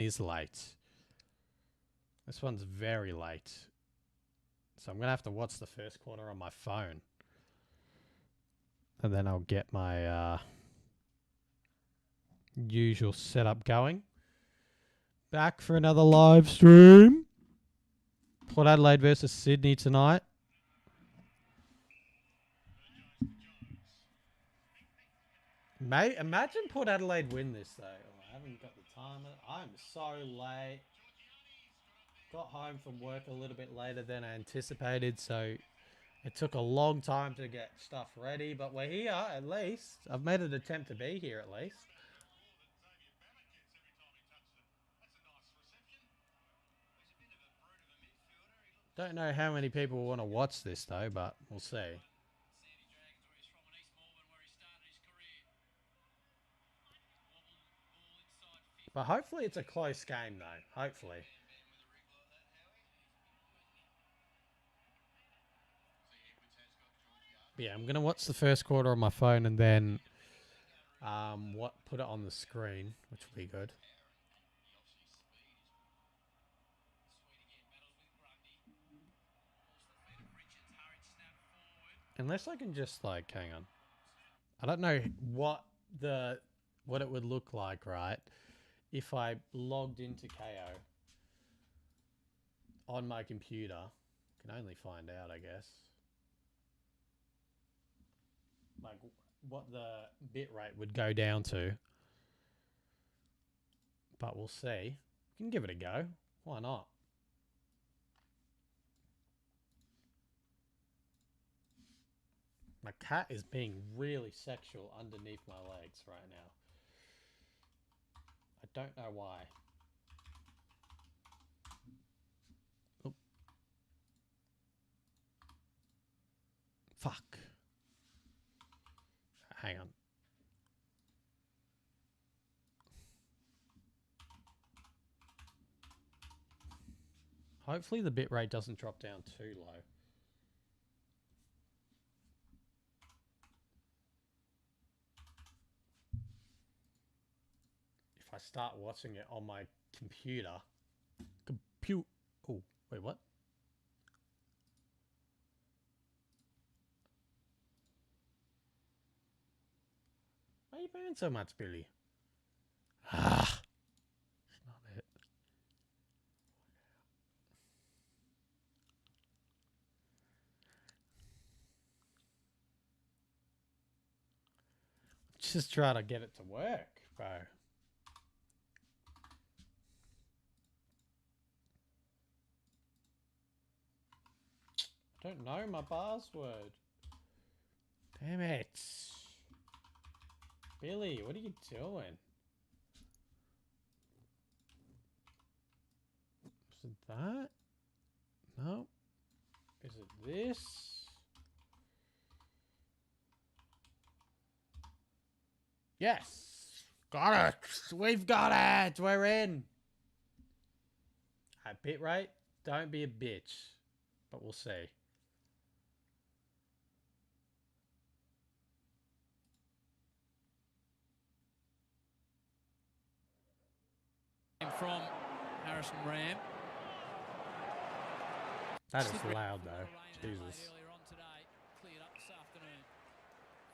is late. This one's very late. So I'm going to have to watch the first quarter on my phone. And then I'll get my usual setup going. Back for another live stream. Port Adelaide versus Sydney tonight. Imagine Port Adelaide win this, though. Oh, I haven't got the time. I'm so late. Got home from work a little bit later than I anticipated, so it took a long time to get stuff ready. But we're here, at least. I've made an attempt to be here, at least. Don't know how many people want to watch this, though, but we'll see. But hopefully it's a close game, though. Hopefully. But yeah, I'm going to watch the first quarter on my phone and then put it on the screen, which will be good. Unless I can just, like, hang on. I don't know what it would look like, right, if I logged into KO on my computer. Can only find out, I guess. Like, what the bitrate would go down to. But we'll see. We can give it a go. Why not? My cat is being really sexual underneath my legs right now. I don't know why. Oh. Fuck. Hang on. Hopefully the bitrate doesn't drop down too low. If I start watching it on my computer... Oh, wait, what? Why are you banging so much, Billy? Ah! That's not it. Just try to get it to work, bro. I don't know my password. Damn it. Billy, what are you doing? Is it that? No. Is it this? Yes. Got it. We've got it. We're in. At bitrate, don't be a bitch. But we'll see. From Harrison Ram. That is loud, though. Jesus.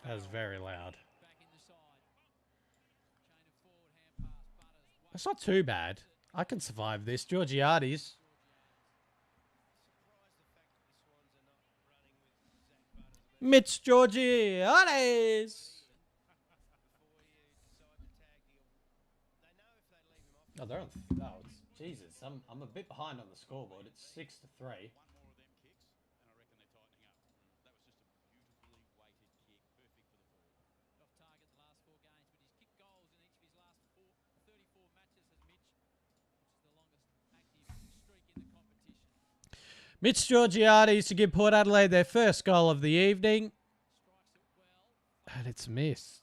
That is very loud. That's not too bad. I can survive this. Georgiades. Mitch Georgiades. Oh, they're on. Oh, Jesus. I'm a bit behind on the scoreboard. It's 6-3. Mitch Georgiades to give Port Adelaide their first goal of the evening. And it's missed.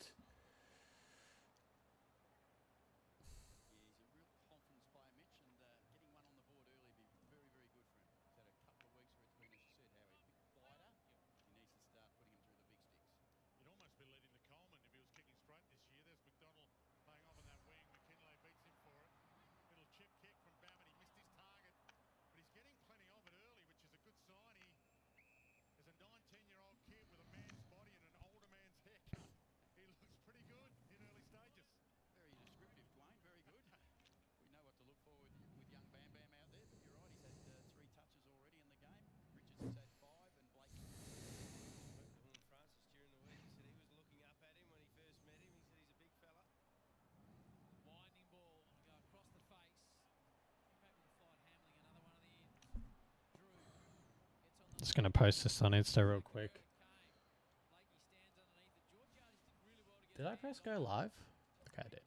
Just going to post this on Insta real quick. Did I press go live? Okay, I did.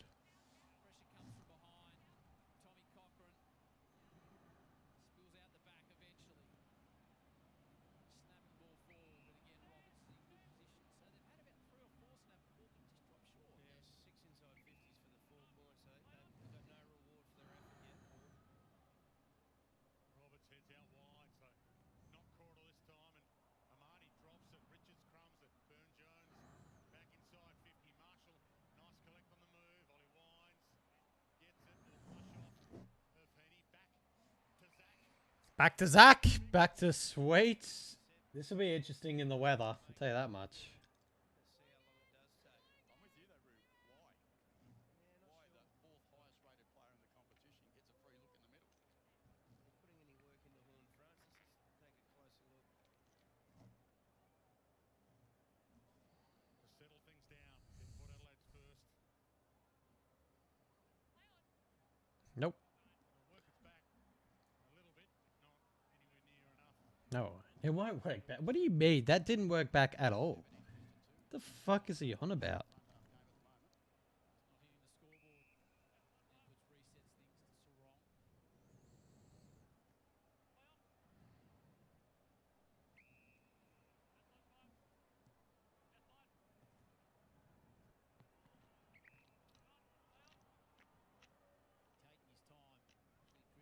Pressure comes from behind. Tommy Cochran spills out the back eventually. Snapping ball forward, but again Roberts in good position. So they've had about 3 or 4 snap ball, but just dropped short. Yeah, 6 inside 50s for the 4 points. So they've got no reward for their effort yet, Paul. Roberts heads out wide, so not Cordle this time, and Amani drops it. Richards crumbs it. Burn-Jones back inside 50. Marshall, nice collect on the move. Ollie Wines gets it. Little flush off of Heaney. Back to Zach. Back to Zach. Back to Sweet. This will be interesting in the weather. I'll tell you that much. Let's see how long it does take. I'm with you though, Roo. Why? Why the 4th highest rated player in the competition gets a free look in the middle? Are you putting any work into Horn Francis? Let's take a closer look. To settle things down in Port Adelaide's first. Nope. It'll work its back a little bit, not anywhere near enough. No, it won't work back. What do you mean? That didn't work back at all. The fuck is he on about? Not hitting the scoreboard. Edwards resets things to Sarong. Taking his time. Actually, Chris to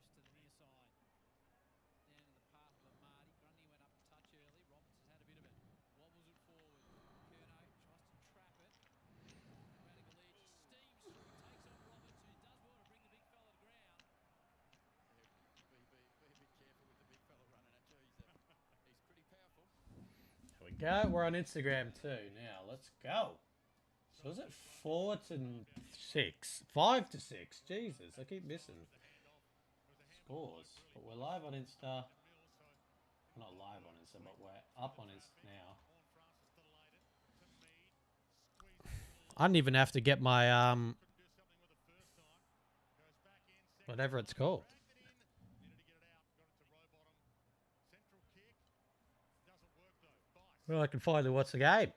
the near side. Down to the path of Marty. Grundy went up a touch early. Roberts has had a bit of it. Wobbles it forward. Curnow tries to trap it. Now Adelaide steams through. Takes on Roberts, who does well to bring the big fella to ground. Be a bit careful with the big fella running at you. He's pretty powerful. There we go. We're on Instagram too. Now let's go. So is it 4 to 6? 5 to 6. Jesus, I keep missing scores. But we're live on Insta. We're not live on Insta, but we're up on Insta now. I don't even have to get my whatever it's called. Well, I can finally watch the game.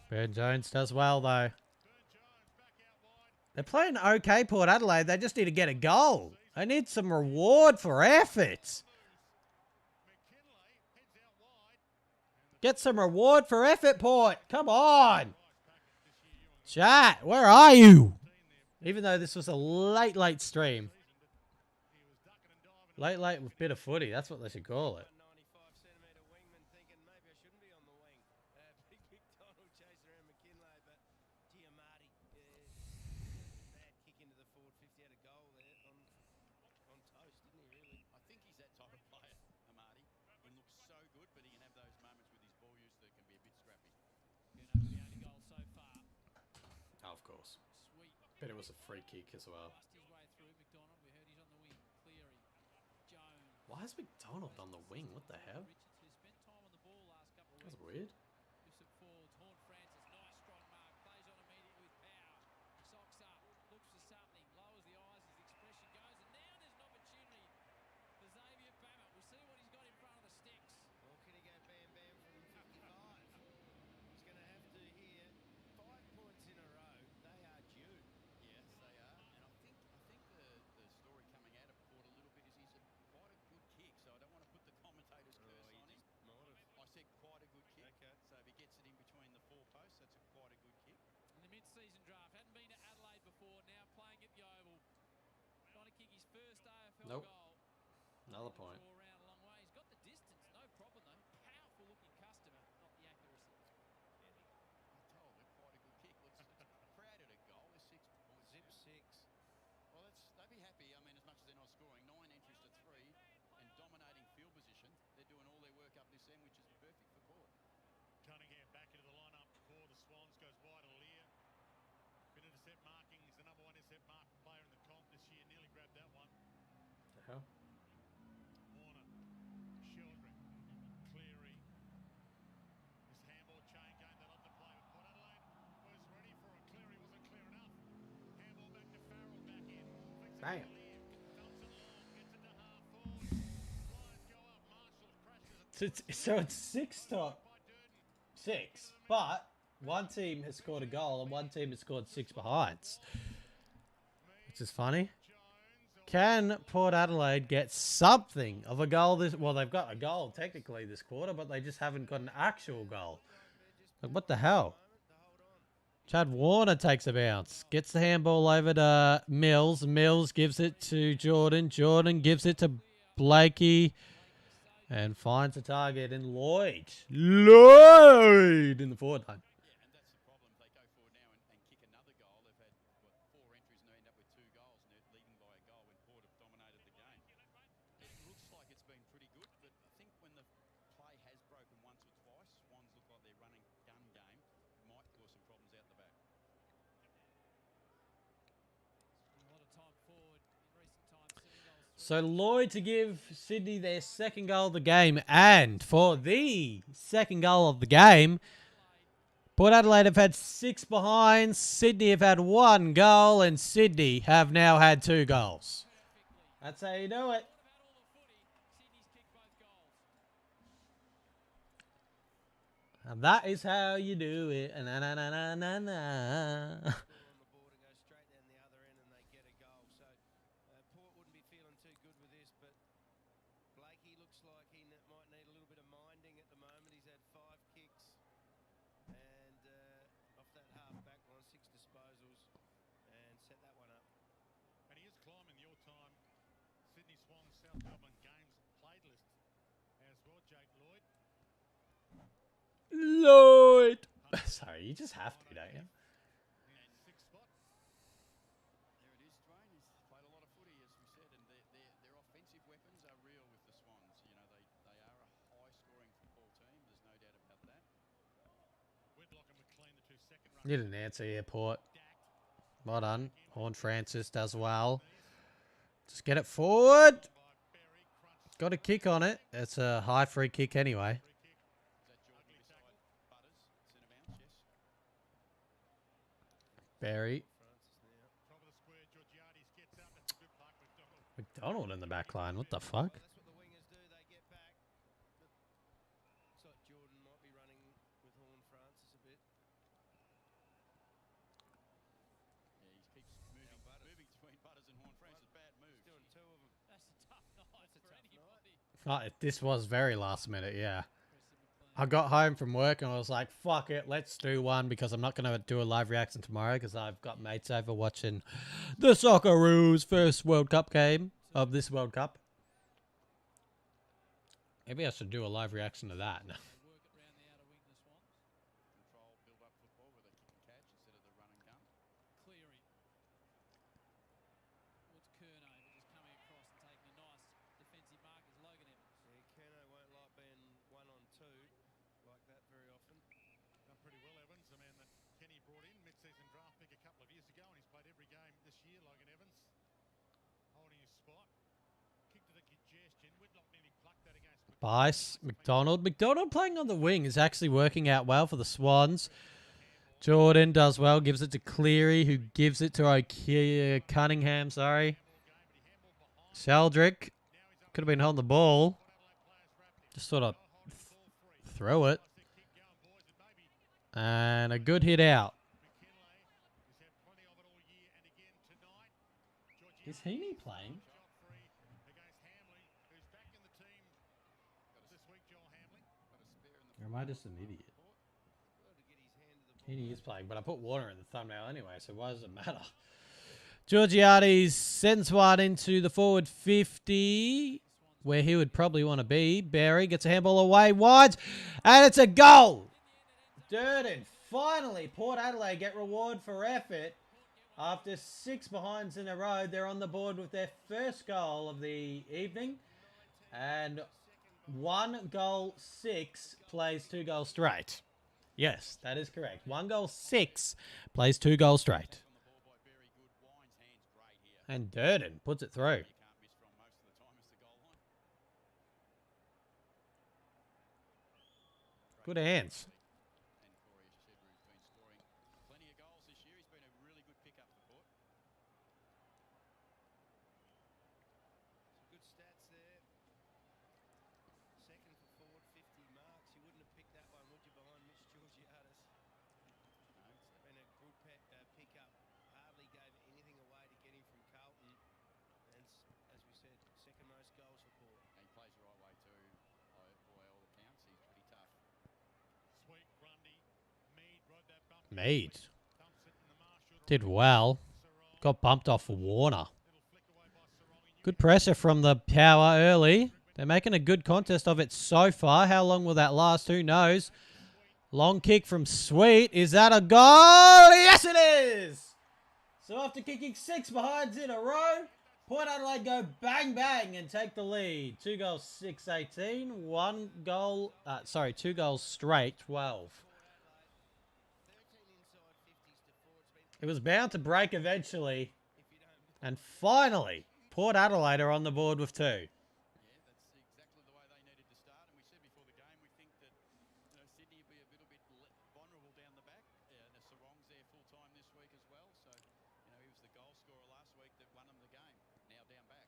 Burn-Jones does well, though. They're playing okay, Port Adelaide. They just need to get a goal. They need some reward for effort. Get some reward for effort, Port. Come on. Chat, where are you? Even though this was a late stream. Late with bit of footy. That's what they should call it. 95-centimetre wingman thinking maybe I shouldn't be on the wing. Big Donald chasing around McKinlay, but Giamatti, bad kick into the forward 50, had a goal there on toast, didn't he really? I think he's that type of player, Amadi. He looks so good, but he can have those moments with his ball use that can be a bit scrappy. Curnow with the only goal so far. Oh, of course. Sweet. Bet it was a free kick as well. Bust his way through. McDonald, we heard he's on the wing. Cleary. Jones. Why is McDonald on the wing? What the hell? Richards, who spent time on the ball last couple of That's weeks. weird. Lifts it forwards. Horn Francis, nice strong mark. Plays on immediately with power. Socks up. Looks for something. Lowers the eyes as the expression goes. And now there's an opportunity for Xavier Bammer. We'll see what he's got in front of the sticks. Or can he go bam bam from 55? He's going to have to here. 5 points in a row. They are due. Yes, they are. And I think the story coming out of Port a little bit is he's quite a good kick, so I don't want to put the commentator's curse on him. I said quite a good kick. Okay. So if he gets it in between the 4 posts, that's quite a good kick. In the mid-season draft. Hadn't been to Adelaide before. Now playing at the Oval. Trying to kick his first AFL Nope. goal. Another point. Draw around a long way. He's got the distance. No problem, though. Powerful looking customer. Not the accuracy. I told you, quite a good kick. Let's proud of the goal. There's 6 points. Zip 6. Well, they'd be happy. I mean, as much as they're not scoring, 9 entries to 3 and dominating field position. They're doing all their work up this end, which is perfect for Port. Cunningham back into the lineup for the Swans, goes wide of Lear. Been intercept marking, he's the number 1 intercept mark player in the comp this year, nearly grabbed that one. The hell? Warner, Sheldrick, Cleary. This handball chain game they love to play with. Port Adelaide was ready for a Damn. So it's 6-6, but one team has scored a goal and one team has scored 6 behinds, which is funny. Can Port Adelaide get something of a goal this? Well, they've got a goal technically this quarter, but they just haven't got an actual goal. Like, what the hell? Chad Warner takes a bounce. Gets the handball over to Mills. Mills gives it to Jordan. Jordan gives it to Blakey. And finds a target in Lloyd. Lloyd in the forward line. Yeah, and that's the problem. They go forward now and kick another goal. They've had, 4 entries and they end up with 2 goals. And they're leading by a goal when Port have dominated the game. It looks like it's been pretty good, but I think when the play has broken once or twice, Swans look like they're running gun game. It might cause some problems out the back. A lot of time forward in recent times. 7 goals. So Lloyd to give Sydney their second goal of the game. And for the second goal of the game, Port Adelaide have had 6 behinds. Sydney have had 1 goal. And Sydney have now had 2 goals. That's how you do it. What about all the footy? Sydney's kicked both goals. And that is how you do it. Na, na, na, na, na, na. Ball on the board and go straight down the other end and they get a goal. So Port wouldn't be feeling too good with this, but Blakey looks like he might need a little bit of minding at the moment. He's had 5 kicks and off that half-back line, 6 disposals and set that one up. And he is climbing the all-time Sydney Swans South Melbourne games played list as well, Jake Lloyd. Lloyd. Sorry, you just have to, don't you? And 6th spot. There it is, Dwayne. He's played a lot of footy, as we said, and their offensive weapons are real with the Swans. You know, they are a high-scoring football team. There's no doubt about that. Whitlock and McLean, the 2 second runners. Need an answer here, Port. Well done. Horn Francis does well. Just get it forward. Got a kick on it. It's a high free kick anyway. Is that Jordan beside Butters? Centre bounce, yes. Barry. Top of the square, Georgiades gets up. That's a good puck. McDonald. McDonald in the back line. What the fuck? Well, that's what the wingers do. They get back. But looks like Jordan might be running with Horn Francis a bit. Yeah, he keeps moving between Butters and Horn Francis. Bad move. He's doing 2 of them. That's a tough night for tough anybody. This was very last minute, yeah. Impressive I got home from work and I was like, fuck it, let's do one because I'm not going to do a live reaction tomorrow because I've got mates over watching the Socceroos first World Cup game of this World Cup. Maybe I should do a live reaction to that. They work it round the outer wing, the Swans. Control, build up football with a kick and catch instead of the run and gun. Cleary. Towards Curnow, but just coming across and taking a nice defensive mark is Logan Evans. Yeah, Kerno won't like being 1 on 2 like that very often. Done pretty well, Evans. The man that Kenny brought in mid-season draft pick a couple of years ago, and he's played every game this year. Logan Evans holding his spot. Kick to the congestion. Whitlock nearly plucked that against Bice, McDonald. McDonald playing on the wing is actually working out well for the Swans. Jordan does well, gives it to Cleary, who gives it to Cunningham, sorry. Sheldrick could have been holding the ball. Just sort of throw it. And a good hit out. Is Heaney playing? Or am I just an idiot? Heaney is playing, but I put water in the thumbnail anyway, so why does it matter? Georgiades sends one into the forward 50, where he would probably want to be. Barry gets a handball away wide, and it's a goal! Durden, finally, Port Adelaide get reward for effort. After 6 behinds in a row, they're on the board with their first goal of the evening. And 1 goal 6 plays 2 goals straight. Yes, that is correct. 1 goal 6 plays 2 goals straight. And Durden puts it through. Good hands. Mead did well. Got bumped off for Warner. Good pressure from the power early. They're making a good contest of it so far. How long will that last? Who knows? Long kick from Sweet. Is that a goal? Yes, it is! So after kicking 6 behinds in a row, Port Adelaide go bang bang and take the lead. 2 goals 6-18. 1 goal, 2 goals straight 12. It was bound to break eventually. And finally, Port Adelaide are on the board with 2. Yeah, that's exactly the way they needed to start. And we said before the game, we think that Sydney will be a little bit vulnerable down the back. The Sarong's there full time this week as well. So, he was the goal scorer last week that won them the game. Now down back.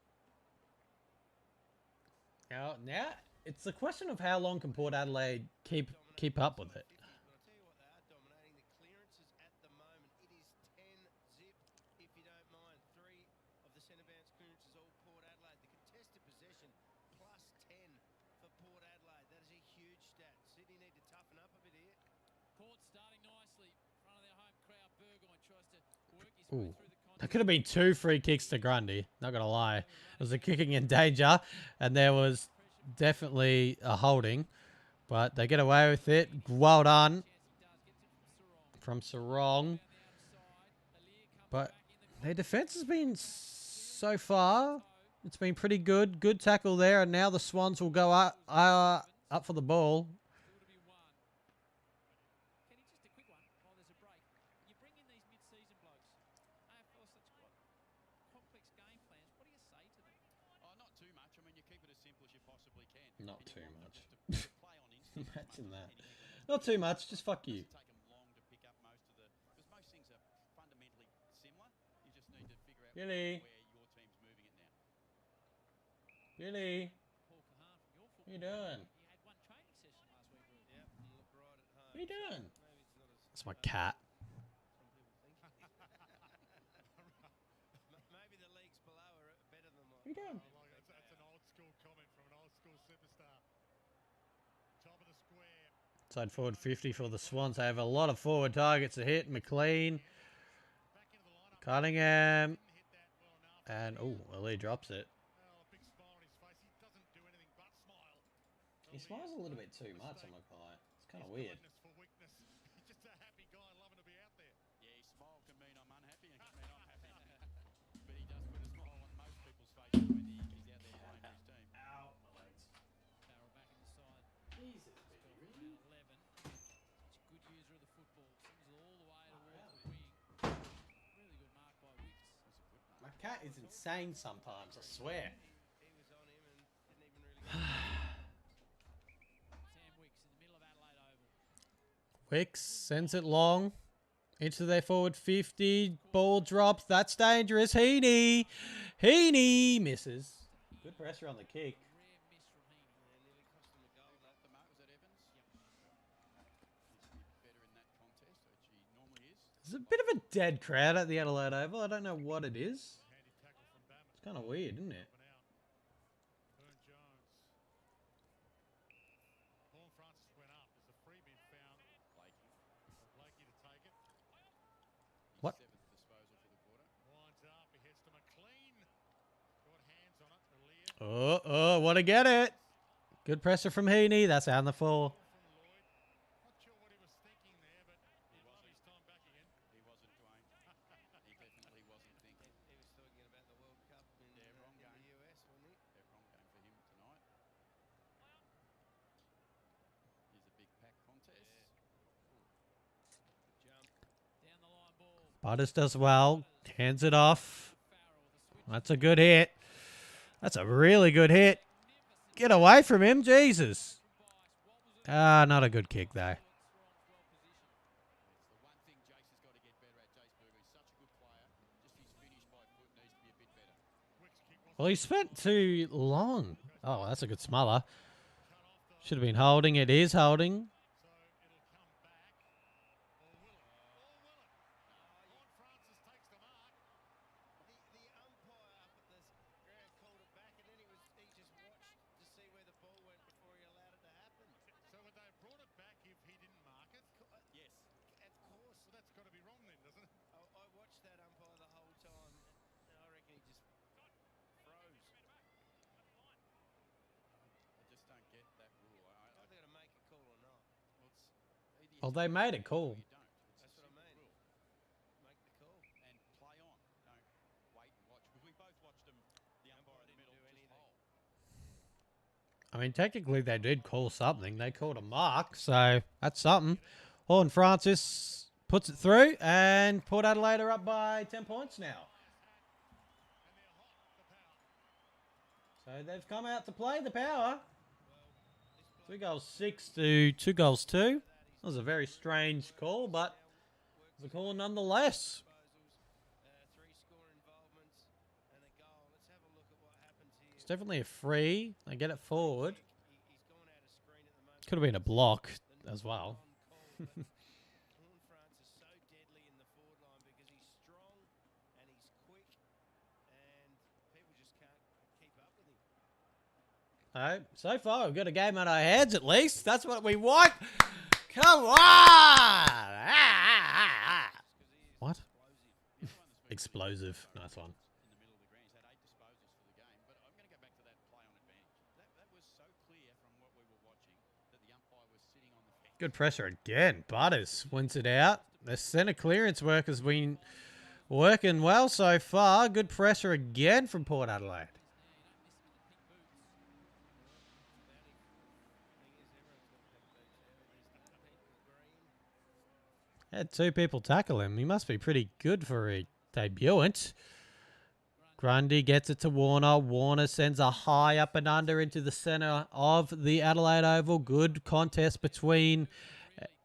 Now it's the question of how long can Port Adelaide keep up with it. Ooh. That could have been 2 free kicks to Grundy. Not going to lie. It was a kicking in danger. And there was definitely a holding. But they get away with it. Well done. From Sarong. But their defense has been so far. It's been pretty good. Good tackle there. And now the Swans will go up for the ball. Not too much. Imagine that. Not too much. Just fuck you. Take them long to pick up most of because most things are fundamentally similar. You just need to figure out Billy. where your team's moving it now. Billy. What are you doing? What are you doing? That's my cat. Maybe the leagues below are better than what. What are you doing? That's an old school comment from an old school superstar. Top of the square. Side forward 50 for the Swans. They have a lot of forward targets to hit. McLean. Cunningham. And, Ali drops it. He smiles a little bit too much, I'm not gonna lie. It's kind of weird. He's just a happy guy loving to be out there. Yeah, his smile can mean I'm unhappy and can mean I'm happy. But he does put a smile on most people's faces when he's out there playing for his team. Ow, my legs. Barrel back in the side. Jesus, baby, really? Round 11. Such a good user of the football. Sings it all the way towards the wing. Really good mark by Wicks. My cat is insane sometimes, I swear. He was on him and didn't even really. Sam Wicks in the middle of Adelaide Oval. Wicks sends it long. Into their forward 50. Ball drops. That's dangerous. Heaney. Heaney misses. Good pressure on the kick. Rare miss from Heaney. Nearly cost him a goal. Off the mark, was that Evans? Yep. He's better in that contest, which he normally is. There's a bit of a dead crowd at the Adelaide Oval. I don't know what it is. Handy tackle from Bam. It's kind of weird, isn't it? Burn Jones. Paul Francis went up. There's a free been found. Blakey to take it. What? 7th disposal for the quarter. Winds up. He heads to McLean. Got hands on it. Lear. Oh, want to get it. Good pressure from Heaney. That's out on the floor. From Lloyd. Not sure what he was thinking there, but he love his time back again. He wasn't, Dwayne. He definitely wasn't thinking. He was talking about the World Cup in, wrong in game. the US, wasn't he? Yeah, wrong game for him tonight. Here's a big pack contest. Good jump. Down the line ball. Butters does well. Hands it off. Farrell with a switch. That's a good hit. That's a really good hit. Get away from him. Jesus. Not a good kick, though. It's the one thing Jace has got to get better at. Jace Berger, he's such a good player. Just his finish by foot needs to be a bit better. Wicks kick was Well, he spent too long. Oh, that's a good smuller. Should have been holding. It is holding. so it'll come back. Or will it? Or will it? Paul Francis takes the mark. The umpire up at the ground called it back, and then he just watched to see where the ball went before he allowed it to happen. So would they have brought it back if he didn't mark it? Yes. Of course. Well, that's Well, they made it cool. You don't. That's what I mean. Make the call. And play on. Don't wait and watch. Because we both watched them, the umpire in the middle, just hold. I mean, technically they did call something. They called a mark, so that's something. Horn Francis puts it through, and Port Adelaide are up by 10 points now. So they've come out to play the power. 2 goals 6 to 2 goals 2. That was a very strange call, but it was a call nonetheless. Disposals, 3 score involvements and a goal. Let's have a look at what happens here. It's definitely a free. They get it forward. He's gone out of screen at the moment. Could have been a block as well. On call, but Horn France is so deadly in the forward line because he's strong and he's quick, and people just can't keep up with him. So far, we've got a game on our heads at least. That's what we want. Come on! What? Explosive. Nice one. In the middle of the ground. He's had 8 disposals for the game. But I'm going to go back to that play on advantage. That was so clear from what we were watching that the umpire was sitting on the fence. Good pressure again. Butters wins it out. The centre clearance work has been working well so far. Good pressure again from Port Adelaide. Had 2 people tackle him. He must be pretty good for a debutant. Grundy gets it to Warner. Warner sends a high up and under into the centre of the Adelaide Oval. Good contest between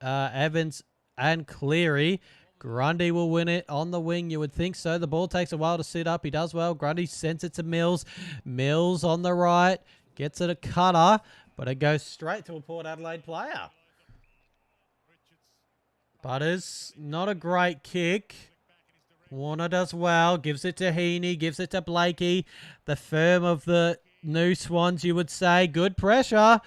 Evans and Cleary. Grundy will win it on the wing. You would think so. The ball takes a while to sit up. He does well. Grundy sends it to Mills. Mills on the right. Gets it a cutter. But it goes straight to a Port Adelaide player. Butters, not a great kick. Warner does well. Gives it to Heaney. Gives it to Blakey. The firm of the new Swans, you would say. Good pressure.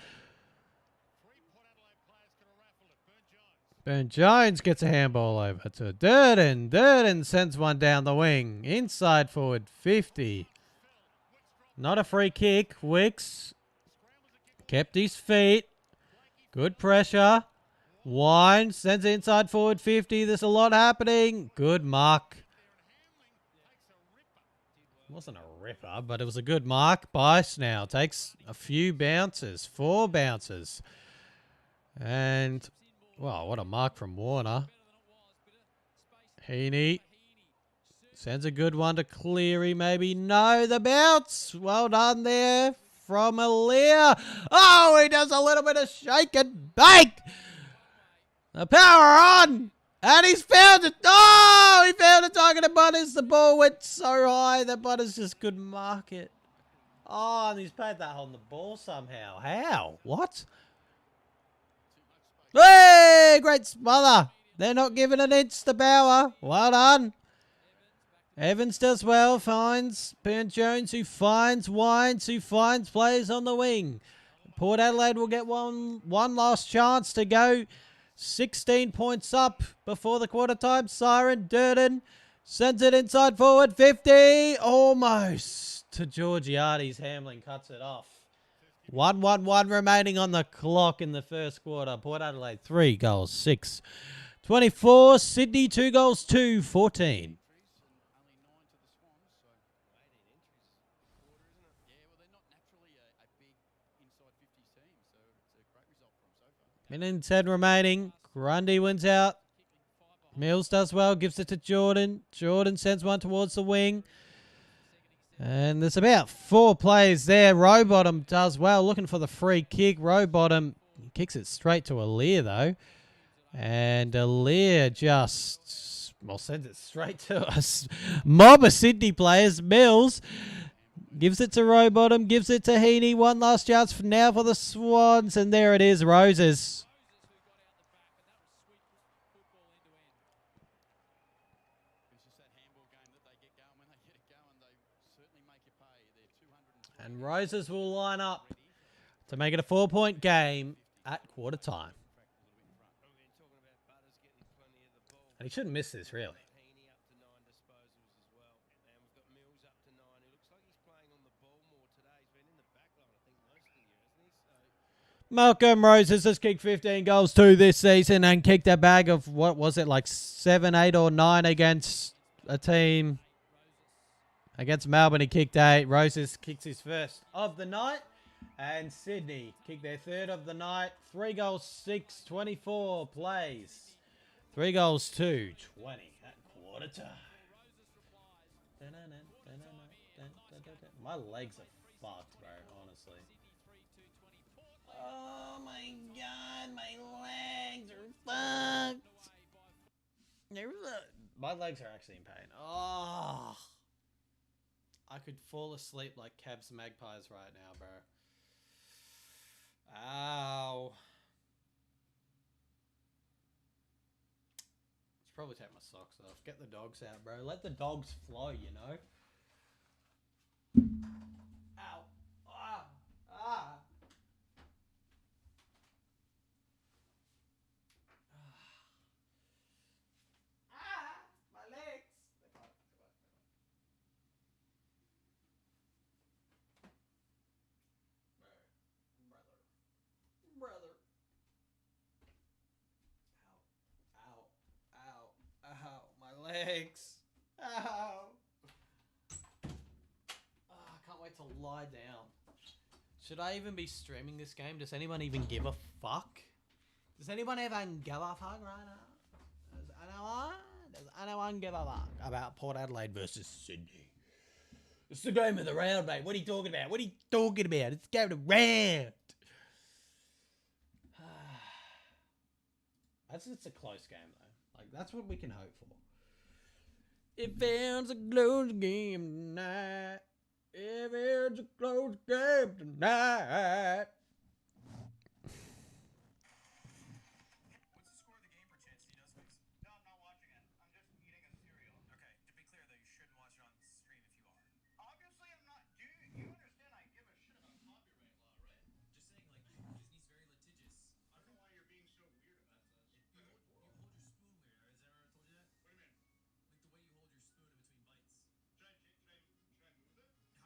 Burn-Jones gets a handball over to Durden. Durden sends one down the wing. Inside forward, 50. Not a free kick. Wicks kept his feet. Good pressure. Wine sends it inside forward, 50. There's a lot happening. Good mark. Wasn't a ripper, but it was a good mark. Bice now takes a few bounces. 4 bounces. And, well, what a mark from Warner. Heaney sends a good one to Cleary, maybe. No, the bounce. Well done there from Aaliyah. Oh, he does a little bit of shake and bake. The power on. And he's found it. Oh, he found a target to Butters. The ball went so high that Butters just couldn't mark it. Oh, and he's paid that on the ball somehow. How? What? Hey, great smother. They're not giving an inch to Bauer. Well done. Evans does well. Finds Burn-Jones, who finds Wines, who finds players on the wing. Port Adelaide will get one last chance to go. 16 points up before the quarter time siren. Durden sends it inside forward. 50. Almost to Georgiades. Hamlin cuts it off. 1-1-1 remaining on the clock in the first quarter. Port Adelaide 3 goals 6. 24. Sydney 2 goals 2. 14. Minute and 10 remaining. Grundy wins out. Mills does well. Gives it to Jordan. Jordan sends one towards the wing. And there's about 4 players there. Rowbottom does well. Looking for the free kick. Rowbottom kicks it straight to Aaliyah, though. And Aaliyah just, well, sends it straight to us. Mob of Sydney players. Mills gives it to Rowbottom, gives it to Heaney. One last chance for now for the Swans. And there it is, Roses. And Roses will line up to make it a 4-point game at quarter time. And he shouldn't miss this, really. Heaney up to 9 disposals as well. And we've got Mills up to 9. It looks like he's playing on the ball more today. He's been in the back line, I think, most of the year, hasn't he? So Malcolm Roses has kicked 15 goals too this season and kicked a bag of, what was it, like 7, 8 or 9 against a team. Against Melbourne, he kicked 8. Roses kicks his first of the night. And Sydney kicked their third of the night. 3 goals, 6, 24 plays. 3 goals, 2, 20 at quarter time. My legs are fucked, bro, honestly. Oh my god, my legs are fucked. My legs are actually in pain. Oh. I could fall asleep like Cavs Magpies right now, bro. Ow. Let's probably take my socks off. Get the dogs out, bro. Let the dogs flow, you know? Ow. Ah. Ah. Ah. My legs. Brother. Ow. Ow. Ow. Ow. My legs. Ow. Oh, I can't wait to lie down. Should I even be streaming this game? Does anyone even give a fuck? Does anyone even give a fuck right now? Does anyone give a fuck about Port Adelaide versus Sydney? It's the game of the round, mate. What are you talking about? What are you talking about? It's the game of the round. It's a close game, though. Like, that's what we can hope for. If it's a close game tonight. If it's a close game tonight. What's the score of the game, perchance? Do you know, Squeaks? No, I'm not watching it. I'm just eating a cereal. Okay, to be clear, though, you shouldn't watch it on stream if you are. Obviously, I'm not. Do you understand? I give a shit about copyright law, right? Just saying, like, Disney's very litigious. I don't know why you're being so weird about this. You hold your spoon weird. Has anyone ever told you that? What do you mean? Like the way you hold your spoon in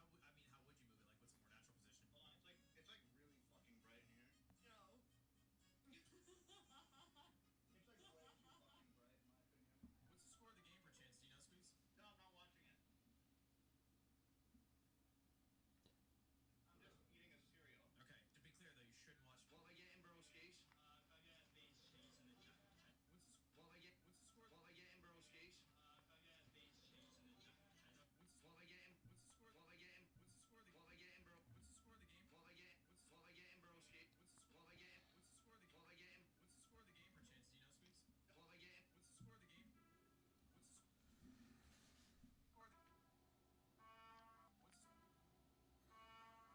between bites. Should I move it? How would you move it? Like, what's a more natural position? Hold on, it's like really fucking bright in here. No. It's like way too fucking bright, in my opinion. What's the score of the game, perchance? Do you know, Squeaks? No, I'm not watching it. I'm just eating a cereal. Okay, to be clear, though, you shouldn't watch. What am I getting, broskies? If I get base cheese and then what's the score? What am I getting, broskies? If I get base cheese and then what am I getting? What's the score? What am I getting? What's the score of the game? What am I getting, bro? What's the score of the game? What am I getting? What am I getting, broski? What's the score? What am I getting? What's the score of the game? What am I getting? What's the score of the game, perchance? Do you know, Squeaks? What am I getting?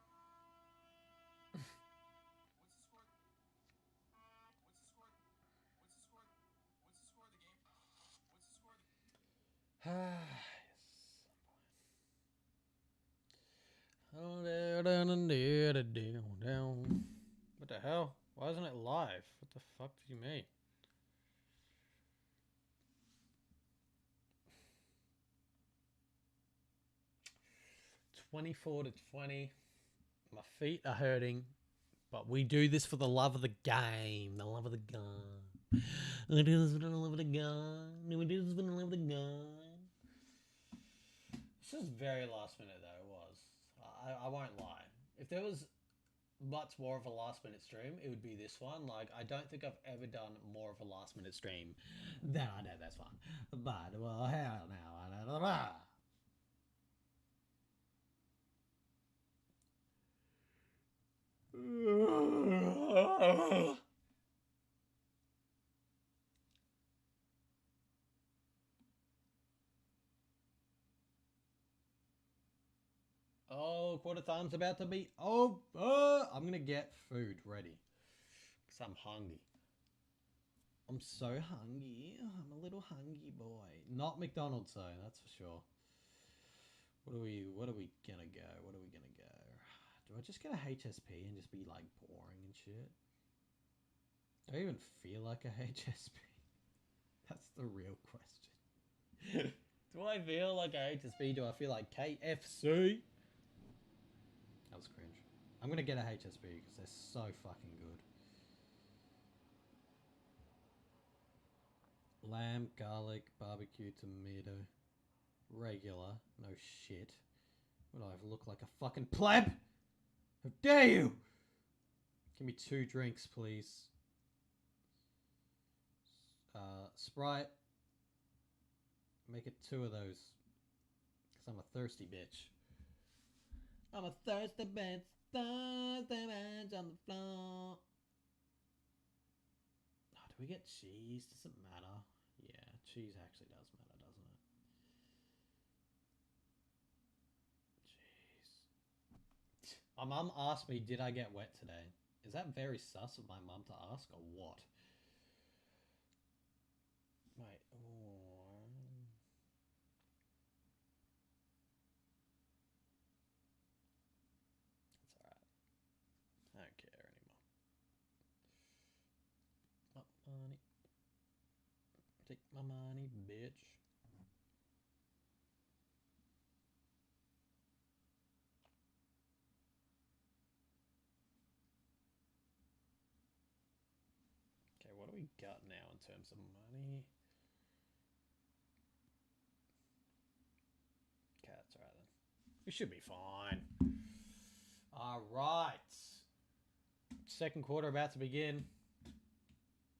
What's the score of the game? What's the score? What's the What's the score? What's the score? What's the score? What's the score? What's the score of the game? What's the score of the What the hell? Why isn't it live? What the fuck do you mean? $24-20. My feet are hurting, but we do this for the love of the game. The love of the game. We do this for the love of the game. We do this for the love of the game. This was very last minute, though. It was. I won't lie. If there was much more of a last minute stream, it would be this one. Like, I don't think I've ever done more of a last minute stream than I did this one. But, well, hell no. Oh, quarter time's about to be over. I'm gonna get food ready because I'm hungry. I'm so hungry. I'm a little hungry boy. Not McDonald's though, that's for sure. What are we gonna go? What are we gonna go? Do I just get a HSP and just be like boring and shit? Do I even feel like a HSP? That's the real question. Do I feel like a HSP? Do I feel like KFC? That was cringe. I'm going to get a HSB because they're so fucking good. Lamb, garlic, barbecue, tomato. Regular. No shit. What do I look like, a fucking pleb? How dare you? Give me 2 drinks, please. Sprite. Make it 2 of those. Because I'm a thirsty bitch. I'm a thirsty bitch. Thirsty bitch on the floor. Oh, do we get cheese? Does it matter? Yeah, cheese actually does matter, doesn't it? Jeez. My mum asked me, did I get wet today? Is that very sus of my mum to ask, or what? Wait. That's alright. I don't care anymore. Money. Take my money, bitch. Okay, what do we got now in terms of money? Okay, that's alright then. We should be fine. Alright. Second quarter about to begin.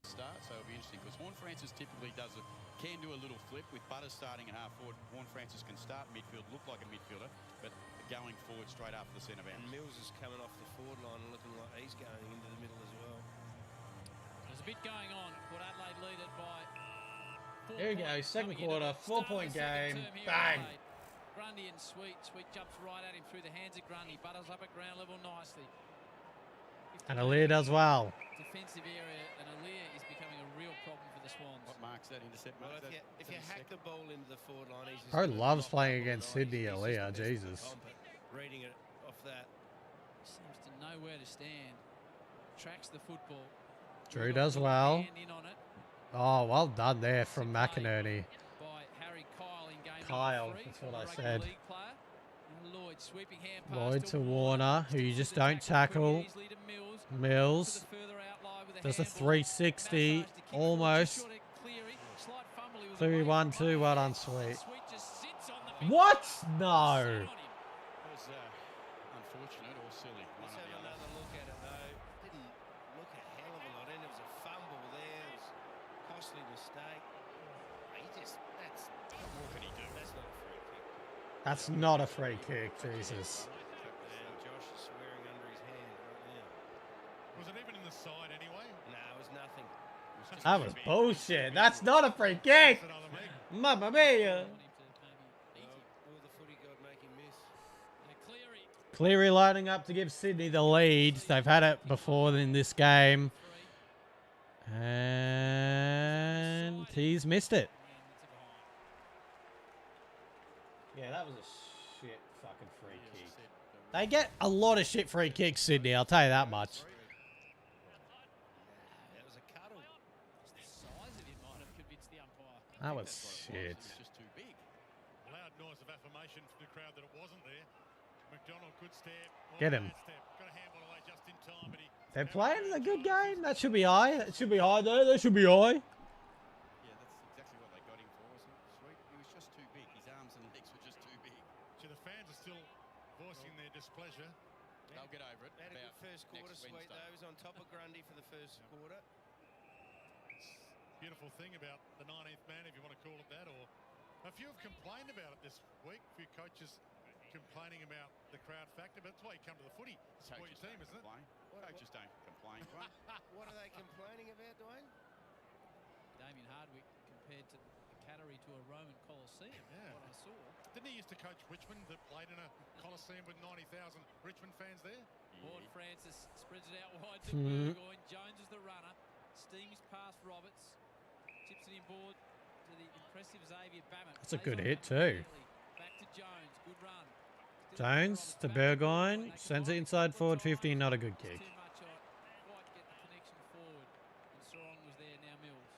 Start, so it'll be interesting because Horn Francis typically can do a little flip with Butters starting at half forward. Horn Francis can start midfield, look like a midfielder, but going forward straight after the centre bounce. And Mills is coming off the forward line and looking like he's going into the middle as well. There's a bit going on. Put Adelaide lead it by 4 Here we go, points. second Coming into quarter, the start of 4-point the second game. term here in Bang. Adelaide. Grundy and Sweet. Sweet jumps right at him through the hands of Grundy. Butters up at ground level nicely. And Adelaide as well. Defensive area, and Aaliyah is becoming a real problem for the Swans. What marks that intercept? Well, Mark? if you hack the ball into the forward line, he's just Pro gonna loves knock playing that ball against right. Sydney, He's just Aaliyah, the best in the Jesus. comp at reading it off that. Seems to know where to stand. Tracks the football. Drew does well. Hand in on it Oh, well done there from McInerney. by Harry Kyle in game Kyle, number 3. that's what I Rugby said. league player. And Lloyd sweeping hand pass Lloyd to Warner, who you just Sticks the don't tackle. quickly, easily to Mills. Mills To the further outline with does a handball. 360, Massage to kick almost. forward, just short at Cleary. Slight fumble, he was Cleary away 1-2, from well play. done, Sweet. Sweet just sits on the big What? man. No. Sat on him. That was unfortunate or silly. One Let's or have the other. another look at it though. Didn't look a hell of a lot in. There was a fumble there. It was a costly mistake. What more can he do? That's not a free kick. That's not a free kick, Jesus. And Josh is swearing under his hand right now. Was it even in the side anyway? No, it was nothing. That was bullshit. That's not a free kick. That's another me. Mamma mia. Want him to maybe eat him. Will the footy god make him miss? Cleary. Cleary lining up to give Sydney the lead. They've had it before in this game. And he's missed it. Yeah, that was a shit fucking free kick. They get a lot of shit free kicks, Sydney, I'll tell you that much. That was a cuddle. The size of him might have convinced the umpire. That was That's what shit. it was. It was just too big. Loud noise of affirmation from the crowd that it wasn't there. McDonald, good step. Get him. Bad step. Got a handball away just in time, but he... They're playing a good game. That should be high. That should be high, though. That should be high. Yeah, that's exactly what they got him for, wasn't it? Sweet. He was just too big. His arms and legs were just too big. So the fans are still voicing their displeasure. They'll get over it. Had a good about first quarter, next Sweet Wednesday. though. He was on top of Grundy for the first quarter. Beautiful thing about the 19th man, if you want to call it that, or a few have complained about it this week. A few coaches complaining about the crowd factor, but that's why you come to the footy to support your Coaches team, don't isn't it? complain. Coaches don't complain, Dwayne. What are they complaining about, Dwayne? Damien Hardwick compared to the Cattery to a Roman Colosseum. Yeah. What I saw. Didn't he used to coach Richmond that played in a Coliseum with 90,000 Richmond fans there? Ward Francis spreads it out wide to Mhm. Burgoyne. Jones is the runner. Steams past Roberts. Chips it in board to the impressive Xavier Bammett. That's a Plays good on hit it too. immediately. Back to Jones. Good run. Still Jones Roberts. to Back Burgoyne. They Sends it combine inside for forward time. 50. Not a good Just kick. too much on it. Quite get the connection forward. And Sarong was there. Now Mills.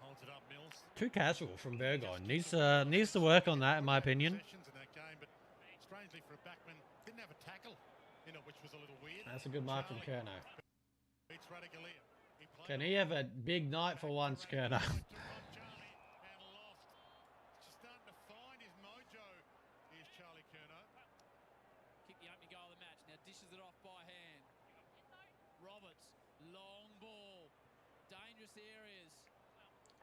Holds it up, Mills. Too casual from Burgoyne. Needs to work on that, in my opinion. Possessions in that game, but strangely for a backman, didn't have a tackle you know, which was a little weird. That's a good mark from Charlie Kerno. beats Radicalea. He played Can on he have a big night for once, Kerno? Took on Charlie and lost. Just starting to find his mojo. Here's Charlie Kerno. Kick the opening goal of the match. Now dishes it off by hand. Roberts, long ball. Dangerous areas.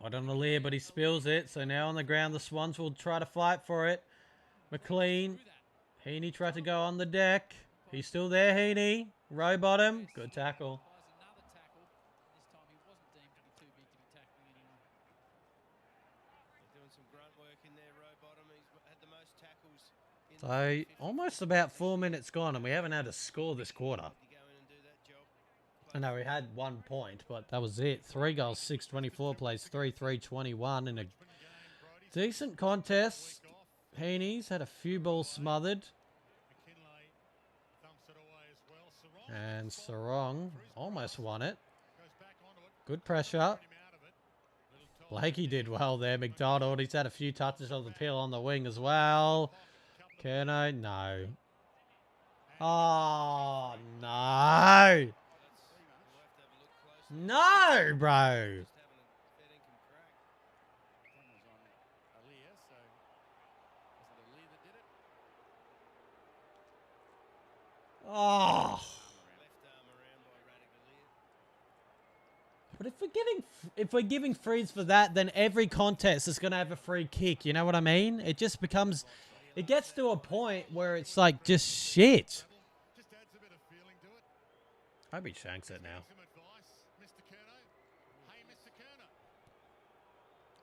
I don't know Lear, but he spills it. So now on the ground, the Swans will try to fight for it. McLean. Through that. Heaney tried to go on the deck. He's still there, Heaney. Row bottom. Good tackle. Applies another tackle. This time he wasn't deemed to be too big to be tackling anyone. They're doing some grunt work in there, Rowbottom. He's had the most tackles. In So the 50. almost about 4 minutes gone, and we haven't had a score this quarter. To go in and do that job. I know we had 1 point, but that was it. 3 goals, 6-24 plays 3-3-21 in a decent contest. Heaney's had a few balls smothered. McKinlay thumps it away as well. Sarong And Sarong almost won it. goes back onto it. Good pressure. Him out of it. Little top Blakey did well there. McDonald, he's had a few touches of the peel on the wing as well. Kerno, no. Oh, no. We'll have to have a look closely. No, bro. Just having a fair income crack. One was on Aaliyah, so was it Aaliyah that did it? Oh. Left arm around by Radicalea. But if we're giving frees for that, then every contest is going to have a free kick. You know what I mean? It just becomes... It gets to a point where it's like just shit. just adds a bit of feeling to it. I hope he shanks it now. Some advice, Mr. Kerno. Hey, Mr. Kerno.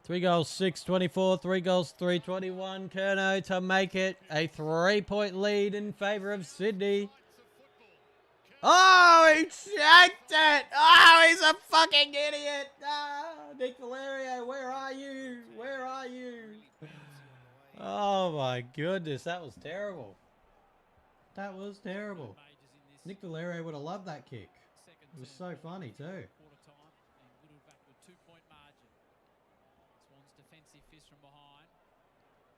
3 goals, 6-24. 3 goals, 3-21. Kerno to make it a 3-point lead in favour of Sydney. Oh, he shanked it! Oh, he's a fucking idiot! Ah, Nick Valerio, where are you? Where are you? Oh my goodness, that was terrible. That was terrible. Majors in this Nick Valerio would have loved that kick. second It was term. so funny too. Quarter time and Goodwood back to a 2-point margin. Swans defensive fist from behind.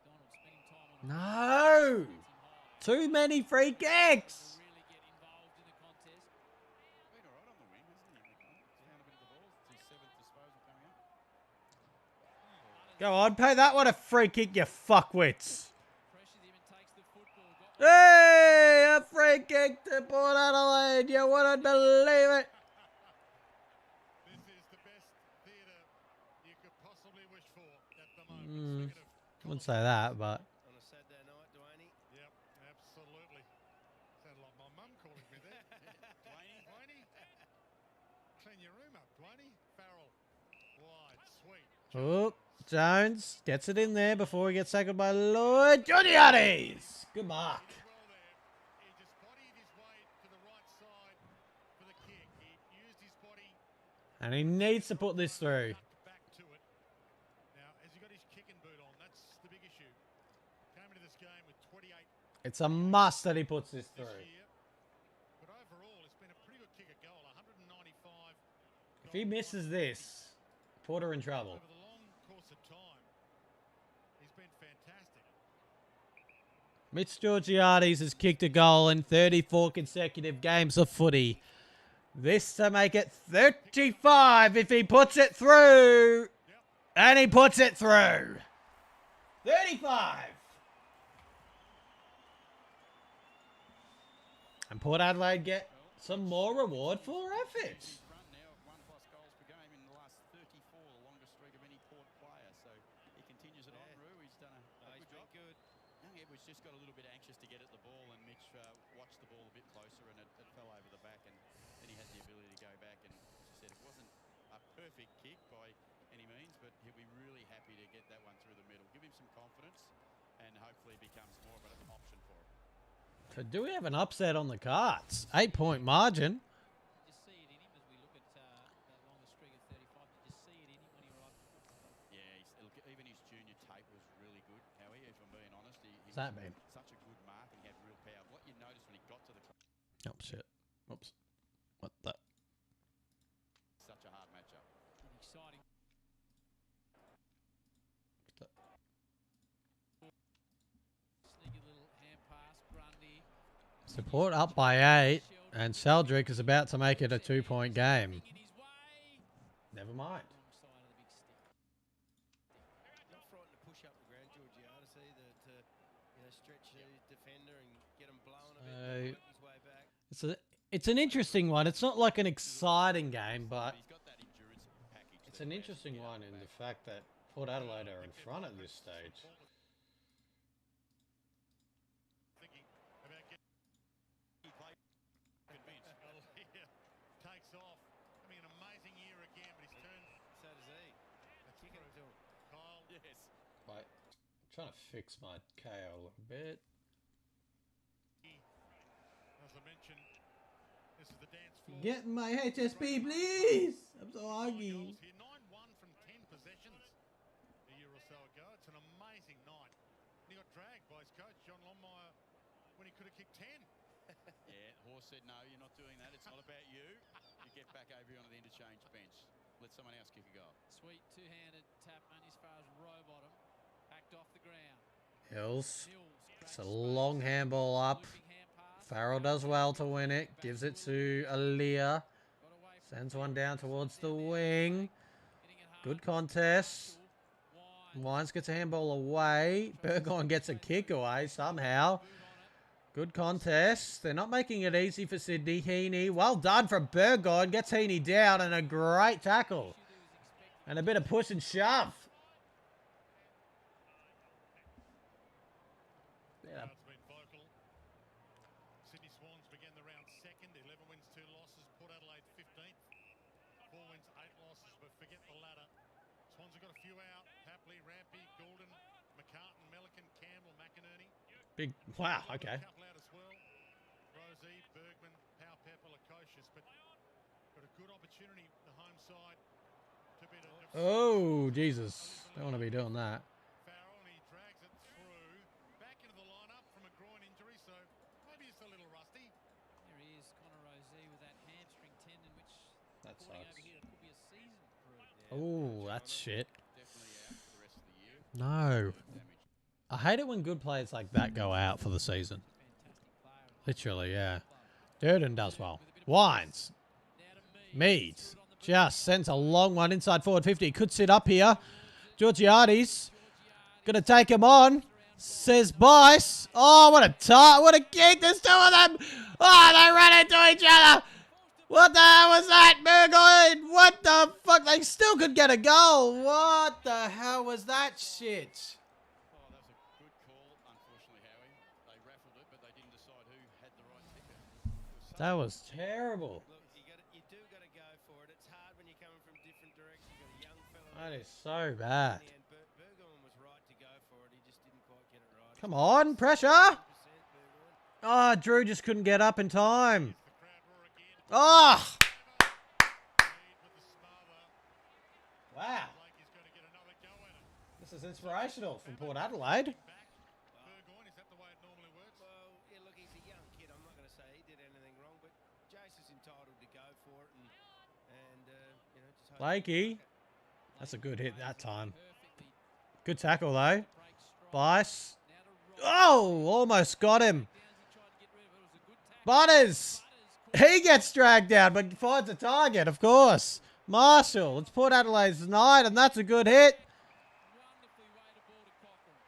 Donald spending time on No! Gets him high. Too many free kicks! Will really get involved in the contest. Been all right on the wing, hasn't he? McDonald? Found a bit of the ball. It's his 7th disposal coming up. Go on, pay that one a free kick, you fuckwits. Pressures him and takes the football. Got Hey, a free kick to Port Adelaide. You wouldn't believe it. This is the best theatre you could possibly wish for at the moment. Wouldn't say that, but On a Saturday night, Dwayne. Yep, absolutely. Sounded like my mum calling me there. Dwayne? Clean your room up, Dwayne. Farrell. Wide, sweet. oh, Jones gets it in there before he gets tackled by Lloyd Juniades. Good mark. Well there. He just bodied his way to the right side for the kick. He used his body And he needs to put this through. back to it. Now, has he got his kicking boot on? That's the big issue. Came into this game with 28 It's a must that he puts this this through. year. But overall, it's been a pretty good kick at goal. 195 If he misses this, Porter in trouble. over the long course of time. He's been fantastic. Mitch Georgiades has kicked a goal in 34 consecutive games of footy. This to make it 35 if he puts it through. And he puts it through. 35. And Port Adelaide get some more reward for their efforts. In front now of 1+ goals per game in the last 34, the longest streak of any Port player. So he continues it on. Roo, he's done a He's good been job. good. Young Edwards just got a little bit anxious to get at the ball, and Mitch watched the ball a bit closer, and it fell over the back, and then he had the ability to go back. And as you said, it wasn't a perfect kick by any means, but he'll be really happy to get that one through the middle. Give him some confidence, and hopefully becomes more of an option for him. So do we have an upset on the cards? 8-point margin. Did you see it in him as we look at that longest streak of 35? Did you see it in him when he arrived at football? Yeah, look, even his junior tape was really good. Howie, if I'm being honest, he What's that was mean? such a good mark and he had real power. What you noticed when he got to the club, Oh, shit. Oops. What the? such a hard matchup. An exciting. Sneaky little hand pass, Grundy. Support up by 8, and Sheldrick is about to make it a 2-point game. Never mind. Not frightened to push up the ground, Georgiades either, to stretch the defender and get him blowing a bit and work his way back. It's an interesting one. It's not like an exciting game, but it's an interesting one in the fact that Port Adelaide are in front at this stage. Takes off. Having an amazing year again, but he's turned. So does he. Kicking it to him. Kyle. Yes. Right, I'm trying to fix my KO a little bit. As I mentioned, this is the dance floor. Get my HSP, please! I'm so hungry. 9-1 from 10 possessions a year or so ago. It's an amazing night. And he got dragged by his coach, John Longmire, when he could have kicked 10. Yeah, Horse said, no, you're not doing that. It's not about you. You get back over here onto the interchange bench. Let someone else kick a goal. Sweet two-handed tap money as far as row bottom. Backed off the ground. Hills. Mills. It's a long handball up. Looping hand pass. Farrell does well to win it. Gives it to Aaliyah. Got away from Sends it. one down towards the wing. Hitting it hard. Good contest. Wines. Wines gets a handball away. Burgoyne gets a kick away somehow. Move on it. Good contest. They're not making it easy for Sydney. Heaney, well done from Burgoyne. Gets Heaney down and a great tackle. And a bit of push and shove. Yeah. Crowd's been vocal. Sydney Swans began the round second. 11 wins, 2 losses. Port Adelaide 15th. 4 wins, 8 losses, but forget the ladder. Swans have got a few out. Hapley, Rampy, Goulden, McCartan, Milliken, Campbell, McInerney. Big, wow, okay. A couple out as well. Rosie, Bergman, Powell-Pepper, Lukosius, but got a good opportunity, the home side, to beat a Oh, Jesus. Don't want to be doing that. Farrell, and he drags it through, back into the lineup from a groin injury, so maybe it's a little rusty. There he is, Connor Rozee with that hamstring tendon, which That according sucks. over here, it could be a season for. Oh, that's shit. Definitely out for the rest of the year. No. Damage. I hate it when good players like that go out for the season. Fantastic player. Literally, yeah. Durden does well. Wines. Meads. Just sends a long one inside forward 50. Could sit up here. Georgiades. Gonna take him on. Says Bice. Oh, what a kick. There's 2 of them. Oh, they ran into each other. What the hell was that, Burgoyne? What the fuck? They still could get a goal. What the hell was that shit? Oh, that was a good call, unfortunately, Howie. They raffled it, but they didn't decide who had the right ticket. That was terrible. Look, you do got to go for it. It's hard when you're coming from different directions. You got a young fella. That is so bad. And Burgoyne was right to go for it. He just didn't quite get it right. Come on, pressure. 100% Burgoyne. Oh, Drew just couldn't get up in time. The crowd roar again. Oh, Lead with the smother. wow. Blakey's going to get another go at it. This is inspirational from Port Adelaide. Back. Burgoyne, is that the way it normally works? Well, yeah, look, he's a young kid. I'm not going to say he did anything wrong, but Jace is entitled to go for it and you know, just hope. Blakey. That's a good hit that time. Perfectly Good tackle, though. break stride. Bice. Now to Ross. Oh, almost got him. Downs, he tried to get rid of it. It was a good tackle. Butters. He gets dragged down, but finds a target, of course. Marshall. It's Port Adelaide's night, and that's a good hit. Wonderfully weighted ball to Cochrane.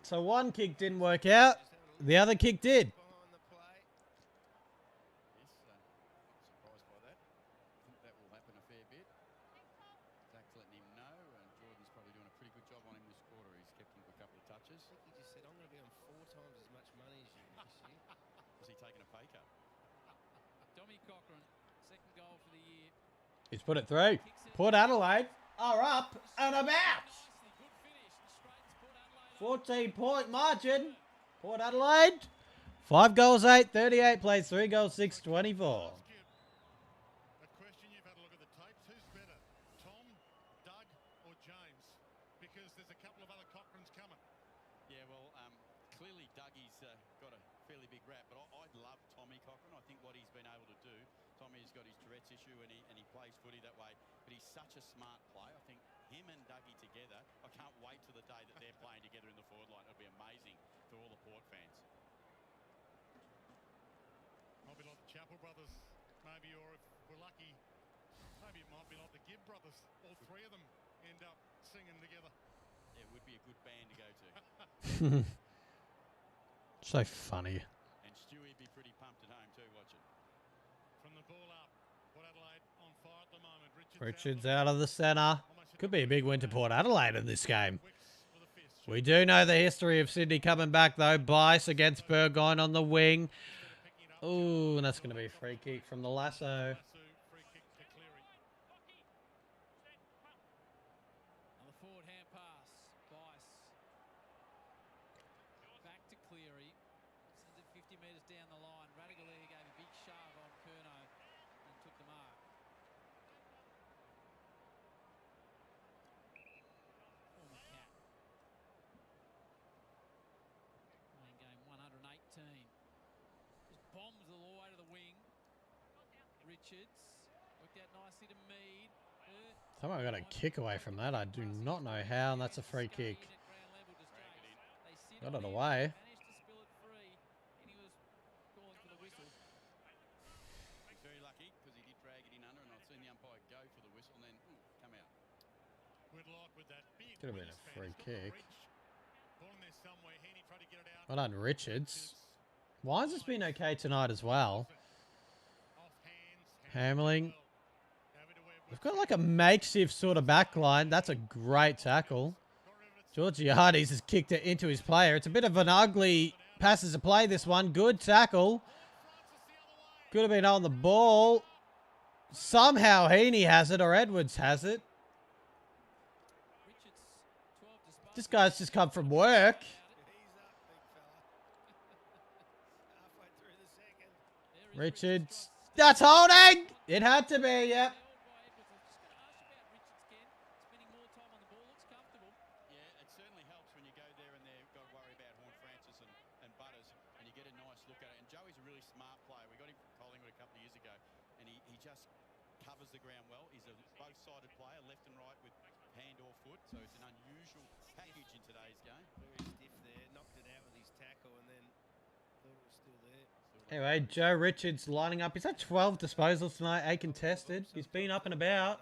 So one kick didn't work out. The other kick did. Behind the play. Yes, surprised by that. I think that will happen a fair bit. Zach's letting him know, and Jordan's probably doing a pretty good job on him this quarter. He's kept him for a couple of touches. I think he just said, I'm going to be on 4 times as much money as you this year. Was he taking a pay cut? Dominic Cochrane, second goal for the year. He's put it through. Port Adelaide are up and about. Nicely, good finish, and straightens Port Adelaide up. 14-point margin. Port Adelaide. 5 goals, 8, 38 plays, 3 goals, 6, 24. A question you've had a look at the tapes. Who's better, Tom, Doug, or James? Because there's a couple of other Cochranes coming. Yeah, well, clearly Dougie's got a fairly big rap, but I'd love Tommy Cochrane. I think what he's been able to do, Tommy's got his Tourette's issue and he plays footy that way, but he's such a smart player. I think him and Dougie together, I can't wait till the day that they're playing together in the forward line. It'll be amazing for all the Port fans. Giggle brothers, maybe, or if we're lucky, maybe it might be like the Gibb brothers. All three of them end up singing together. Yeah, it would be a good band to go to. So funny. And Stewie'd be pretty pumped at home too, watch it. From the ball up, Port Adelaide on fire at the moment. Richards out of the centre. Could be a big win to Port Adelaide in this game. We do know the history of Sydney coming back, though. Bice against Burgoyne on the wing. Ooh, and that's going to be a free kick from the lasso. Free kick to Cleary. On the forward hand pass, Bice. Back to Cleary. Sends it 50 metres down the line. Radaglia gave a big shove on Curnow and took the mark. Former Cat. Playing game 118. Just bombs it all the way to the wing. Richards worked out nicely to Mead. Someone got a kick away from that. I do not know how, and that's a free kick. Got it away. Managed to spill it free, and he was calling for the whistle. Very lucky because he did drag it in under, and I've seen the umpire go for the whistle and then come out. Good luck with that. Big Could have been a wingspan. free He's got the kick. reach. Ball in there somewhere. Heaney tried to get it out. Well done, Richards. Why has this been okay tonight as well? Off hands. Hamling. Over to where They've got like a makeshift sort of backline. That's a great tackle. Georgiades has kicked it into his player. It's a bit of an ugly passes to play, this one. Good tackle. Could have been on the ball. Somehow Heaney has it or Edwards has it. Richards, 12 disposals. This guy's just come from work. He's up, big fella. Halfway through the second. There is Richards. That's holding. It had to be, yep. Held by Edwards. I was just going to ask you about Richards, Ken. Spending more time on the ball. Looks comfortable. Yeah, it certainly helps when you go there and they've got to worry about Horn Francis and Butters, and you get a nice look at it. And Joey's a really smart player. We got him from Collingwood a couple of years ago, and he just covers the ground well. He's a both-sided player, left and right with hand or foot, so it's an unusual package in today's game. Very stiff there. Knocked it out with his tackle and then thought it was still there. Anyway, Joe Richards lining up. He's had 12 disposals tonight, 8 contested. He's been up and about.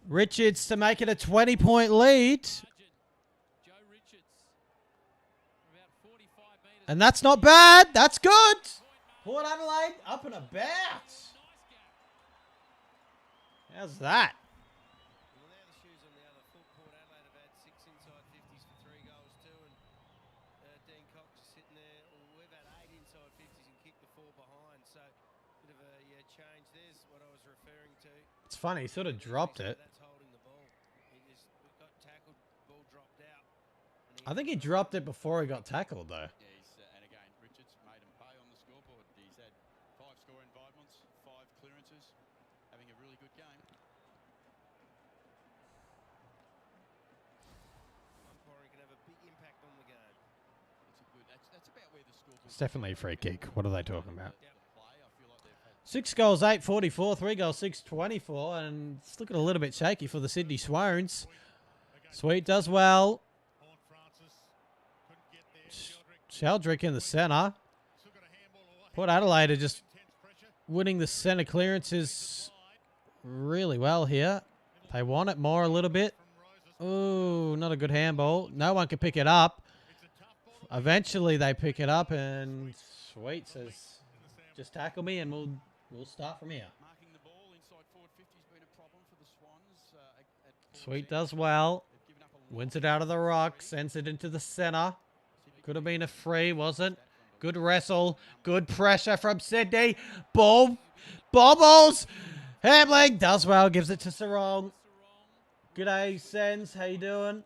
Richards to make it a 20-point lead. Joe Richards. From about 45 metres. And that's not bad. That's good. Port Adelaide up and about. Nice gap. How's that? Well, now the shoes on the other foot. Port Adelaide have had 6 inside 50s for 3 goals too, and Dean Cox is sitting there. Well, we've had 8 inside 50s and kicked the 4 behind, so bit of a change. There's what I was referring to. It's funny. He sort of dropped it. That's holding the ball. He just got tackled, ball dropped out. I think he dropped it before he got tackled, though. Yeah, and again, Richards made him pay on the scoreboard. He's had 5 score involvements, 5 clearances, having a really good game. Umpiring can have a big impact on the game. That's about where the scoreboard. It's definitely a free kick. What are they talking about? The play, I feel like they've had 6 goals, 8-44. 3 goals, 6-24. And it's looking a little bit shaky for the Sydney Swones. Sweet does well. Horn Francis couldn't get there. Sheldrick in the centre. Still got a handball away. Port Adelaide are just Intense pressure. winning the centre clearances really well here. They want it more a little bit. From Roses. Ooh, not a good handball. No one can pick it up. It's a tough ball to Eventually they pick it up and Sweet says, just tackle me and we'll start from here. marking the ball inside forward 50 has been a problem for the Swans. At Paul's Sweet end. does well. They've given up a lot Wins it out of the rock. Sends it into the centre. Could have been a free, wasn't? Good wrestle. Good pressure from Sydney. Ball. Bobbles. Hamling does well. Gives it to Sarong. G'day, Sens. How you doing? He's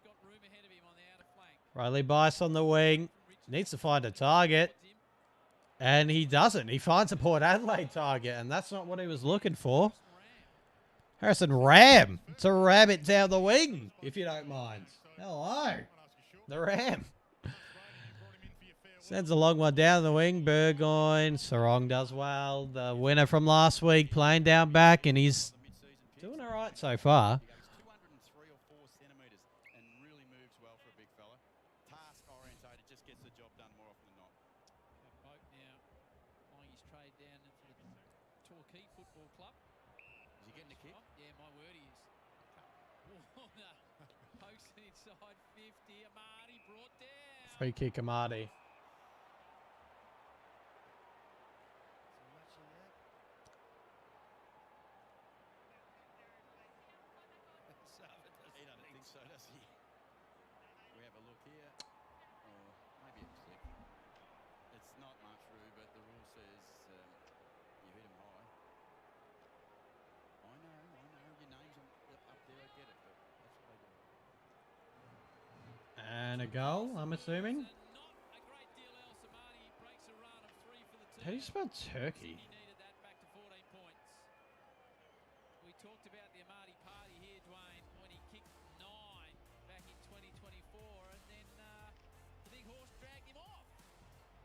got room ahead of him on the outer flank. Riley Bice on the wing. Needs to find a target. And he doesn't. He finds a Port Adelaide target. And that's not what he was looking for. Harrison Ram. It's a rabbit down the wing, if you don't mind. Hello. The Ram. Sends a long one down the wing. Burgoyne. Sarong does well. The winner from last week playing down back. And he's doing all right so far. He goes 203 or 4 centimetres and really moves well for a big fella. Task orientated, just gets the job done more often than not. Boat now plying his trade getting a kick? Yeah, my word he is. Warner pokes it inside 50. Amadi brought down. Free kick, Amadi. So much in that. Sava He doesn't think so, does he? We have a look here. Or maybe a clip. It's not much, Roo, but the rule says you hit him high. I know. Your name's up there, I get it, but that's what they do. And a goal, I'm assuming. And not a great deal else. Amadi breaks a run of 3 for the team. How do you spell turkey? He needed that back to 14 points. We talked about the Amadi party here, Dwayne, when he kicked 9 back in 2024, and then the big horse dragged him off.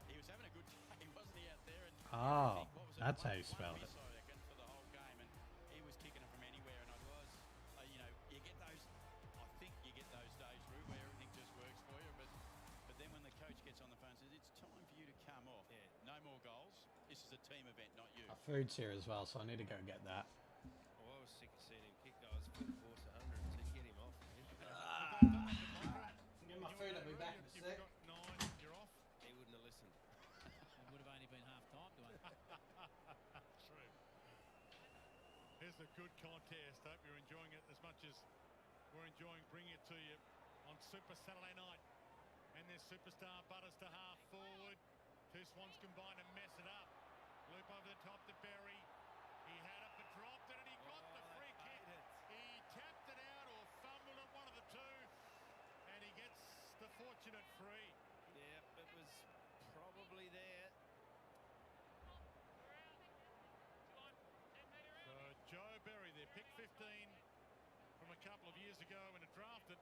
He was having a good day, wasn't he, out there? And Oh, what was it, that's how one- you spell one it. miss, I reckon, for the whole game, and he was kicking it from anywhere. And I was, you get those. I think you get those days, Roo, where everything just works for you. But then when the coach gets on the phone and says it's time for you to come off, no more goals. This is a team event, not you. Our food's here as well, so I need to go get that. Oh, I was sick of seeing him kick. I was full force 100 to get him off. Get my food, I'll be back in a You've sec. got 9, you're off. He wouldn't have listened. It would have only been half time, Dwayne. True. Here's a good contest. Hope you're enjoying it as much as we're enjoying bringing it to you on Super Saturday night. And there's superstar Butters to half forward. Two Swans combine to mess it up. Loop over the top to Berry. He had it but dropped it, and he got the free kick. He tapped it out or fumbled it, one of the two. And he gets the fortunate free. Yeah, it was probably there. So Joe Berry there, pick 15 from a couple of years ago in a draft that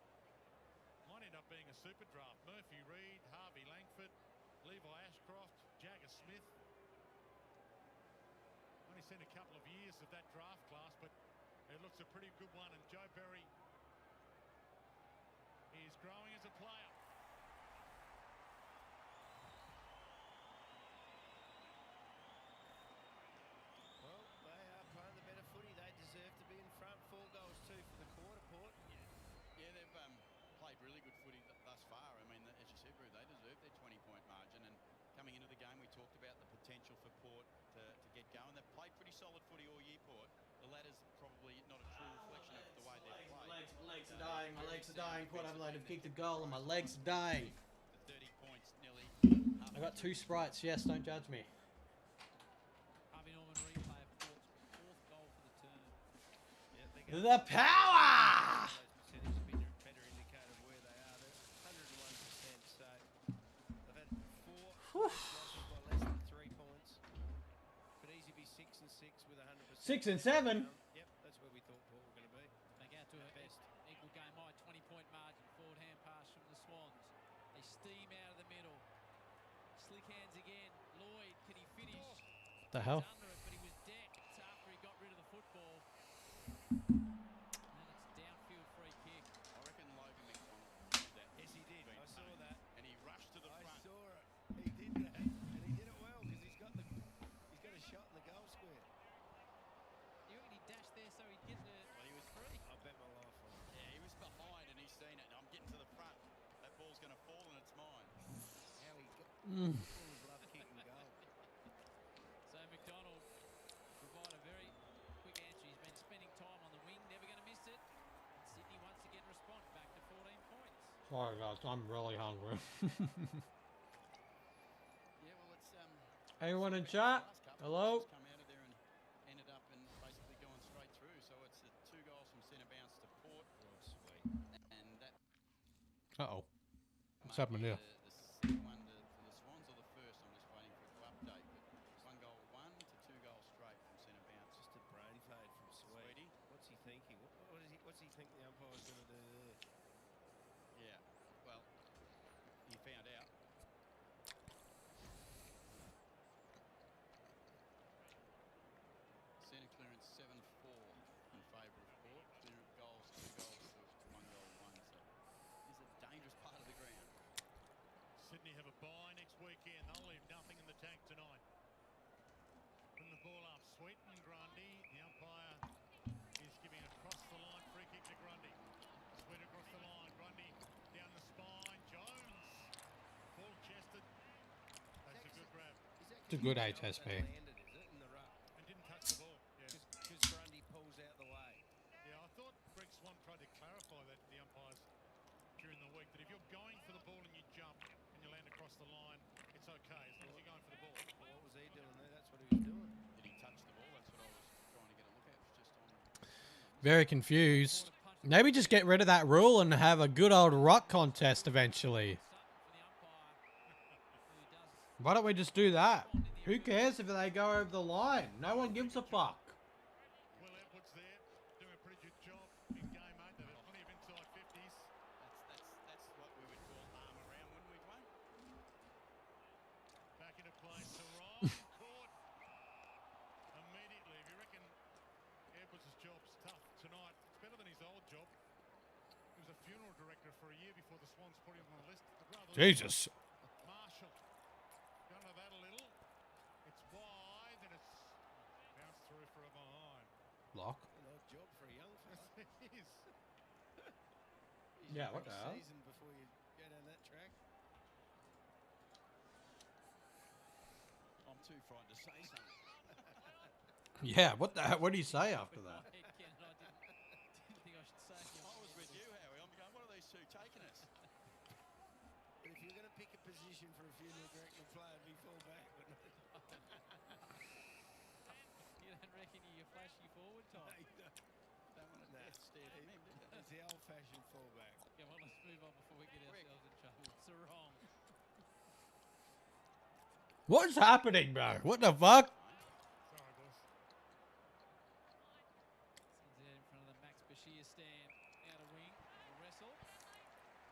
might end up being a super draft. Murphy Reed, Harvey Langford, Levi Ashcroft, Jagger Smith. Only seen a couple of years of that draft class, but it looks a pretty good one. And Joe Berry is growing as a player. Well, they are playing the better footy. They deserve to be in front. 4 goals, 2 for the quarter, Port. Yeah, they've played really good footy thus far. I mean, as you said, Roo, they deserve their 20-point margin. And coming into the game, we talked about the potential for Port to get going. They've played pretty solid footy all year, Port. The ladder's probably not a true reflection of the way they've played. My legs are dying. My legs are dying. Port Adelaide have kicked a goal and my legs are dying. The 30 points nearly. I got 2 Sprites. Yes, don't judge me. Harvey Norman replay of Port's 4th goal for the term. Yeah, they're The going power! those percentages a better indicator of where they are. They're 101%. So they've had 4 losses by less than 3 points. Could easily be 6 and 6 with 100%. 6 and 7. Yep, that's where we thought Port were going to be. Back out to her best. Equal game high, 20-point margin. Forward hand pass from the Swans. They steam out of the middle. Slick hands again. Lloyd, can he finish? What the hell? He's under it, but he was decked after he got rid of the football. And it's downfield free kick. I reckon Logan McDonald did that. Yes, he did. Been I saw paid. that. And he rushed to the I front. saw it. He did that, and he did it well because he's got a shot in the goal square. You reckon he dashed there so he'd get the Well, he was free? I bet my life on it. Yeah, he was behind and he's seen it. I'm getting to the front. That ball's going to fall and it's mine. How he got Bulls love kicking goal. So McDonald provide a very quick answer. He's been spending time on the wing, never going to miss it. And Sydney once again respond back to 14 points. Sorry guys, I'm really hungry. Yeah, well, it's Anyone in the chat? last couple Hello? just come out of there and ended up and basically going straight through. So it's the 2 goals from centre bounce to Port, Oh, sweet. and that. Uh-oh. What's may happening be here? The second one for the Swans or the first. I'm just waiting for it to update. But 1 goal 1 to 2 goals straight from centre bounce. Just a brain fade from Sweetie. Sweetie. What's he thinking? What's he think the umpire's going to do there? Yeah. Well, he found out. Centre clearance 7-4 in favour of Port. Clear goals, 2 goals to 1 goal 1. So it's a dangerous part of the ground. Sydney have a bye next weekend. They'll leave nothing in the tank tonight. Bring the ball up. Sweet and Grundy. The umpire It's a good That HSP. landed, is it, in the ruck? And didn't touch the ball. Yeah. Because Grundy pulls out the way. Yeah, I thought Greg Swan tried to clarify that to the umpires during the week, that if you're going for the ball and you jump and you land across the line, it's okay as long as you're going for the ball. Well, what was he doing there? That's what he was doing. Did he touch the ball? That's what I was trying to get a look at. It was just on. Very confused. Maybe just get rid of that rule and have a good old ruck contest eventually. Why don't we just do that? Who cares if they go over the line? No one gives a fuck. Will Edwards there doing a pretty good job in game 8. They've had plenty of inside 50s. That's what we would call arm around, wouldn't we, Dwayne? Back into play, Sarong caught immediately. If you reckon Edwards' job's tough tonight, it's better than his old job. He was a funeral director for a year before the Swans put him on the list. But rather Jesus. Marshall, gone to that a little. It's wide and it's bounced through for a behind. Block. An odd job for a young fella. It is. Yeah, what the hell? Season before you go down that track. I'm too frightened to say something. Yeah, what the hell? What do you say after that? Ken, I didn't think I should say it. I was with you, Howie. I'm going, what are these two taking us? But if you're going to pick a position for a funeral director player, it'd be full-back, wouldn't it? You don't reckon you're flashy forward type? Don't want to Nah. stare from him, do you? It's the old-fashioned full-back. Come on, let's move on before we get ourselves in trouble. Sarong. What's happening, bro? What the fuck? Sorry, boys. Sends it out in front of the Max Bashir stand. Out of wing. A wrestle.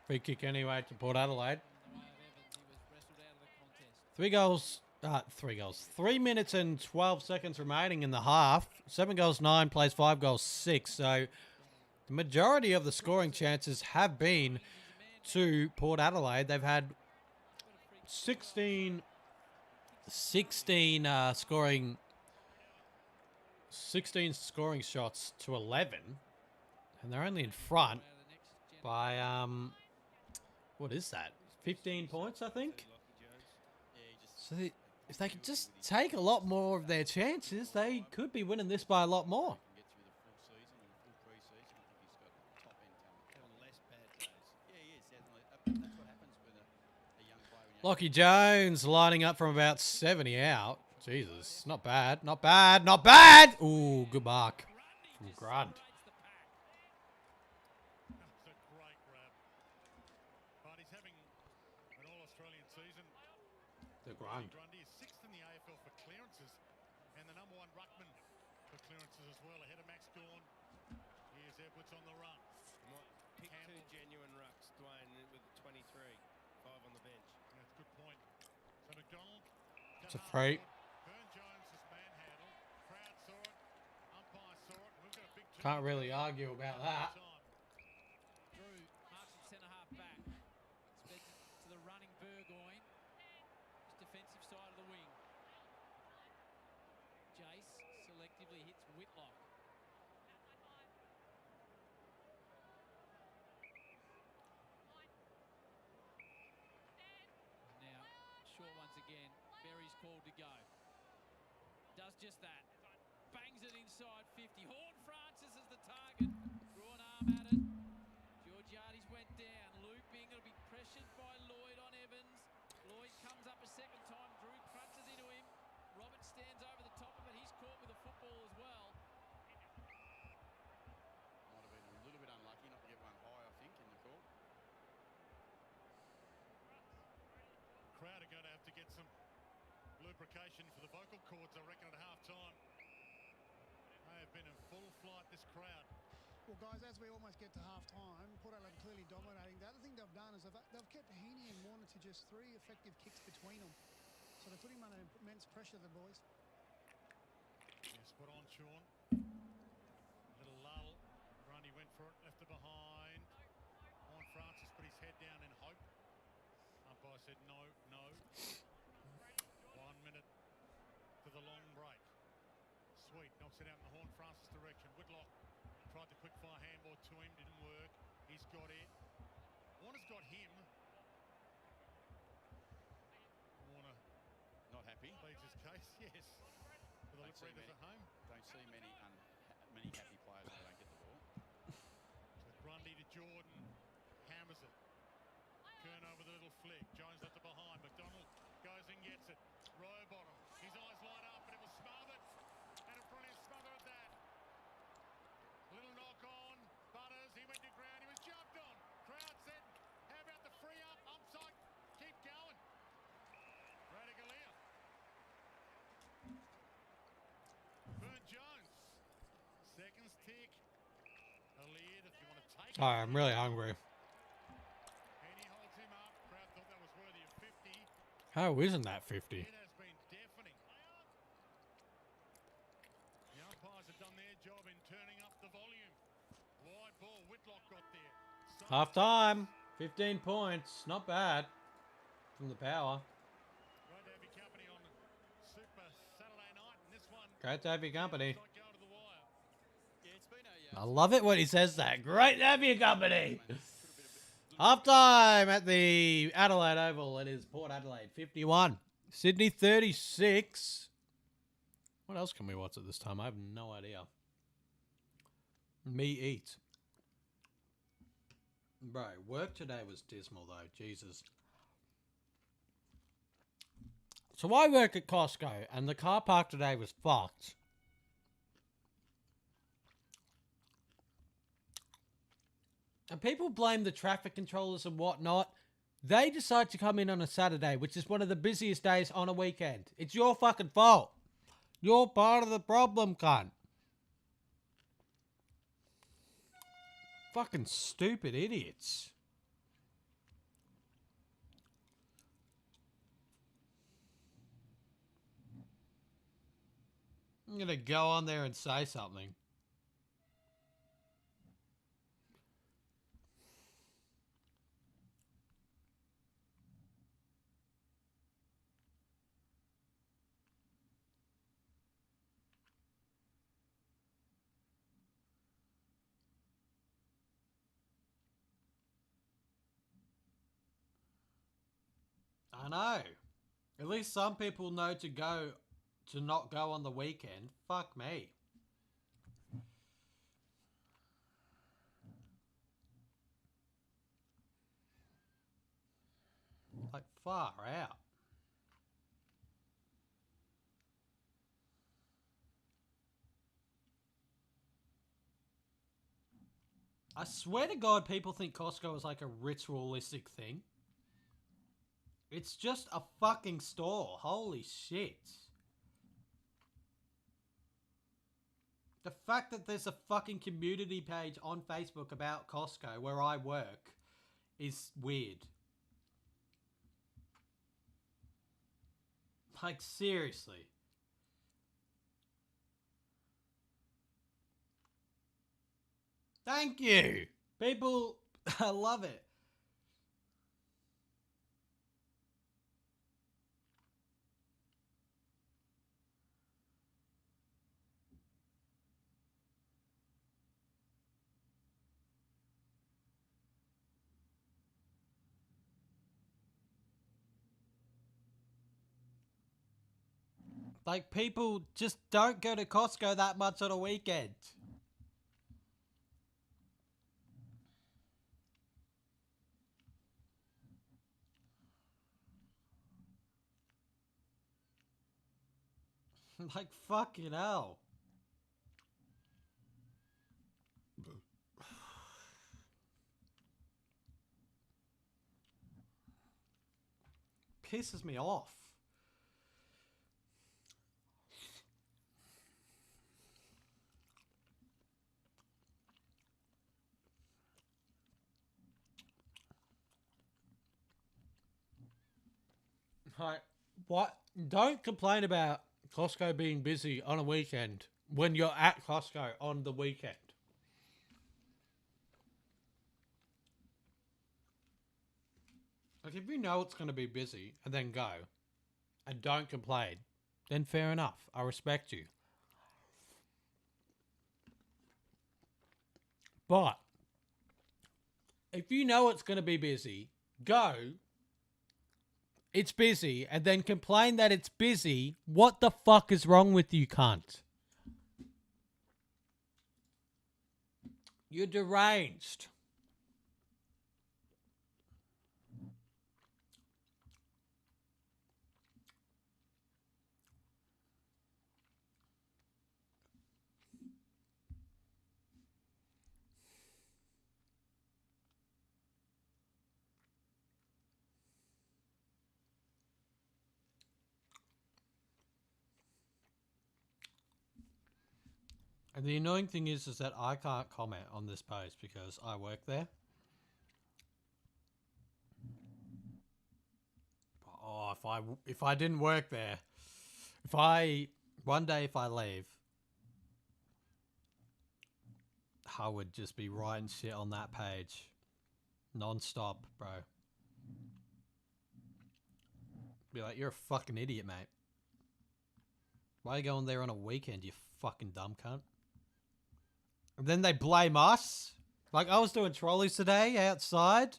Free kick anyway to Port Adelaide. From the way of Evans, he was wrestled out of the contest. 3 goals. 3 minutes and 12 seconds remaining in the half. 7 goals, 9 plays, 5 goals, 6. So the majority of the scoring chances have been to Port Adelaide. They've had 16 scoring shots to 11, and they're only in front Out of the next by what is that? 15 points, I think. Yeah, he just So if they could just take a lot more of their chances, they could be winning this by a lot more. can get through the full season and the full pre-season. I think he's got top-end talent. Having less bad days. Yeah, he is, definitely. That's what happens with a young player. When you Lockie Jones lining up from about 70 out. Jesus, not bad, not bad, not bad. Ooh, good mark from Grunt. That's a great grab. But he's having an all-Australian season. The Grunt. Grundy is 6th in the AFL for clearances and the number 1 ruckman for clearances as well, ahead of Max Gawn. Here's Edwards on the run. Might pick two genuine rucks, Dwayne, with 23. 5 on the bench. That's a good point. So McDonald. It's a free. Burn Jones has manhandled. Crowd saw it. Umpire saw it. We've got a big Can't really argue about that. Drew marks at centre half back. Expected to the running Burgoyne. Just defensive side of the wing. Jace selectively hits Whitlock. Now, short once again. Berry's called to go. Does just that. Bangs it inside 50. Horn Francis is the target. Drew an arm at it. Georgiades went down. Looping. It'll be pressured by Lloyd on Evans. Lloyd comes up a second time. Drew crunches into him. Roberts stands over the top of it. He's caught with a football as well. might have been a little bit unlucky not to get one high, I think, in the call. Crowd are going to have to get some lubrication for the vocal cords, I reckon, at half-time. They have been in full flight, this crowd. Well, guys, as we almost get to half-time, Port Adelaide clearly dominating. The other thing they've done is they've kept Heaney and Warner to just 3 effective kicks between them. So they're putting him under immense pressure, the boys. Yeah, spot on, Sean. Little lull. Grundy went for it, left it behind. Horn Francis put his head down in hope. Umpire said no, no. 1 minute to the long break. Sweet knocks it out in the Horn Francis direction. Whitlock tried the quick fire handball to him, didn't work. He's got it. Warner's got him. Warner Not happy happy. Pleads his case, yes. For the Don't see Lip Readers many- at home. Don't see many many happy players when they don't get the ball. So Grundy to Jordan. Hammers it. Curnow with a little flick. Jones left it behind. McDonald goes and gets it. Row bottom. His eyes light up, but it was smothered. And a brilliant smother at that. Little knock on. Butters, he went to ground. He was jumped on. Crowd said, how about the free up? Upside. Keep going. Radagalia. Burn Jones. Seconds tick. Alid, if you want to take it. Sorry, I'm really hungry. And he holds him up. Crowd thought that was worthy of 50. How isn't that 50? It has been deafening. The umpires have done their job in turning up the volume. Wide ball, Whitlock got there. Half time. 15 points. Not bad. From the power. Great to have your company on Super Saturday night, and this one Great to have your company. looks like going to the wire. Yeah, it's been I love it when he says that. Great to have your company. Half time at the Adelaide Oval. It is Port Adelaide 51. Sydney 36. What else can we watch at this time? I have no idea. Me eat. Bro, work today was dismal though. Jesus. So I work at Costco and the car park today was fucked. And people blame the traffic controllers and whatnot. They decide to come in on a Saturday, which is one of the busiest days on a weekend. It's your fucking fault. You're part of the problem, cunt. Fucking stupid idiots. I'm gonna go on there and say something. I know. At least some people know to not go on the weekend. Fuck me. Like, far out. I swear to God, people think Costco is like a ritualistic thing. It's just a fucking store. Holy shit. The fact that there's a fucking community page on Facebook about Costco where I work is weird. Like, seriously. Thank you. People, I love it. Like, people just don't go to Costco that much on a weekend. Like, fucking hell. Pisses me off. Like, what? Don't complain about Costco being busy on a weekend when you're at Costco on the weekend. Like, if you know it's going to be busy and then go and don't complain, then fair enough. I respect you. But if you know it's going to be busy, go it's busy and then complain that it's busy, what the fuck is wrong with you, cunt? You're deranged. And the annoying thing is that I can't comment on this post because I work there. Oh, if I didn't work there, if I leave, I would just be writing shit on that page, non-stop, bro. Be like, you're a fucking idiot, mate. Why are you going there on a weekend, you fucking dumb cunt? And then they blame us. Like, I was doing trolleys today outside,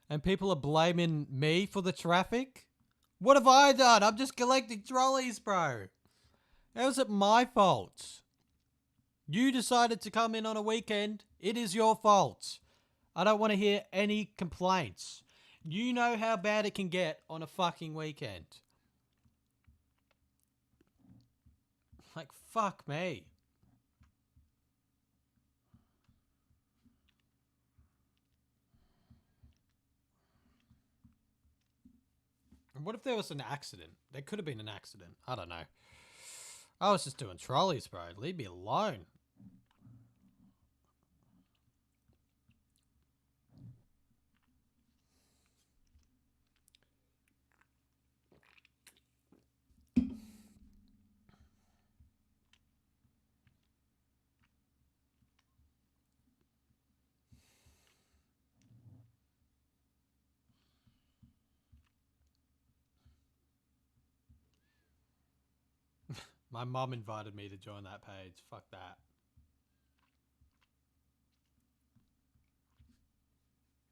and people are blaming me for the traffic. What have I done? I'm just collecting trolleys, bro. How's it my fault? You decided to come in on a weekend. It is your fault. I don't want to hear any complaints. You know how bad it can get on a fucking weekend. Like, fuck me. What if there was an accident? There could have been an accident. I don't know. I was just doing trolleys, bro. Leave me alone. My mum invited me to join that page. Fuck that.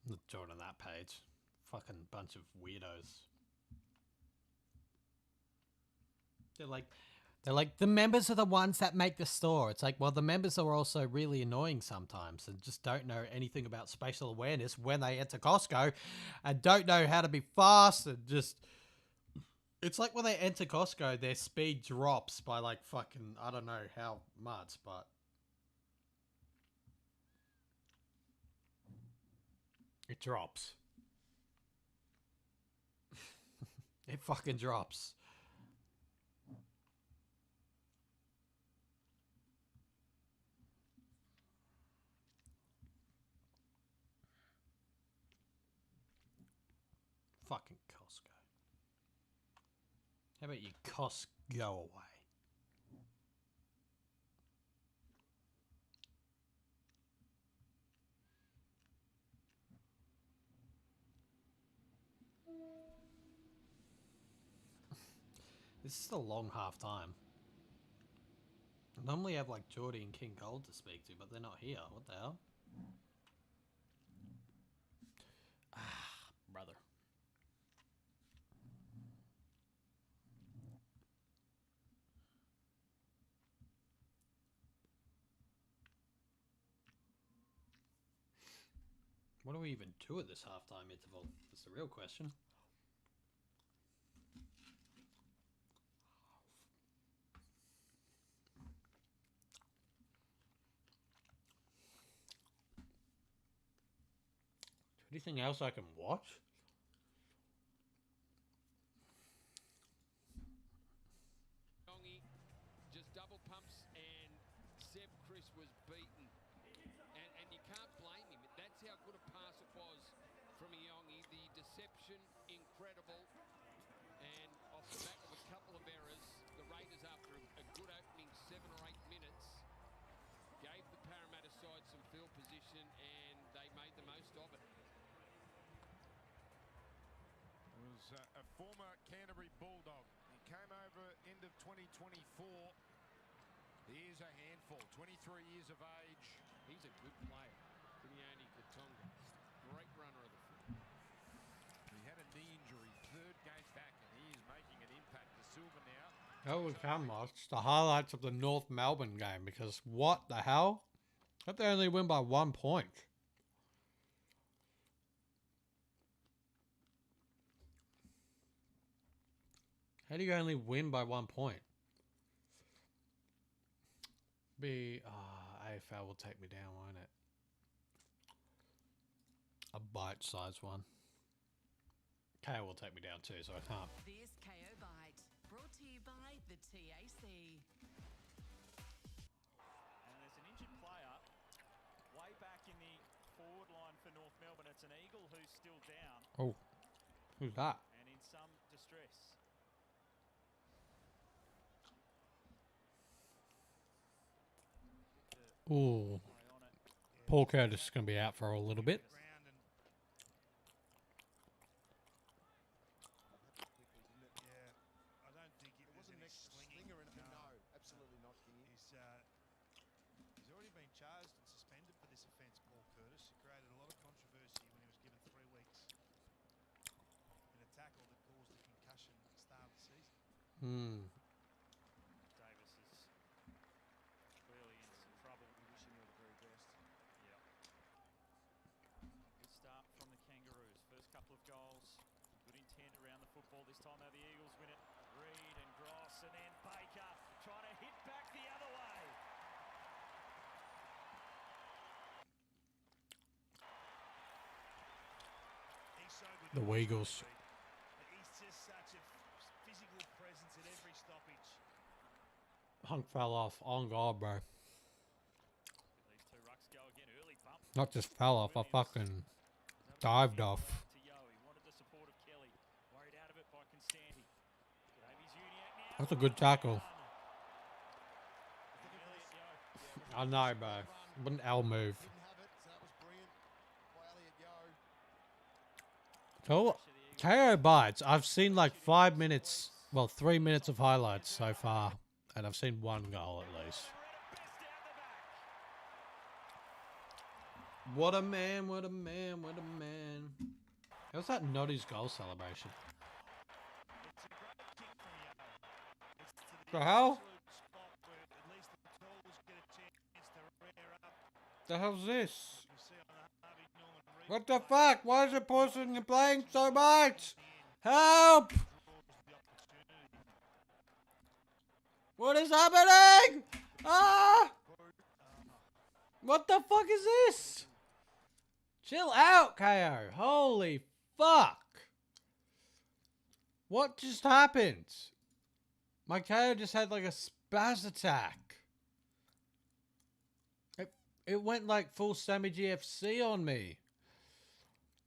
I'm not joining that page. Fucking bunch of weirdos. They're like, the members are the ones that make the store. It's like, well, the members are also really annoying sometimes and just don't know anything about spatial awareness when they enter Costco and don't know how to be fast and just... It's like when they enter Costco, their speed drops by like fucking, I don't know how much, but... It drops. It fucking drops. Fucking Costco. How about you Costco away? This is a long half time. I normally have like Geordie and King Gold to speak to, but they're not here. What the hell? Ah, brother. What do we even do at this halftime interval? That's the real question. Anything else I can watch? Yongi just double pumps and Seb Chris was beaten. And you can't blame him. That's how good a pass it was from Yongi. The deception, incredible. And off the back of a couple of errors, the Raiders, after a good opening 7 or 8 minutes, gave the Parramatta side some field position and they made the most of it. Was a former Canterbury Bulldog. He came over end of 2024. He is a handful, 23 years of age. He's a good player, Kiniani Katonga. Great runner of the foot. He had a knee injury, third game back, and he is making an impact. The Silver now. That would come watch the highlights of the North Melbourne game because what the hell? Hope they only win by 1 point. How do you only win by 1 point? AFL will take me down, won't it? A bite-sized one. KO will take me down too, so I can't. This KO Bite, brought to you by the TAC. And there's an injured player way back in the forward line for North Melbourne. It's an Eagle who's still down. Oh, who's that? And in some distress. Ooh. Paul Curtis is going to be out for a little bit. I don't think it was an slinger or anything. No, absolutely not. He's already been charged and suspended for this offence, Paul Curtis. It created a lot of controversy when he was given 3 weeks in a tackle that caused a concussion at the start of the season. Davis is clearly in some trouble. We wish him all the very best. Yeah. Good start from the Kangaroos. First couple of goals. Good intent around the football. This time now the Eagles win it. Reed and Gross and then Baker trying to hit back the other way. He's so good. The Weagles. He's just such a physical presence at every stoppage. Hunk fell off on guard, bro. These two rucks go again. Early bump. Not just fell off, I fucking dived off. To Yo. He wanted the support of Kelly. Worried out of it by Constanti. Davies Uniac now. That's a good tackle. I know, bro. Wouldn't L move. Didn't have it, so that was brilliant by Elliot Yeo. So, KO bites. I've seen like 5 minutes, well, 3 minutes of highlights so far, and I've seen 1 goal at least. What a man, what a man, what a man. How's that not his goal celebration? The hell? The hell's this? What the fuck? Why is it pausing and playing so much? Help! What is happening? Ah! What the fuck is this? Chill out, KO. Holy fuck. What just happened? My KO just had like a spaz attack. It went like full Sammy GFC on me.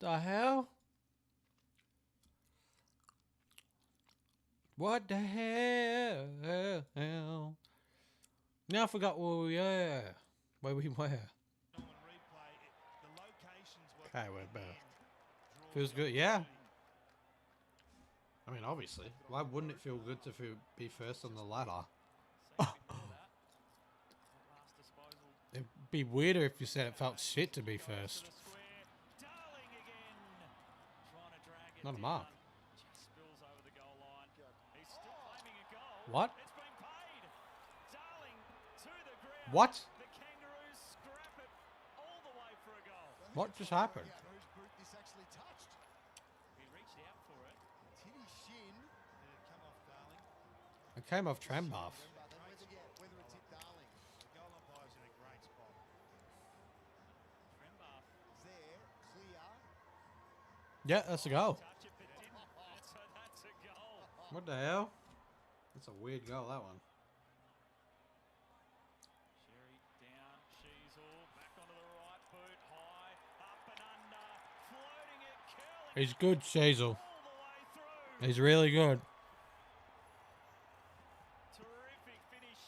The hell? What the hell? Now I forgot where we were. Where we were. Okay, we're better. Feels good, yeah. I mean, obviously. Why wouldn't it feel good to be first on the ladder? It'd be weirder if you said it felt shit to be first. Not a mark. What? What? What just happened? It came off Trambuff. Yeah, that's a goal. What the hell? That's a weird goal, that one. Sherry down, Sheasel back onto the right boot, high, up and under, floating it, curling. He's good, Sheasel. All the way through. He's really good. Terrific finish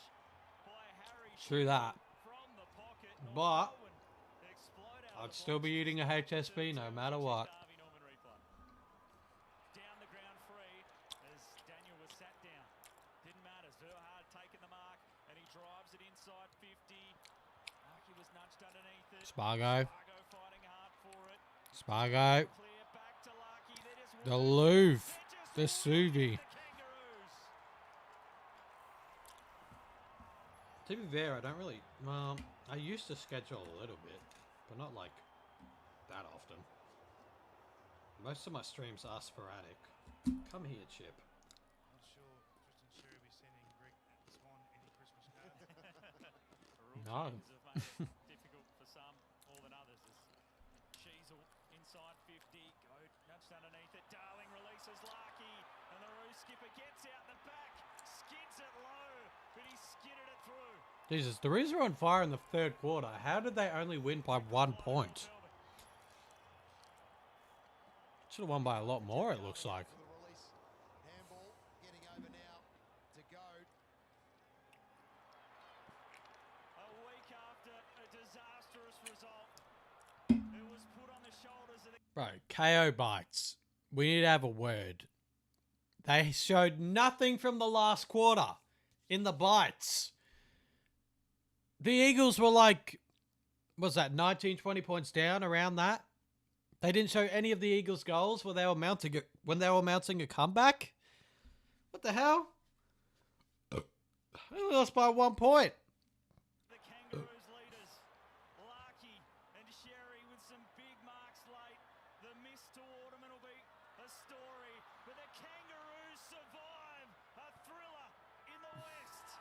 by Harry True that. from the pocket. But Explode out I'd the still be box. eating a HSP no matter what. Darby Norman replay. Down the ground free as Daniel was sat down. Didn't matter. Zerhard taking the mark and he drives it inside 50. Markey was nudged underneath it. Spargo. Spargo fighting hard for it. Spargo. Clear back to Larky. They're just The Louvre. They're Vesuvi. The Kangaroos. To be fair, I don't really. Well, I used to schedule a little bit, but not like that often. Most of my streams are sporadic. Come here, Chip. Not sure Tristan Sherry will be sending Greg Swan any Christmas cards. The rule No. changes have made it difficult for some more than others. As Sheasel inside 50, go nudged underneath it. Darling releases Larky, and the Roos skipper gets out the back, skids it low, but he skidded it through. Jesus, the Roos are on fire in the third quarter. How did they only win by 1 point? Should have won by a lot more, it looks like. For the release. Handball getting over now to go. A week after a disastrous result, it was put on the shoulders of the Bro, KO bites. We need to have a word. They showed nothing from the last quarter in the bites. The Eagles were like, what's that, 19, 20 points down, around that? They didn't show any of the Eagles' goals when they were mounting a comeback. What the hell? They lost by 1 point. The Kangaroos leaders, Larky and Sherry with some big marks late. The miss to Waterman will be a story, but the Kangaroos survive a thriller in the West.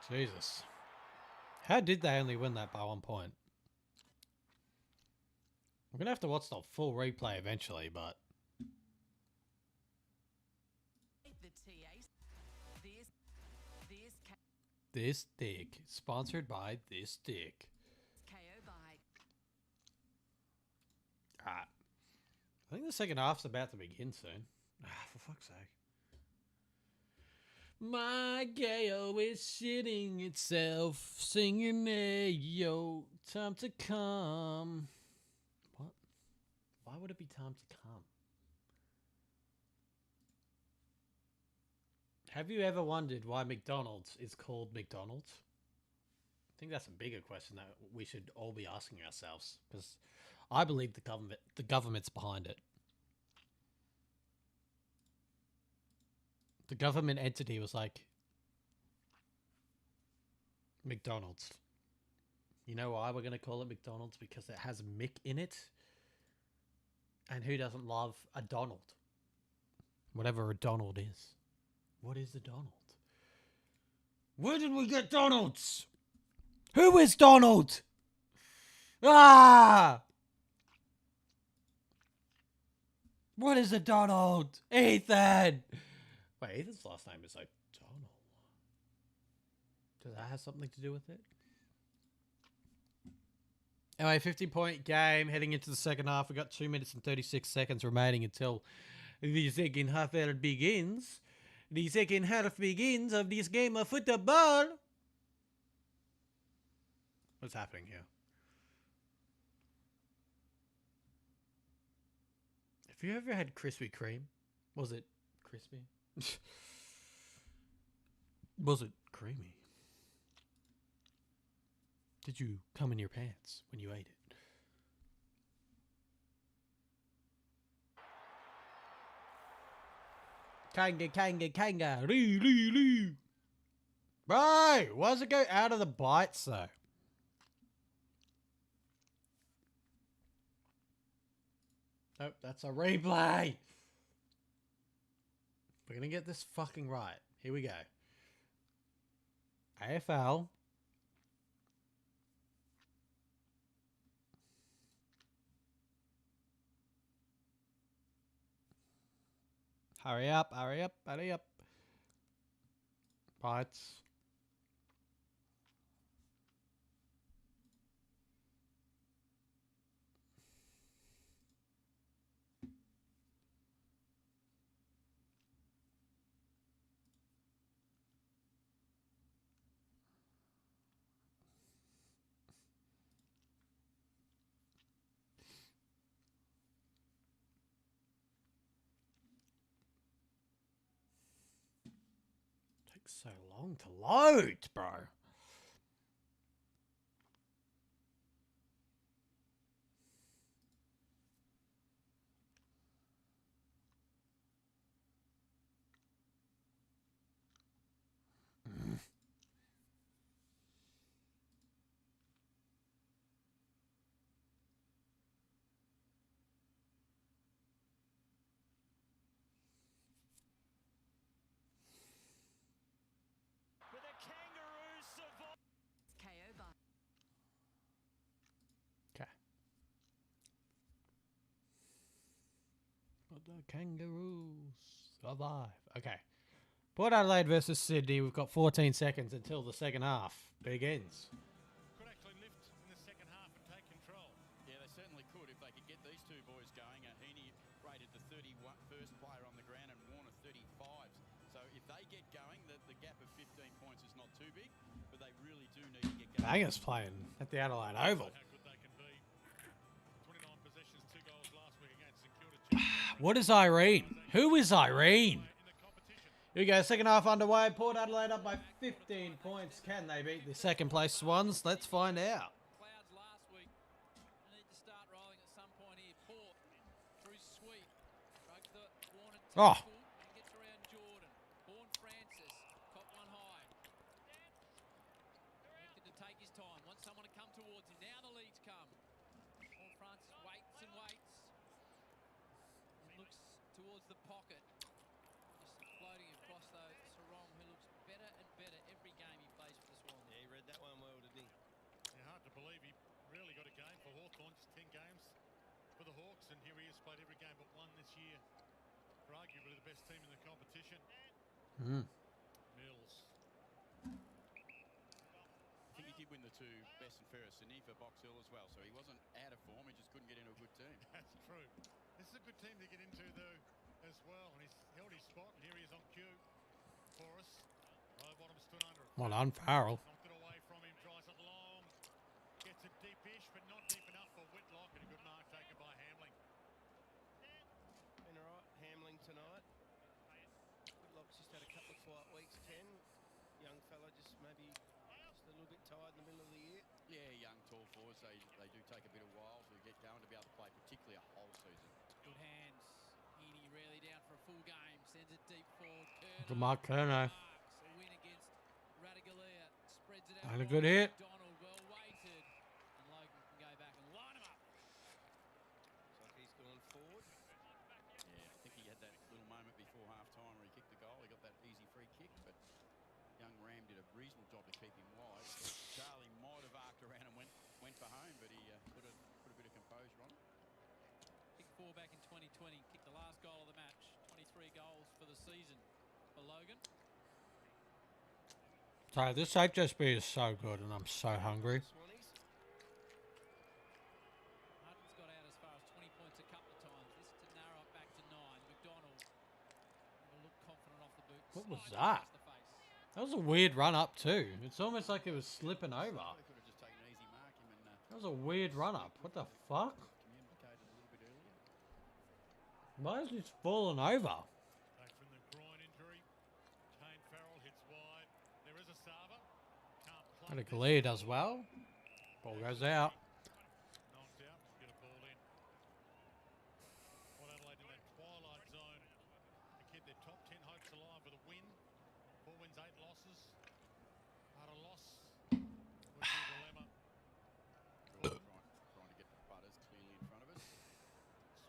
Jesus. How did they only win that by 1 point? We're going to have to watch the full replay eventually, but... The TA. This Dick. Sponsored by This Dick. KO bite. Alright. I think the second half's about to begin soon. For fuck's sake. My gayo is shitting itself, singing, hey, yo, time to come. What? Why would it be time to come? Have you ever wondered why McDonald's is called McDonald's? I think that's a bigger question that we should all be asking ourselves, because I believe the government's behind it. The government entity was like, McDonald's. You know why we're going to call it McDonald's? Because it has Mick in it. And who doesn't love a Donald? Whatever a Donald is. What is a Donald? Where did we get Donalds? Who is Donald? Ah! What is a Donald? Ethan! Wait, Ethan's last name is like Donald. Does that have something to do with it? Anyway, 50-point game heading into the second half. We've got 2 minutes and 36 seconds remaining until the second half begins. The second half begins of this game of football. What's happening here? Have you ever had Krispy Kreme? Was it crispy? Was it creamy? Did you come in your pants when you ate it? Kanga, lee. Bro, why does it go out of the bites though? Nope, that's a replay. We're going to get this fucking right. Here we go. AFL. Hurry up, hurry up, hurry up. Bites. Takes so long to load, bro. The Kangaroos survive. Okay. Port Adelaide versus Sydney. We've got 14 seconds until the second half begins. Could actually lift in the second half and take control. Yeah, they certainly could if they could get these two boys going. Heaney rated the 31st player on the ground and Warner 35s. So if they get going, the gap of 15 points is not too big, but they really do need to get going. Bangers playing at the Adelaide Oval. How good they can be. 29 possessions, 2 goals last week against St Kilda. What is Irene? Who is Irene? Here we go, second half underway. Port Adelaide up by 15 points. Can they beat the second place Swans? Let's find out. Clouds last week. They need to start rolling at some point here. Port through Sweet. Drugs the Warner Oh. tackle and gets around Jordan. Bourne Francis. Caught one high. Expected to take his time. Wants someone to come towards him. Now the leads come. Bourne Francis waits and waits. And looks towards the pocket. Just floating across though. Sarong, who looks better and better every game he plays for the Swans. Yeah, he read that one well, didn't he? Yeah, hard to believe he really got a game for Hawthorn, just 10 games for the Hawks, and here he has played every game but one this year. For arguably the best team in the competition. Mills. I think he did win the two best and fairest Sydney for Box Hill as well, so he wasn't out of form, he just couldn't get into a good team. That's true. This is a good team to get into though as well, and he's held his spot, and here he is on cue for us. Low bottom stood under it. Well done, Farrell. Knocked it away from him, drives it long. Gets it deep-ish, but not deep enough for Whitlock, and a good mark taken by Hamling. Been all right, Hamling tonight. Whitlock's just had a couple of quiet weeks, Ken. Young fella just maybe just a little bit tired in the middle of the year. Yeah, young, tall forwards, they do take a bit of while to get going to be able to play, particularly a whole season. Good hands. Heaney rarely down for a full game. Sends it deep forward. Curnow. Good mark, Curnow. Marks a win against Radigalia. Spreads it out. And a good hit. Donald well weighted. And Logan can go back and line him up. Looks like he's gone forward. Yeah, I think he had that little moment before half-time where he kicked the goal. He got that easy free kick, but young Ram did a reasonable job to keep him wide. Charlie might have arced around and went for home, but he put a bit of composure on it. Kicked 4 back in 2020. Kicked the last goal of the match. 23 goals for the season for Logan. Sorry, this HSB is so good and I'm so hungry. Swannies. Martin's got out as far as 20 points a couple of times. This to narrow it back to 9. McDonald will look confident off the boot. What was Slides that? across the face. That was a weird run up too. It's almost like it was slipping over. They could have just taken an easy mark him and That was a weird run up. What the fuck? communicated a little bit earlier. Why is this falling over? Back from the groin injury. Kane Farrell hits wide. There is a server. Can't plug this. Adelaide does well. Ball goes out. Knocked out. Get a ball in. Port Adelaide in that twilight zone. To keep their top 10 hopes alive with a win. 4 wins, 8 losses. But a loss would be a dilemma. Trying to get the Butters clearly in front of us.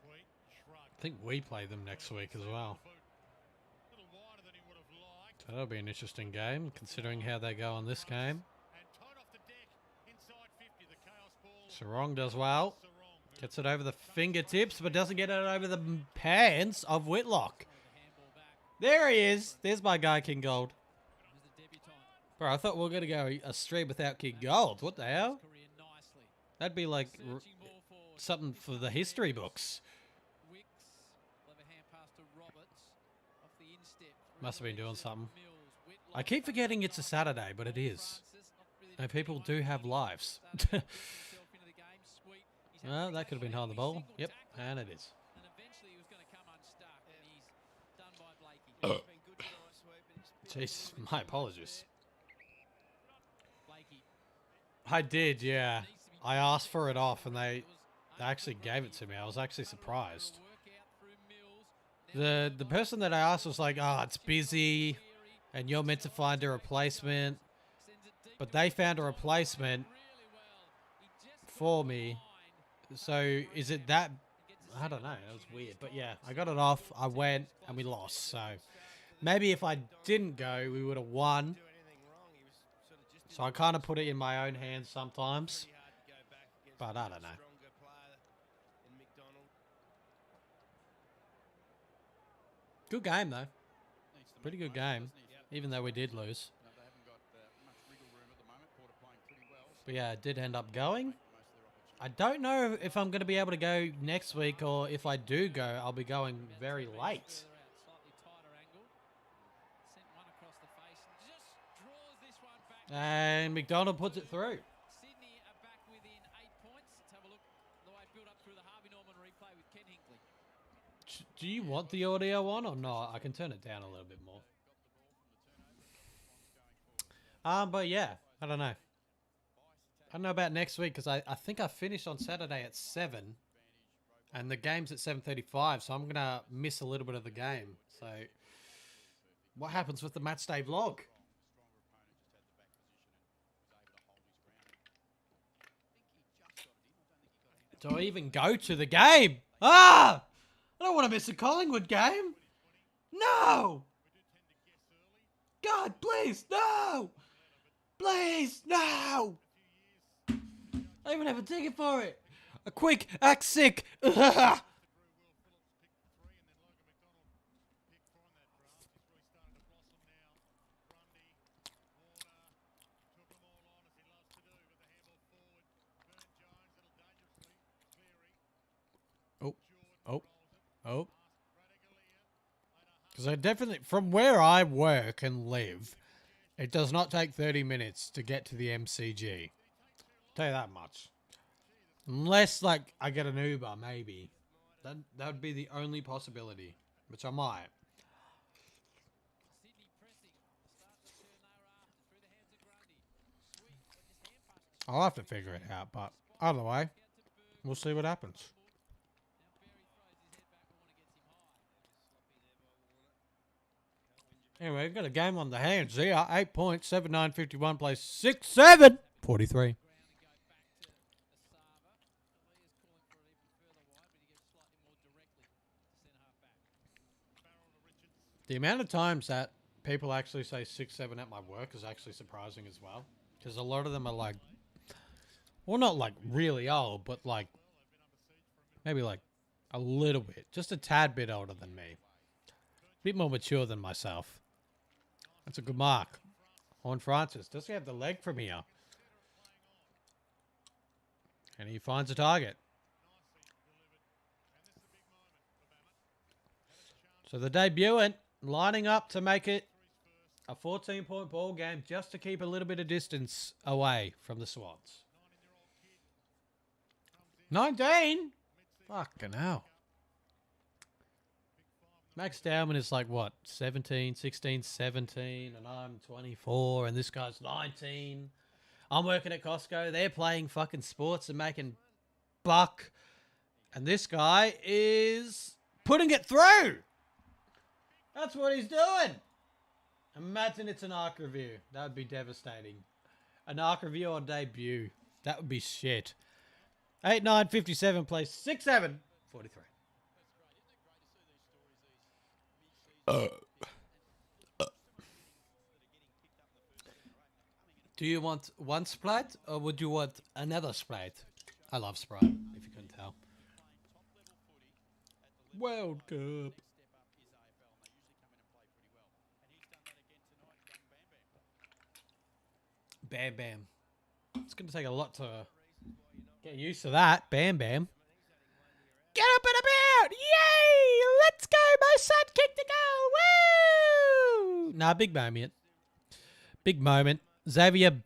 Sweet. Shrug. I think we play them next week as well. A little wider than he would have liked. So that'll be an interesting game considering how they go on this game. And tied off the deck inside 50. The chaos ball. Sarong does well. Sarong. Gets it over the fingertips but doesn't get it over the hands of Whitlock. The handball back. There he is. There's my guy, King Gold. Here's the debutant. Bro, I thought we were going to go a stream without King Gold. What the hell? Career nicely. That'd be like Searching ball forward. something for the history books. Wicks. Clever hand pass to Roberts. Off the instep. Must have been doing something. Mills. Whitlock. I keep forgetting it's a Saturday, but it is. Francis, not really And people do have lives. Started to push himself into the game. Sweet. He's had Well, a that could have been tackle, on the a ball. single Yep, tackle, and it is. And eventually he was going to come unstuck, and he's done by Blakey. He's been good tonight, Sweet, but he's been a Jeez, little bit my too apologies. Blakey. I did, yeah. I asked for it off and they actually gave it to me. I was actually surprised. The person that I asked was like, oh, it's busy and you're meant to find a replacement. But they found a replacement for me. So is it that? I don't know. It was weird. But yeah, I got it off. I went and we lost. So maybe if I didn't go, we would have won. do anything wrong. He was sort of just So I kind of put it in my own hands sometimes. pretty hard to go back against But a I don't know. stronger player in McDonald. Good game, though. Needs to Pretty make good the most, game, doesn't he? even though we did lose. You know, they haven't got much wriggle room at the moment. Porter playing pretty well. So But yeah, it did end up going. make the most of their opportunity. I don't know if I'm going to be able to go next week, or if I do go, I'll be going very late. Slightly tighter angle. Sent one across the face. Just draws this one back. And McDonald puts it through. Sydney are back within 8 points. Let's have a look the way it built up through the Harvey Norman replay with Ken Hinkley. Do you want the audio on or not? I can turn it down a little bit more. But yeah, I don't know. I don't know about next week because I think I finished on Saturday at 7 and the game's at 7:35, so I'm going to miss a little bit of the game. So what happens with the match day vlog? Do I even go to the game? Ah! I don't want to miss a Collingwood game. No! God, please, no! Please, no! I even have a ticket for it. A quick, act sick. Oh. Because I definitely, from where I work and live, it does not take 30 minutes to get to the MCG. Tell you that much. Unless, like, I get an Uber, maybe. That would be the only possibility, which I might. Sydney pressing. Start to turn thereafter through the hands of Grundy. Sweet, but just hand passes. I'll have to figure it out, but either way, we'll see what happens. Anyway, we've got a game on the hands here. 8 points, 7-9-51 plays 6-7. 43. The amount of times that people actually say 6-7 at my work is actually surprising as well. Because a lot of them are like, well, not like really old, but like, maybe like a little bit. Just a tad bit older than me. A bit more mature than myself. That's a good mark. Horn Francis. Does he have the leg from here? And he finds a target. So the debutant lining up to make it a 14-point ball game just to keep a little bit of distance away from the Swans. 19? Fucking hell. Max Dowman is like, what, 17, 16, 17, and I'm 24, and this guy's 19. I'm working at Costco. They're playing fucking sports and making buck. And this guy is putting it through. That's what he's doing. Imagine it's an arc review. That would be devastating. An arc review on debut. That would be shit. 8-9-57 plays 6-7. 43. Do you want one Sprite or would you want another Sprite? I love Sprite, if you couldn't tell. World Cup. Bam Bam. It's going to take a lot to get used to that. Bam Bam. Get up and about! Yay! Let's go! My son kicked the goal! Woo! Nah, big moment. Big moment. Xavier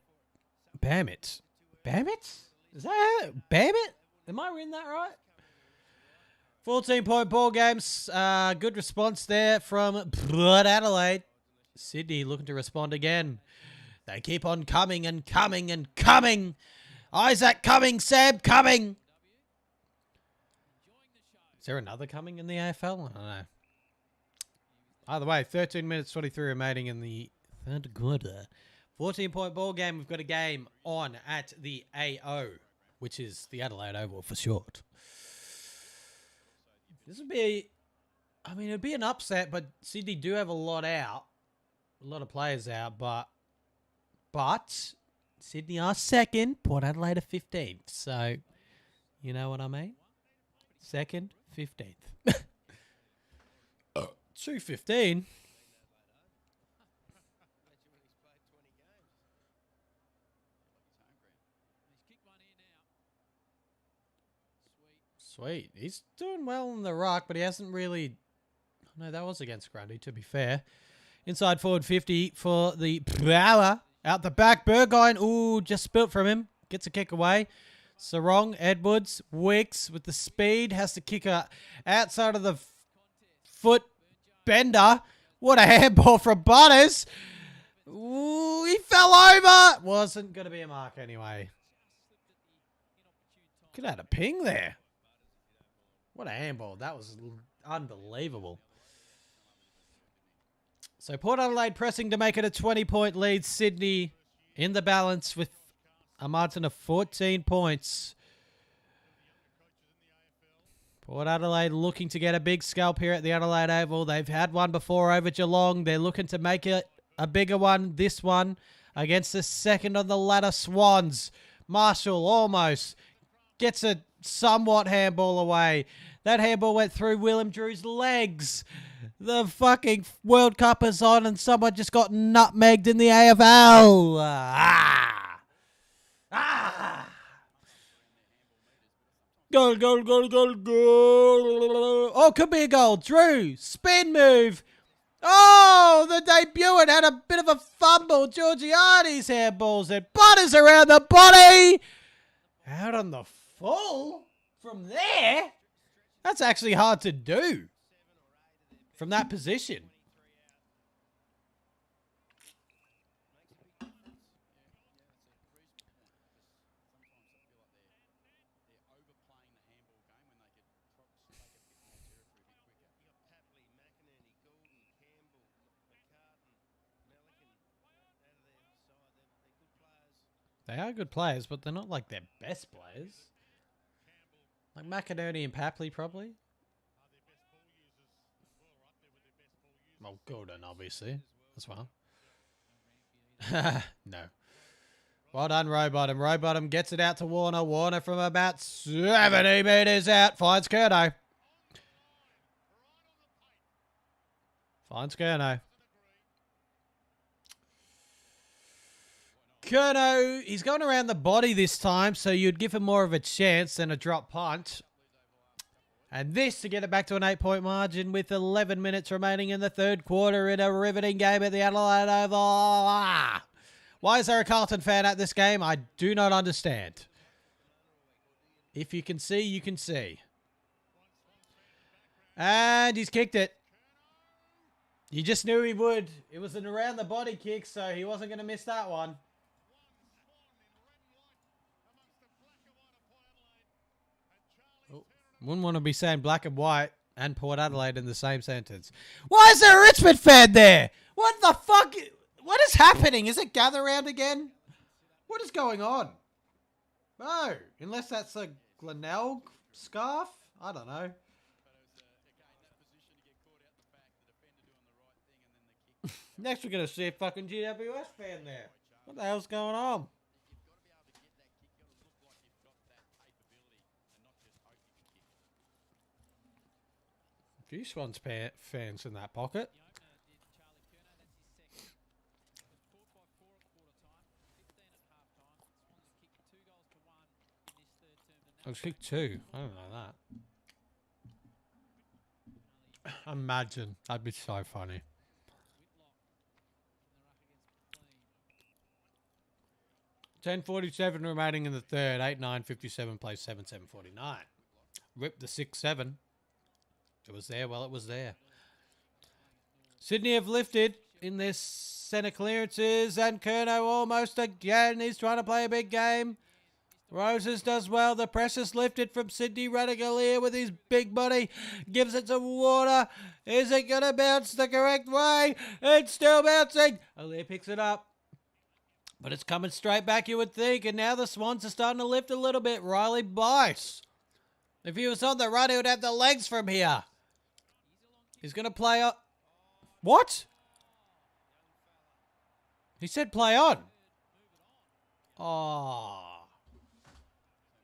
Bammett. Bammett? Is that Bammett? Am I reading that right? 14-point ball games. Good response there from Adelaide. Sydney looking to respond again. They keep on coming and coming and coming. Isaac coming, Sam coming. Is there another coming in the AFL? I don't know. Either way, 13 minutes 23 remaining in the third quarter. 14-point ball game. We've got a game on at the AO, which is the Adelaide Oval for short. This would be, I mean, it'd be an upset, but Sydney do have a lot out. A lot of players out, but Sydney are second, Port Adelaide are 15th. So, you know what I mean? Second, 15th. 2:15. Sweet. He's doing well in the ruck, but he hasn't really... No, that was against Grundy, to be fair. Inside forward 50 for the power. Out the back, Burgoyne. Ooh, just spilt from him. Gets a kick away. Sarong, Edwards, Wicks with the speed. Has to kick her outside of the foot bender. What a handball from Butters. Ooh, he fell over. Wasn't going to be a mark anyway. Could have had a ping there. What a handball. That was unbelievable. So Port Adelaide pressing to make it a 20-point lead. Sydney in the balance with a margin of 14 points. Port Adelaide looking to get a big scalp here at the Adelaide Oval. They've had one before over Geelong. They're looking to make it a bigger one. This one against the second on the ladder, Swans. Marshall almost gets a somewhat handball away. That handball went through Willem Drew's legs. The fucking World Cup is on and someone just got nutmegged in the AFL. Goal, goal, goal, goal, goal. Oh, could be a goal. Drew, spin move. Oh, the debutant had a bit of a fumble. Georgiani's handballs it. Butters around the body. Out on the full from there. That's actually hard to do from that position. They are good players, but they're not like their best players. Like McInerney and Papley, probably. Well, Gordon, obviously, as well. No. Well done, Rowbottom. Rowbottom gets it out to Warner. Warner from about 70 metres out. Finds Curnow. Finds Curnow. Curnow, he's going around the body this time, so you'd give him more of a chance than a drop punt. And this to get it back to an 8-point margin with 11 minutes remaining in the third quarter in a riveting game at the Adelaide Oval. Why is there a Carlton fan at this game? I do not understand. If you can see, you can see. And he's kicked it. You just knew he would. It was an around the body kick, so he wasn't going to miss that one. Wouldn't want to be saying black and white and Port Adelaide in the same sentence. Why is there a Richmond fan there? What the fuck? What is happening? Is it gather round again? What is going on? No, unless that's a Glenelg scarf. I don't know. Next we're going to see a fucking GWS fan there. What the hell's going on? A few Swans fans in that pocket. I was kicked 2. I don't know that. Imagine. That'd be so funny. $10.47 remaining in the third. 8-9-57 plays 7-7-49. Rip the 6-7. It was there while it was there. Sydney have lifted in their centre clearances, and Curnow almost again. He's trying to play a big game. Roses does well. The pressure's lifted from Sydney. Radagalier with his big body gives it to Warner. Is it going to bounce the correct way? It's still bouncing. Alier picks it up. But it's coming straight back, you would think. And now the Swans are starting to lift a little bit. Riley Bice. If he was on the run, he would have the legs from here. He's going to play on. What? He said play on. Oh.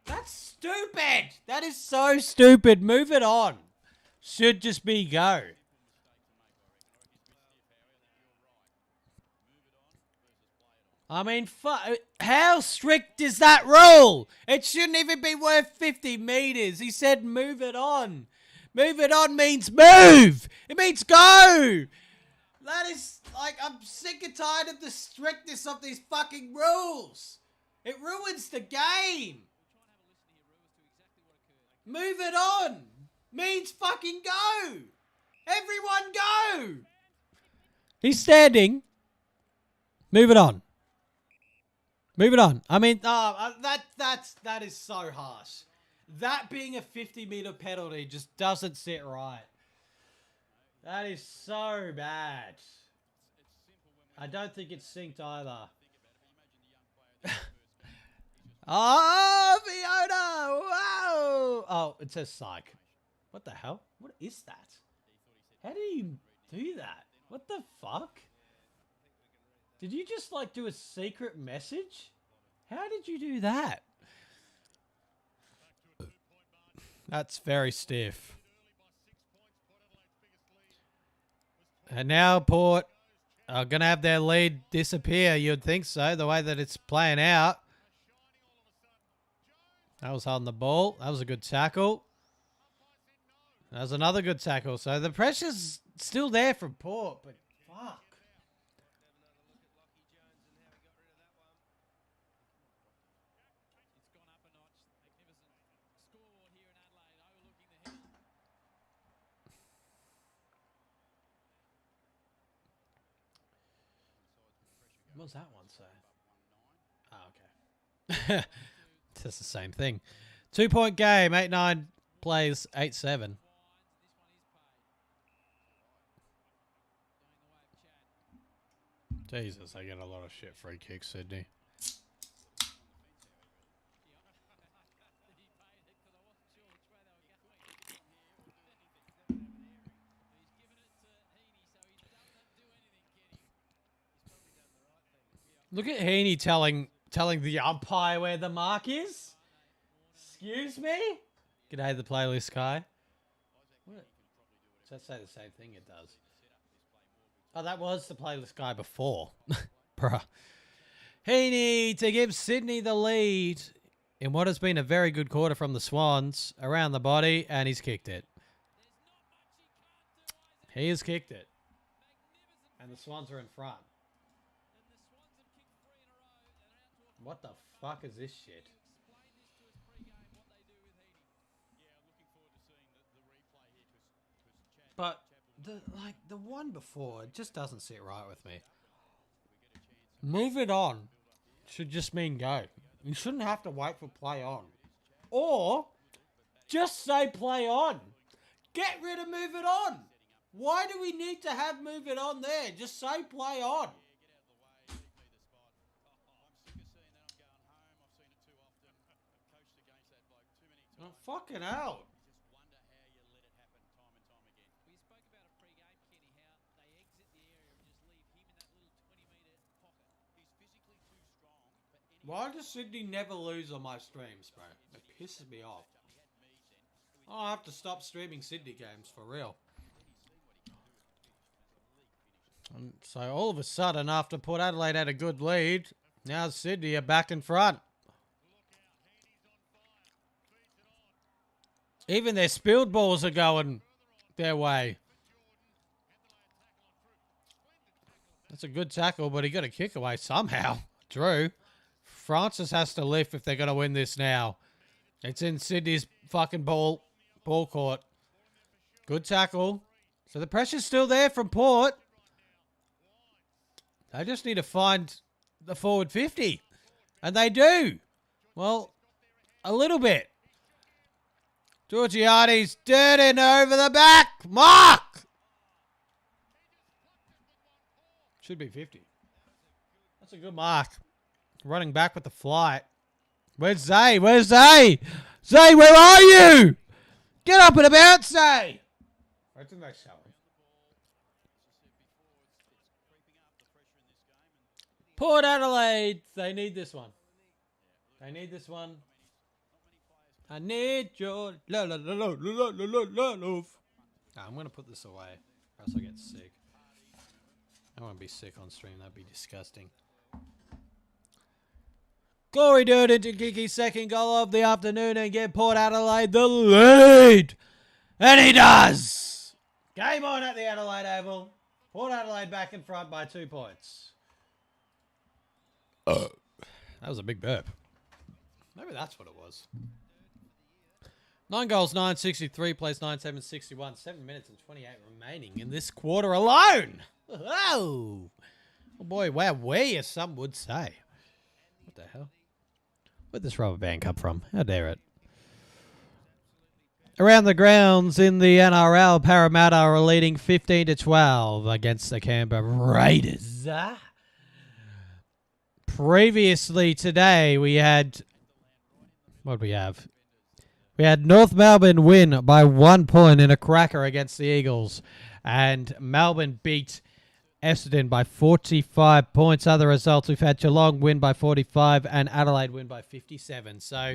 That's stupid. That is so stupid. Move it on. Should just be go. I mean, how strict is that rule? It shouldn't even be worth 50 meters. He said move it on. Move it on means move. It means go. That is, like, I'm sick and tired of the strictness of these fucking rules. It ruins the game. Move it on means fucking go. Everyone go. He's standing. Move it on. Move it on. I mean, that is so harsh. That being a 50-meter penalty just doesn't sit right. That is so bad. I don't think it's synced either. Oh, Fiona! Wow! Oh, it says psych. What the hell? What is that? How do you do that? What the fuck? Did you just, like, do a secret message? How did you do that? That's very stiff. And now Port are going to have their lead disappear. You'd think so, the way that it's playing out. That was holding the ball. That was a good tackle. That was another good tackle. So the pressure's still there from Port, but fuck. It's gone up a notch. Magnificent scoreboard here in Adelaide, overlooking the hill. What was that one say? Oh, okay. It's just the same thing. 2-point game. 8-9 plays 8-7. Jesus, I get a lot of shit free kicks, Sydney. Look at Heaney telling the umpire where the mark is. Excuse me? G'day, the playlist guy. What? Does that say the same thing? It does. Oh, that was the playlist guy before. Bruh. Heaney to give Sydney the lead in what has been a very good quarter from the Swans. Around the body, and he's kicked it. He has kicked it. And the Swans are in front. What the fuck is this shit? But the one before, it just doesn't sit right with me. Move it on should just mean go. You shouldn't have to wait for play on. Or just say play on. Get rid of move it on. Why do we need to have move it on there? Just say play on. Oh, fucking hell. We spoke about it pre-game, Kenny, how they exit the area and just leave him in that little 20-metre pocket. He's physically too strong for any... Why does Sydney never lose on my streams, bro? It pisses me off. I'll have to stop streaming Sydney games for real. And so all of a sudden, after Port Adelaide had a good lead, now Sydney are back in front. Even their spilled balls are going their way. That's a good tackle, but he got a kick away somehow. Drew. Francis has to lift if they're going to win this now. It's in Sydney's fucking ball court. Good tackle. So the pressure's still there from Port. They just need to find the forward 50. And they do. Well, a little bit. Georgiani's dirting over the back. Mark! Should be 50. That's a good mark. Running back with the flight. Where's Zay? Where's Zay? Zay, where are you? Get up and about, Zay. I think they show him. Port Adelaide. They need this one. They need this one. I need your love. I'm going to put this away, or else I'll get sick. I don't want to be sick on stream. That'd be disgusting. Corey Durden to kick his second goal of the afternoon and get Port Adelaide the lead. And he does. Game on at the Adelaide Oval. Port Adelaide back in front by 2 points. That was a big burp. Maybe that's what it was. 9 goals, 963, plays 9-7-61. 7 minutes and 28 remaining in this quarter alone. Oh boy, wow, where some would say. What the hell? Where'd this rubber band come from? How dare it? Around the grounds in the NRL, Parramatta are leading 15-12 against the Canberra Raiders. Previously today, we had... What did we have? We had North Melbourne win by 1 point in a cracker against the Eagles. And Melbourne beat Essendon by 45 points. Other results, we've had Geelong win by 45 and Adelaide win by 57. So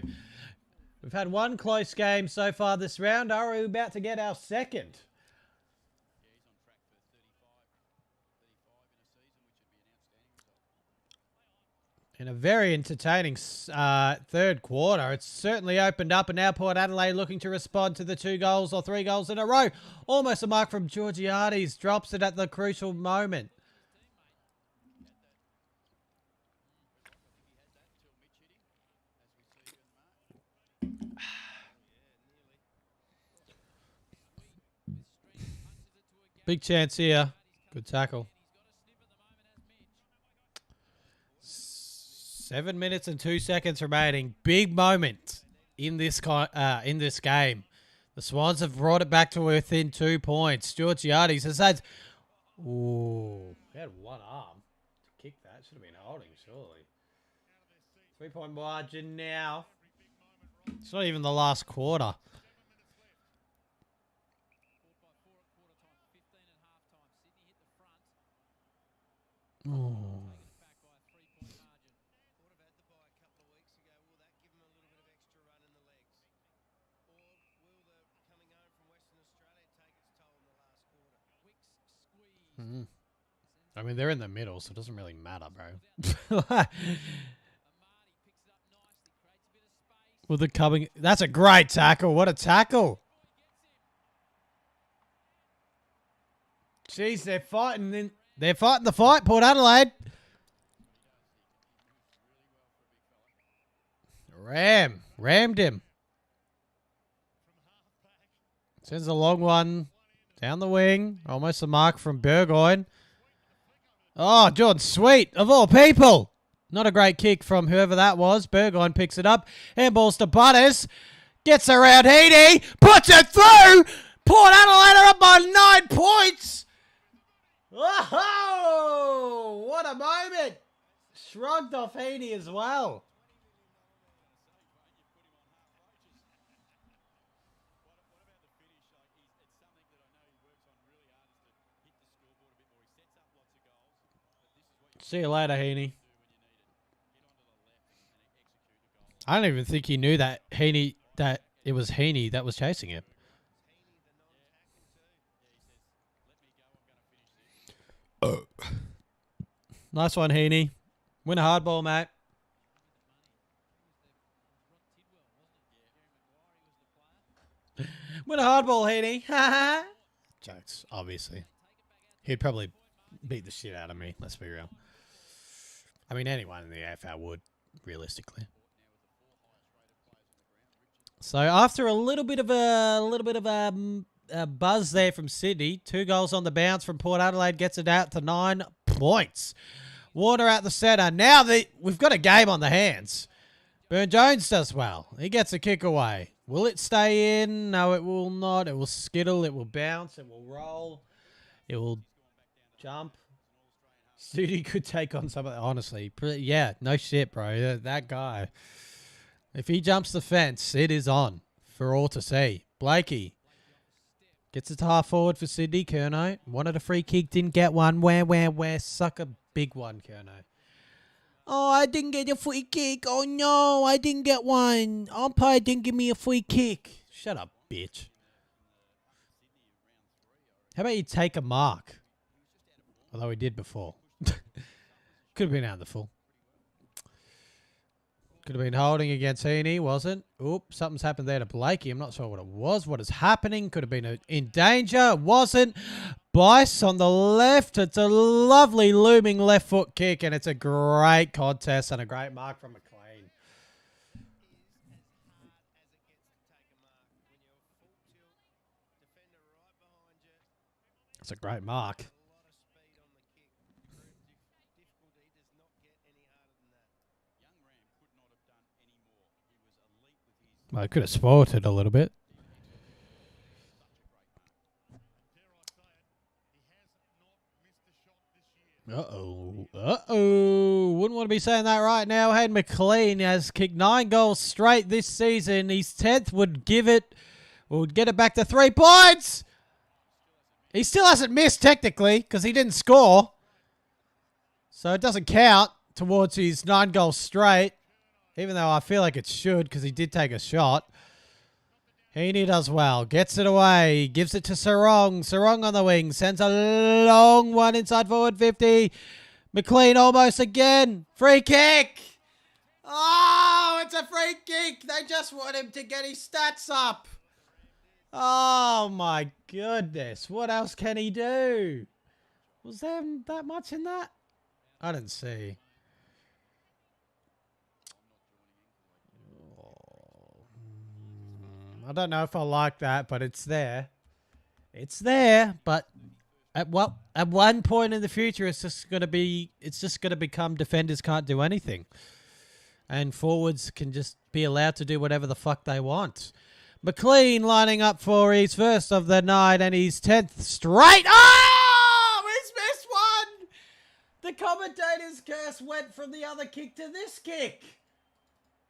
we've had one close game so far this round. Are we about to get our second? In a very entertaining third quarter. It's certainly opened up, and now Port Adelaide looking to respond to the 2 goals or 3 goals in a row. Almost a mark from Georgiades. Drops it at the crucial moment. Big chance here. Good tackle. 7 minutes and 2 seconds remaining. Big moment in this game. The Swans have brought it back to within 2 points. Georgiades has had... Ooh, he had one arm to kick that. Should have been holding, surely. 3-point margin now. It's not even the last quarter. Oh. I mean, they're in the middle, so it doesn't really matter, bro. With the coming... That's a great tackle. What a tackle. Jeez, they're fighting. They're fighting the fight, Port Adelaide. Rammed him. Sends a long one down the wing. Almost a mark from Burgoyne. Oh, Jordan Sweet, of all people. Not a great kick from whoever that was. Burgoyne picks it up. Handballs to Butters. Gets around Heaney. Puts it through. Port Adelaide are up by 9 points. Oh, what a moment. Shrugged off Heaney as well. See you later, Heaney. I don't even think he knew that it was Heaney that was chasing him. Nice one, Heaney. Win a hard ball, mate. Win a hard ball, Heaney. Jokes, obviously. He'd probably beat the shit out of me, let's be real. I mean, anyone in the AFL would, realistically. So after a little bit of a buzz there from Sydney, 2 goals on the bounce from Port Adelaide gets it out to 9 points. Warner at the centre. Now we've got a game on the hands. Burn-Jones does well. He gets a kick away. Will it stay in? No, it will not. It will skittle. It will bounce. It will roll. It will jump. Sudi could take on something, honestly. Yeah, no shit, bro. That guy. If he jumps the fence, it is on for all to see. Blakey gets it to half forward for Sydney. Curnow wanted a free kick, didn't get one. Where? Suck a big one, Curnow. Oh, I didn't get a free kick. Oh, no, I didn't get one. Umpire didn't give me a free kick. Shut up, bitch. How about you take a mark? Although he did before. Could have been out of the full. Could have been holding against Heaney, wasn't? Oop, something's happened there to Blakey. I'm not sure what it was. What is happening? Could have been in danger. Wasn't. Bice on the left. It's a lovely looming left foot kick, and it's a great contest and a great mark from McLean. It's a great mark. Well, I could have spoiled it a little bit. Uh-oh. Uh-oh. Wouldn't want to be saying that right now. Hayden McLean has kicked 9 goals straight this season. His 10th would get it back to 3 points. He still hasn't missed technically because he didn't score. So it doesn't count towards his 9 goals straight. Even though I feel like it should because he did take a shot. Heaney does well. Gets it away. Gives it to Sarong. Sarong on the wing. Sends a long one inside forward 50. McLean almost again. Free kick. Oh, it's a free kick. They just want him to get his stats up. Oh, my goodness. What else can he do? Was there that much in that? I didn't see. I don't know if I like that, but it's there. It's there, but at one point in the future, it's just going to become defenders can't do anything, and forwards can just be allowed to do whatever the fuck they want. McLean lining up for his first of the night and his 10th straight. Oh, he's missed one. The commentator's curse went from the other kick to this kick.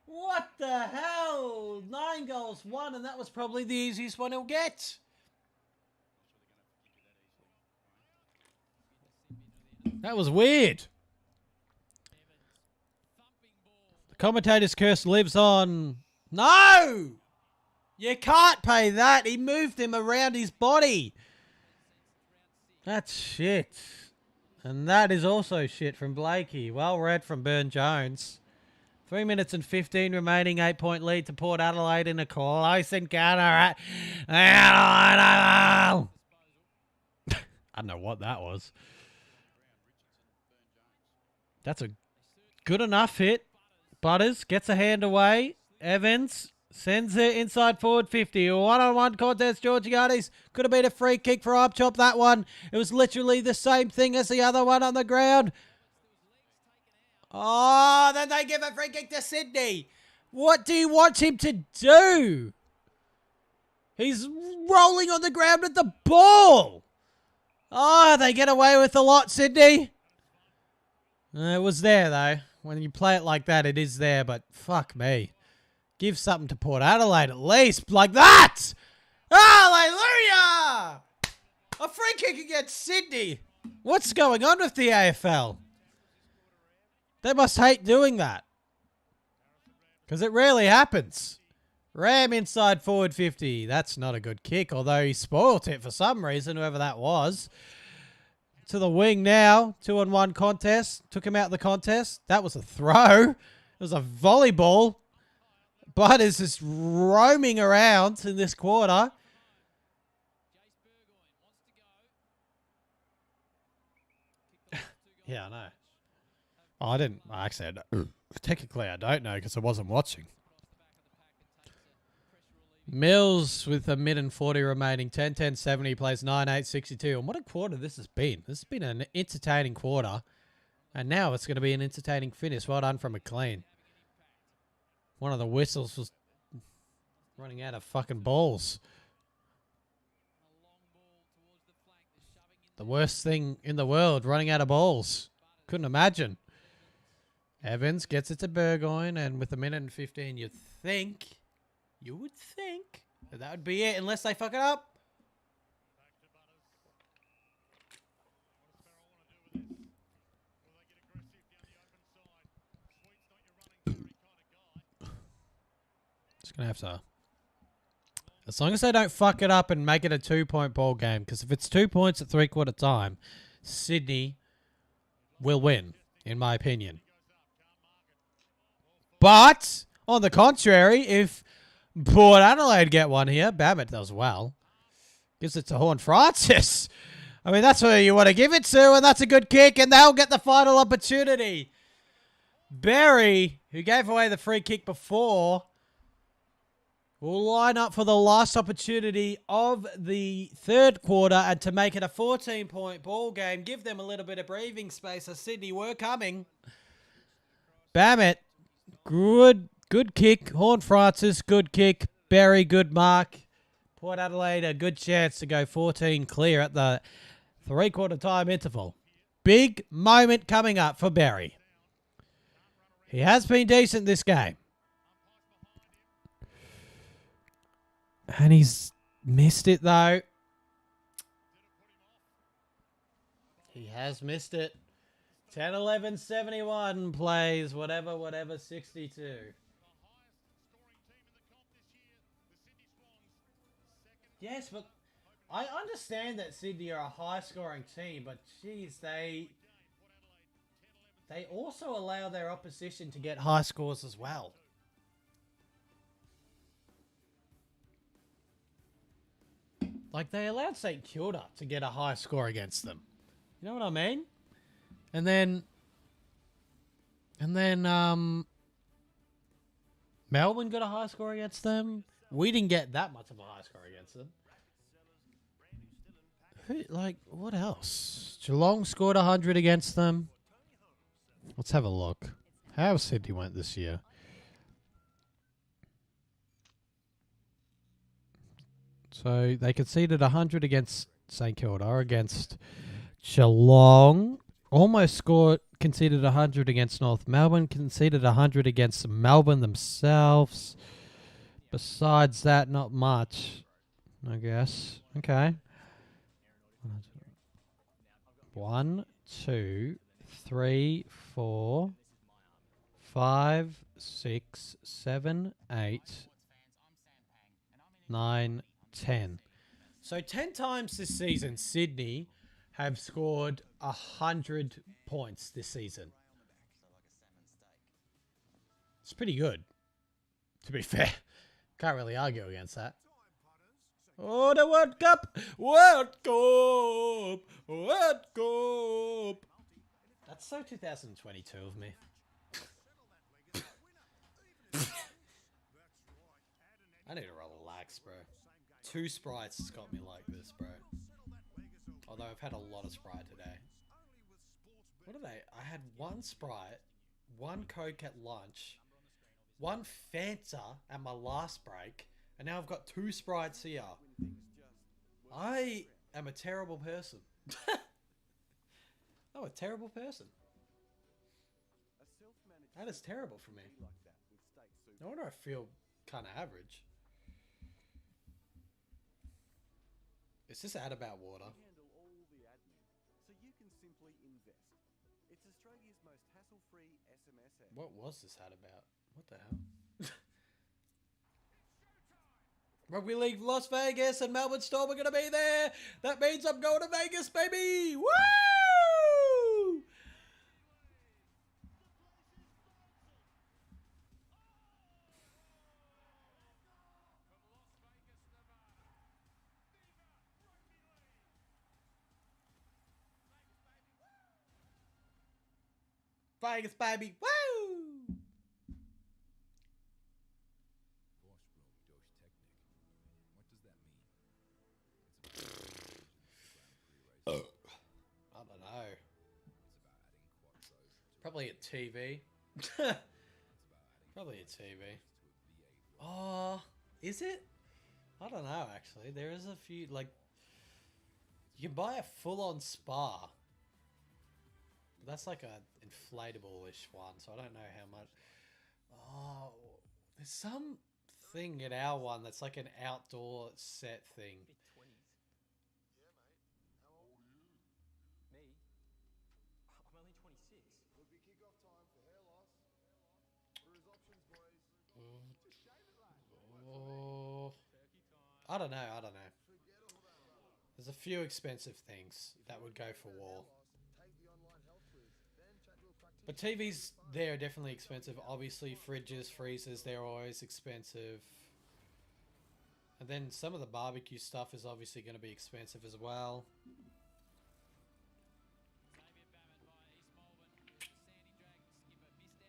What the hell? 9 goals, 1, and that was probably the easiest one he'll get. That was weird. The commentator's curse lives on. No! You can't pay that. He moved him around his body. That's shit. And that is also shit from Blakey. Well read from Burn Jones. 3 minutes and 15 remaining, 8-point lead to Port Adelaide in a close encounter at Adelaide. I don't know what that was. That's a good enough hit. Butters gets a hand away. Evans sends it inside forward 50. A one-on-one contest, Georgiades. Could have been a free kick for Upchop, that one. It was literally the same thing as the other one on the ground. Oh, then they give a free kick to Sydney. What do you want him to do? He's rolling on the ground with the ball. Oh, they get away with a lot, Sydney. It was there, though. When you play it like that, it is there, but fuck me. Give something to Port Adelaide at least, like that. Hallelujah! A free kick against Sydney. What's going on with the AFL? They must hate doing that. Because it rarely happens. Ram inside forward 50. That's not a good kick, although he spoilt it for some reason, whoever that was. To the wing now. 2-on-1 contest. Took him out of the contest. That was a throw. It was a volleyball. But is just roaming around in this quarter. Yeah, I know. Oh, I didn't. Actually, technically, I don't know because I wasn't watching. Mills with a minute and 40 remaining. 10-10-70 plays 9-8-62. And what a quarter this has been. This has been an entertaining quarter. And now it's going to be an entertaining finish. Well done from McLean. One of the whistles was running out of fucking balls. The worst thing in the world, running out of balls. Couldn't imagine. Evans gets it to Burgoyne, and with a minute and 15, you would think that would be it, unless they fuck it up. Just gonna have to, as long as they don't fuck it up and make it a 2-point ball game, because if it's 2 points at 3/4 time, Sydney will win, in my opinion. But, on the contrary, if Port Adelaide get one here, Babbitt does well. Gives it to Horn Francis. I mean, that's where you want to give it to, and that's a good kick, and they'll get the final opportunity. Berry, who gave away the free kick before, will line up for the last opportunity of the third quarter and to make it a 14-point ball game. Give them a little bit of breathing space as Sydney were coming. Babbitt, good kick. Horn Francis, good kick. Berry, good mark. Port Adelaide, a good chance to go 14 clear at the three-quarter time interval. Big moment coming up for Berry. He has been decent this game. And he's missed it, though. He has missed it. 10-11-71 plays whatever 62. Yes, but I understand that Sydney are a high-scoring team, but geez, they also allow their opposition to get high scores as well. Like, they allowed St Kilda to get a high score against them. You know what I mean? And then Melbourne got a high score against them. We didn't get that much of a high score against them. What else? Geelong scored 100 against them. Let's have a look. How Sydney went this year. So they conceded 100 against St Kilda, against Geelong. Almost conceded 100 against North Melbourne. Conceded 100 against Melbourne themselves. Besides that, not much, I guess. Okay. 1, 2, 3, 4, 5, 6, 7, 8, 9, 10. So 10 times this season, Sydney have scored 100 points this season. It's pretty good, to be fair. Can't really argue against that. Oh, the World Cup! World Cup! World Cup! That's so 2022 of me. I need to relax, bro. 2 Sprites has got me like this, bro. Although I've had a lot of Sprite today. What are they? I had 1 Sprite, 1 Coke at lunch, 1 Fanta at my last break, and now I've got 2 Sprites here. I am a terrible person. I'm a terrible person. That is terrible for me. No wonder I feel kind of average. Is this ad about water? What was this ad about? What the hell? Rugby League Las Vegas and Melbourne Storm are going to be there. That means I'm going to Vegas, baby. Woo! Vegas, baby. Woo! I don't know. Probably a TV. Probably a TV. Oh, is it? I don't know, actually. There is a few, like, you can buy a full-on spa. That's like a inflatable-ish one, so I don't know how much. Oh, there's some thing at our one that's like an outdoor set thing. Oh, I don't know. There's a few expensive things that would go for war. But TVs, they're definitely expensive. Obviously, fridges, freezers, they're always expensive. And then some of the barbecue stuff is obviously going to be expensive as well.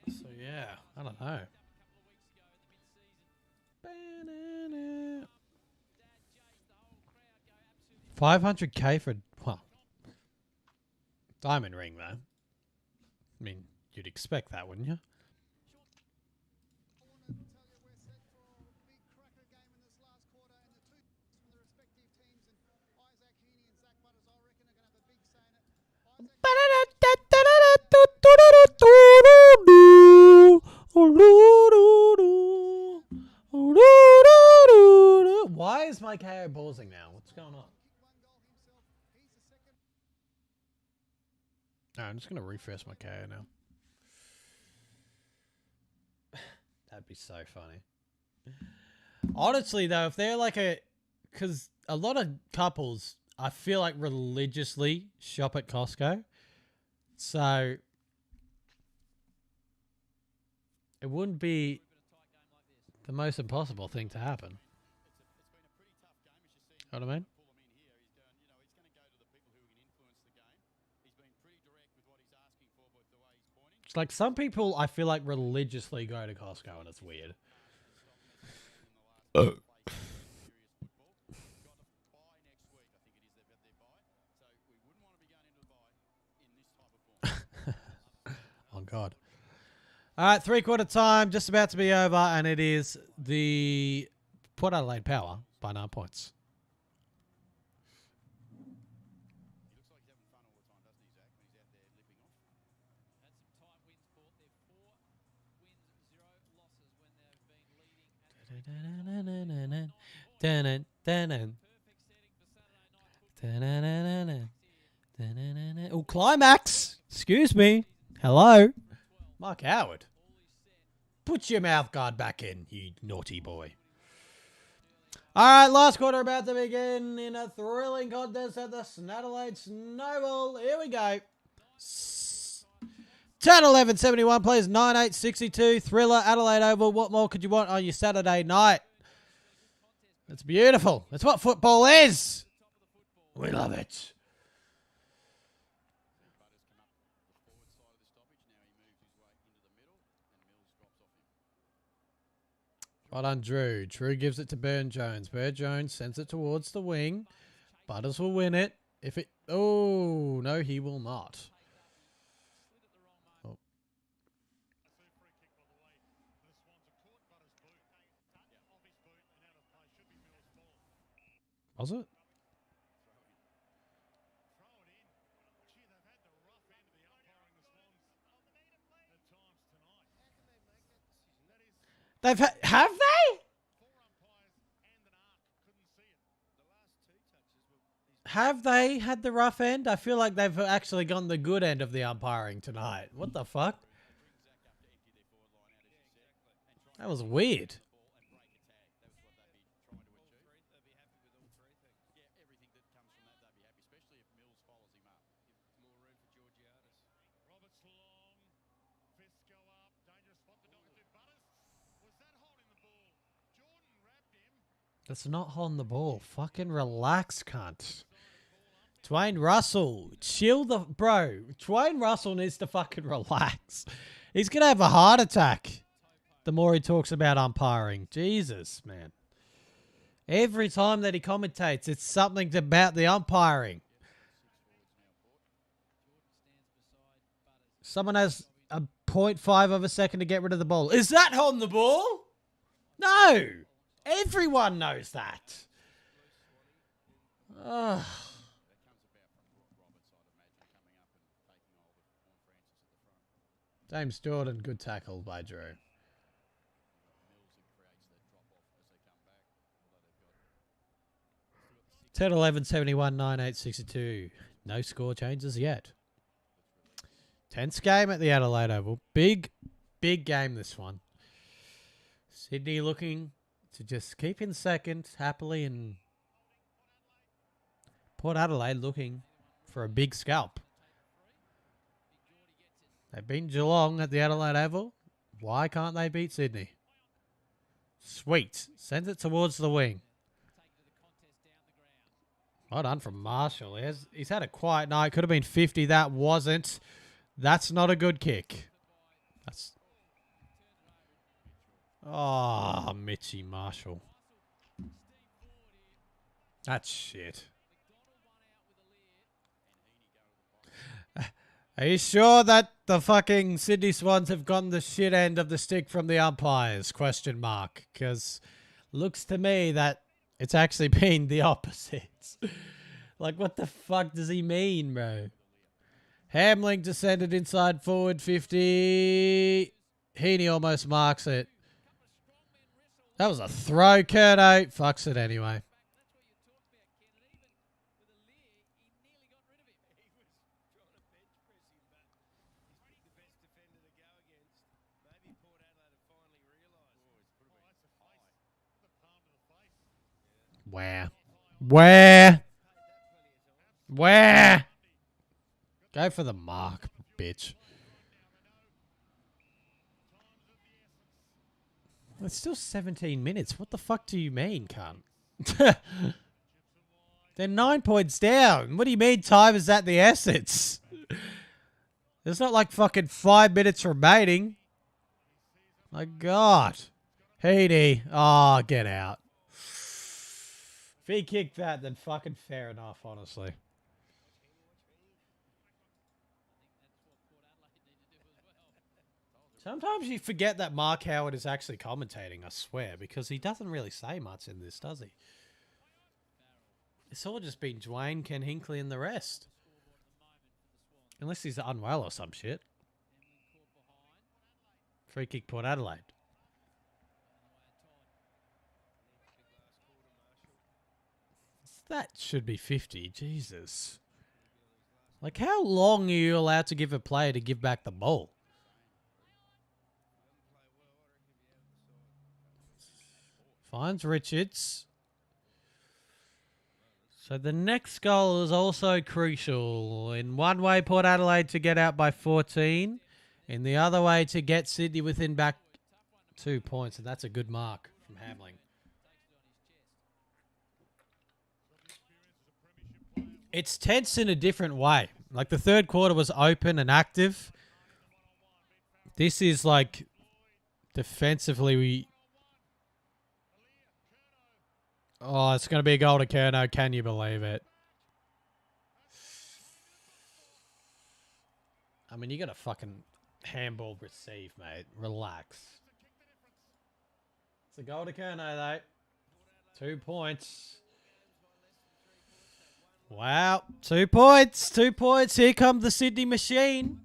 So yeah, I don't know. 500K for, well, diamond ring though. I mean, you'd expect that, wouldn't you? Why is my KO pausing now? What's going on? No, I'm just going to refresh my KO now. That'd be so funny. Honestly, though, if they're like a... Because a lot of couples, I feel like, religiously shop at Costco. So... It wouldn't be the most impossible thing to happen. Know what I mean? It's like some people I feel like religiously go to Costco and it's weird. Oh, God. All right, three-quarter time, just about to be over, and it is the Port Adelaide Power by 9 points. Oh, climax! Excuse me. Hello? Mark Howard. Put your mouth guard back in, you naughty boy. All right, last quarter about to begin in a thrilling contest at the Adelaide Snowball. Here we go. 10-11-71 plays 9-8-62. Thriller, Adelaide Oval. What more could you want on your Saturday night? It's beautiful. That's what football is. We love it. Well done, Drew. Drew gives it to Burn Jones. Burn Jones sends it towards the wing. Butters will win it. If it... Oh, no, he will not. Oh. Was it? Have they? Have they had the rough end? I feel like they've actually gone the good end of the umpiring tonight. What the fuck? That was weird. That's not holding the ball. Fucking relax, cunt. Dwayne Russell, chill the... Bro, Dwayne Russell needs to fucking relax. He's going to have a heart attack the more he talks about umpiring. Jesus, man. Every time that he commentates, it's something about the umpiring. Someone has a 0.5 of a second to get rid of the ball. Is that holding the ball? No. Everyone knows that. Ugh. James Jordan, good tackle by Drew. 10-11-71, 9-8-62. No score changes yet. Tense game at the Adelaide Oval. Big game this one. Sydney looking to just keep in second happily, and Port Adelaide looking for a big scalp. They beat Geelong at the Adelaide Oval. Why can't they beat Sydney? Sweet. Sends it towards the wing. Well done from Marshall. He's had a quiet night. Could have been 50. That wasn't. That's not a good kick. That's... Oh, Mitchy Marshall. That's shit. Are you sure that the fucking Sydney Swans have gotten the shit end of the stick from the umpires? Question mark. Because looks to me that it's actually been the opposite. Like, what the fuck does he mean, bro? Hamling descended inside forward 50. Heaney almost marks it. That was a throw, Curto. Fucks it anyway. Where? Go for the mark, bitch. It's still 17 minutes. What the fuck do you mean, cunt? They're 9 points down. What do you mean time is at the essence? There's not like fucking 5 minutes remaining. My God. Heaney. Oh, get out. If he kicked that, then fucking fair enough, honestly. Sometimes you forget that Mark Howard is actually commentating, I swear, because he doesn't really say much in this, does he? It's all just been Dwayne, Ken Hinkley, and the rest. Unless he's unwell or some shit. Free kick, Port Adelaide. That should be 50. Jesus. Like, how long are you allowed to give a player to give back the ball? Finds Richards. So the next goal is also crucial. In one way, Port Adelaide to get out by 14. In the other way, to get Sydney within back 2 points. And that's a good mark from Hamling. It's tense in a different way. Like, the third quarter was open and active. This is like defensively Oh, it's going to be a goal to Curnow. Can you believe it? I mean, you got to fucking handball receive, mate. Relax. It's a goal to Curnow, though. 2 points. Wow. 2 points. 2 points. Here comes the Sydney machine.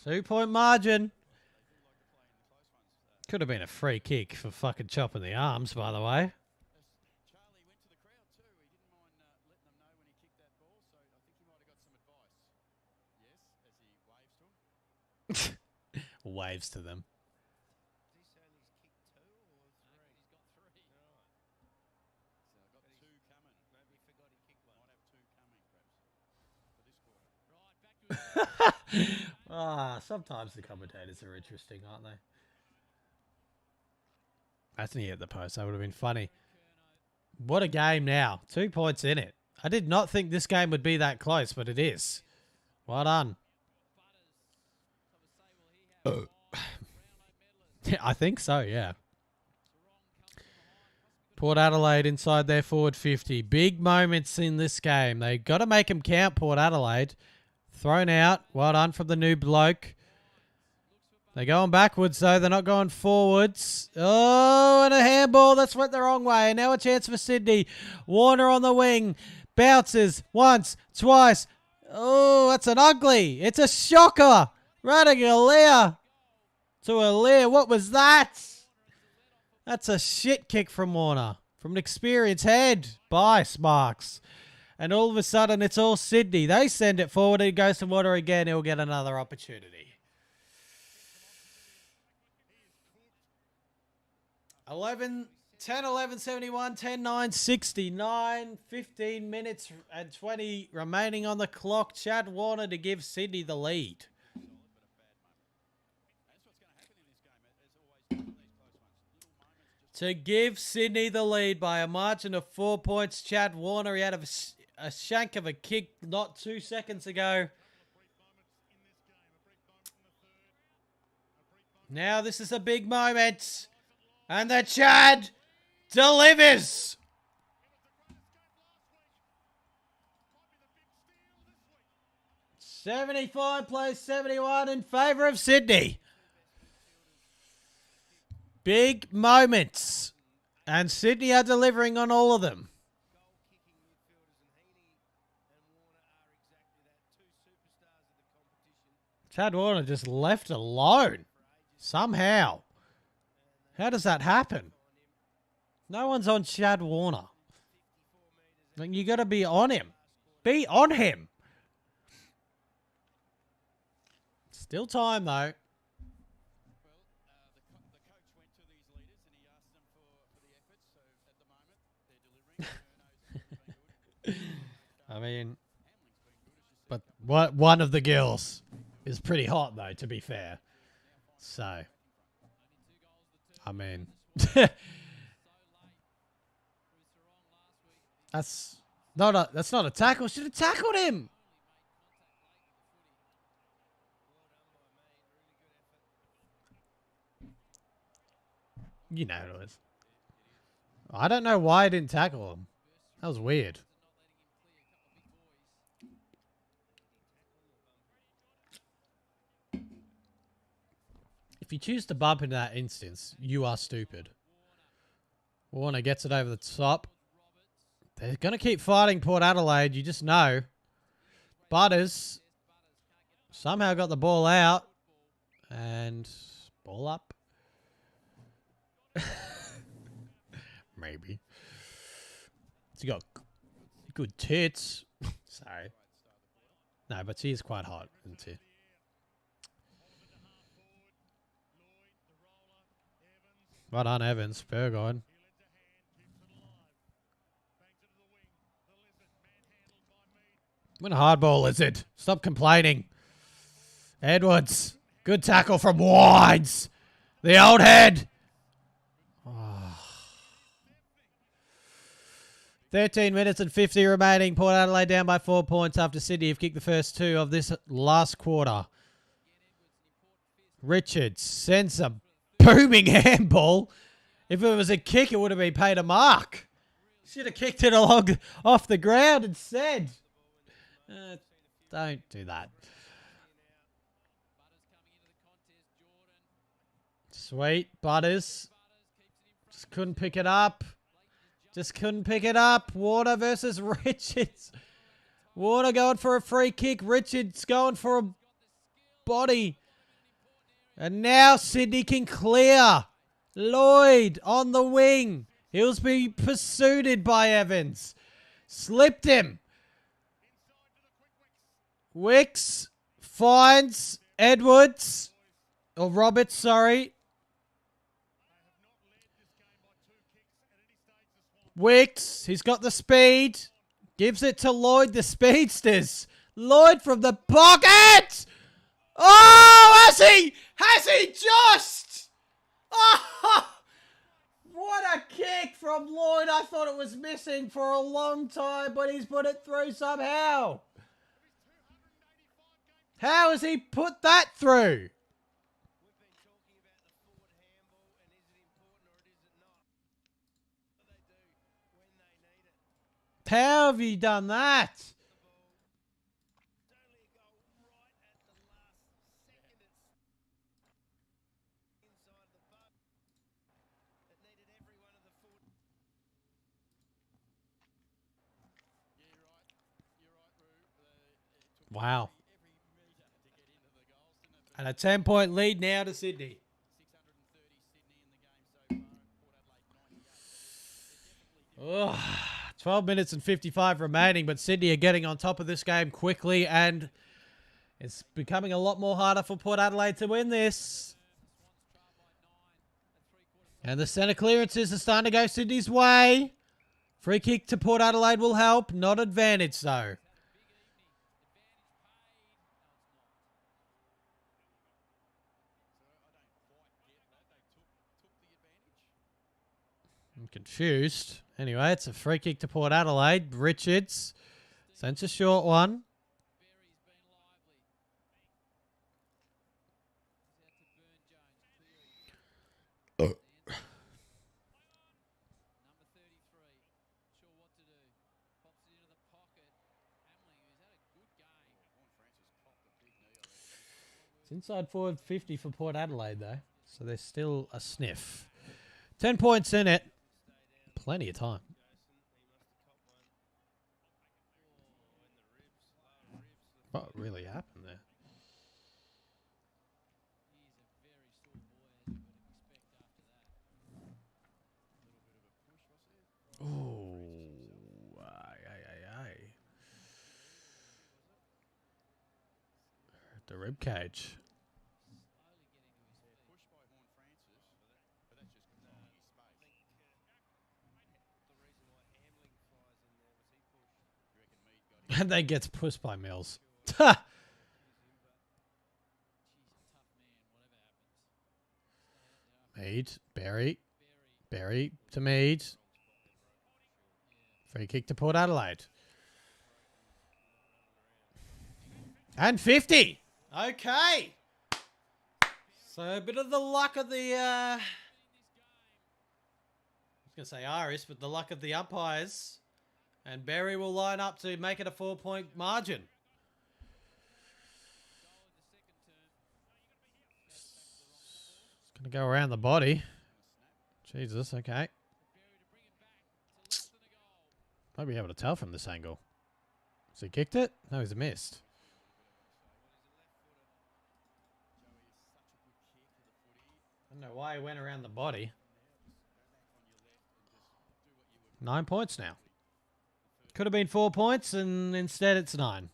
2 point margin. Could have been a free kick for fucking chopping the arms, by the way. Waves to them. Sometimes the commentators are interesting, aren't they? Hasn't he hit the post? That would have been funny. What a game now. 2 points in it. I did not think this game would be that close, but it is. Well done. I think so, yeah. Port Adelaide inside their forward 50. Big moments in this game. They got to make them count, Port Adelaide. Thrown out. Well done from the new bloke. They're going backwards, though. They're not going forwards. Oh, and a handball. That's went the wrong way. Now a chance for Sydney. Warner on the wing. Bounces once, twice. Oh, that's an ugly. It's a shocker. Running Alea to Alea. What was that? That's a shit kick from Warner. From an experienced head by Sparks. And all of a sudden, it's all Sydney. They send it forward. It goes to Warner again. He'll get another opportunity. 10, 11, 71, 10, 9, 69. 15 minutes and 20 remaining on the clock. Chad Warner to give Sydney the lead. to give Sydney the lead by a margin of 4 points. Chad Warner, he had a shank of a kick not 2 seconds ago. Now this is a big moment. And the Chad delivers. $75 plays $71 in favour of Sydney. Big moments. And Sydney are delivering on all of them. Chad Warner just left alone. Somehow. How does that happen? No one's on Chad Warner. Like, you got to be on him. Be on him. Still time, though. I mean, but what one of the girls is pretty hot, though, to be fair. So, I mean, that's not a tackle. Should have tackled him. You know it was. I don't know why I didn't tackle him. That was weird. If you choose to bump in that instance, you are stupid. Warner gets it over the top. They're going to keep fighting Port Adelaide. You just know. Butters somehow got the ball out. And ball up. Maybe. She got good tits. Sorry. No, but she is quite hot, isn't she? Right on, Evans. Burgoyne. When a hard ball is it? Stop complaining. Edwards. Good tackle from Wines. The old head. Oh. 13 minutes and 50 remaining. Port Adelaide down by 4 points after Sydney have kicked the first two of this last quarter. Richards sends a booming handball. If it was a kick, it would have been paid a mark. Should have kicked it along off the ground instead. Don't do that. Sweet. Butters. Just couldn't pick it up. Just couldn't pick it up. Warner versus Richards. Warner going for a free kick. Richards going for a body. And now Sydney can clear. Lloyd on the wing. He'll be pursued by Evans. Slipped him. Wicks finds Edwards. Or Roberts, sorry. Wicks, he's got the speed. Gives it to Lloyd, the speedsters. Lloyd from the pocket. Oh, has he? Has he just? Oh, what a kick from Lloyd. I thought it was missing for a long time, but he's put it through somehow. How has he put that through? How have you done that? Wow. And a 10-point lead now to Sydney. 12 minutes and 55 remaining, but Sydney are getting on top of this game quickly, and it's becoming a lot more harder for Port Adelaide to win this. And the centre clearances are starting to go Sydney's way. Free kick to Port Adelaide will help. Not advantage, though. I'm confused. Anyway, it's a free kick to Port Adelaide. Richards sends a short one. Number 33, sure what to do. Pops it into the pocket. Hamling, who's had a good game. It's inside forward 50 for Port Adelaide, though. So there's still a sniff. 10 points in it. Plenty of time. What really happened there? Ooh. Aye. The rib cage. And then gets pushed by Mills. Mead, Berry to Mead. Free kick to Port Adelaide. And 50. Okay. So a bit of the luck of the, I was going to say Iris, but the luck of the umpires. And Berry will line up to make it a 4-point margin. It's going to go around the body. Jesus, okay. Might be able to tell from this angle. Has he kicked it? No, he's missed. I don't know why he went around the body. 9 points now. Could have been 4 points, and instead it's 9.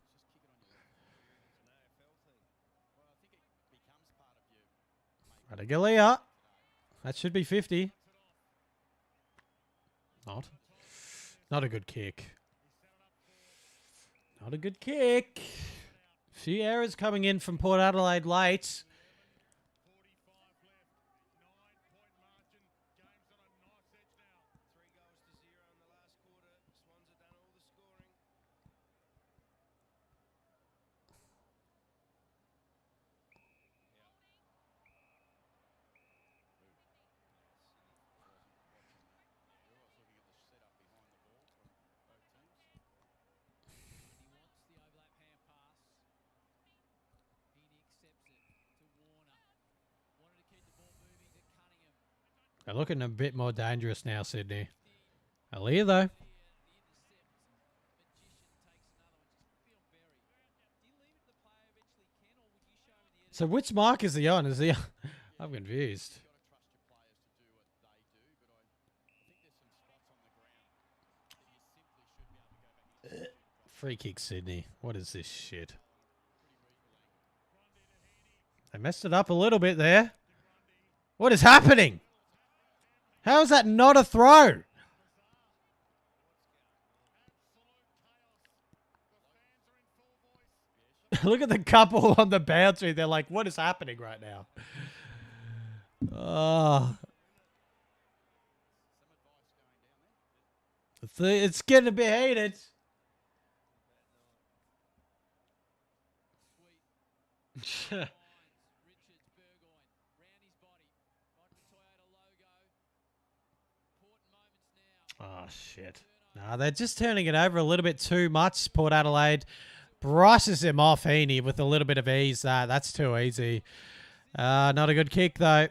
Radigalia. That should be 50. Not a good kick. Not a good kick. Few errors coming in from Port Adelaide late. They're looking a bit more dangerous now, Sydney. Aaliyah, though. So which mark is he on? Is he? I'm confused. Free kick, Sydney. What is this shit? They messed it up a little bit there. What is happening? How is that not a throw? Look at the couple on the boundary. They're like, what is happening right now? Oh. It's getting a bit heated. Oh, shit. Nah, they're just turning it over a little bit too much, Port Adelaide. Brushes him off, Heaney, with a little bit of ease. That's too easy. Not a good kick, though.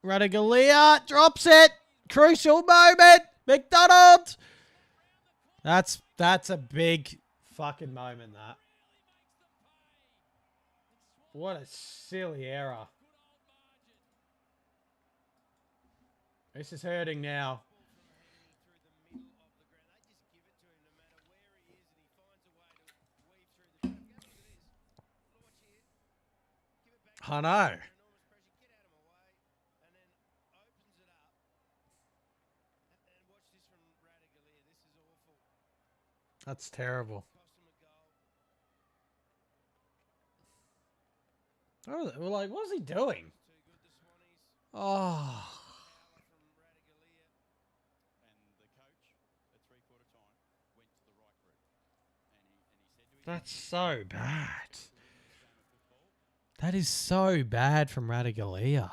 Radigalia drops it. Crucial moment. McDonald. That's a big fucking moment, that. What a silly error. This is hurting now. I know. That's terrible. Oh, we're like, what is he doing? Oh. That's so bad. That is so bad from Radigalia.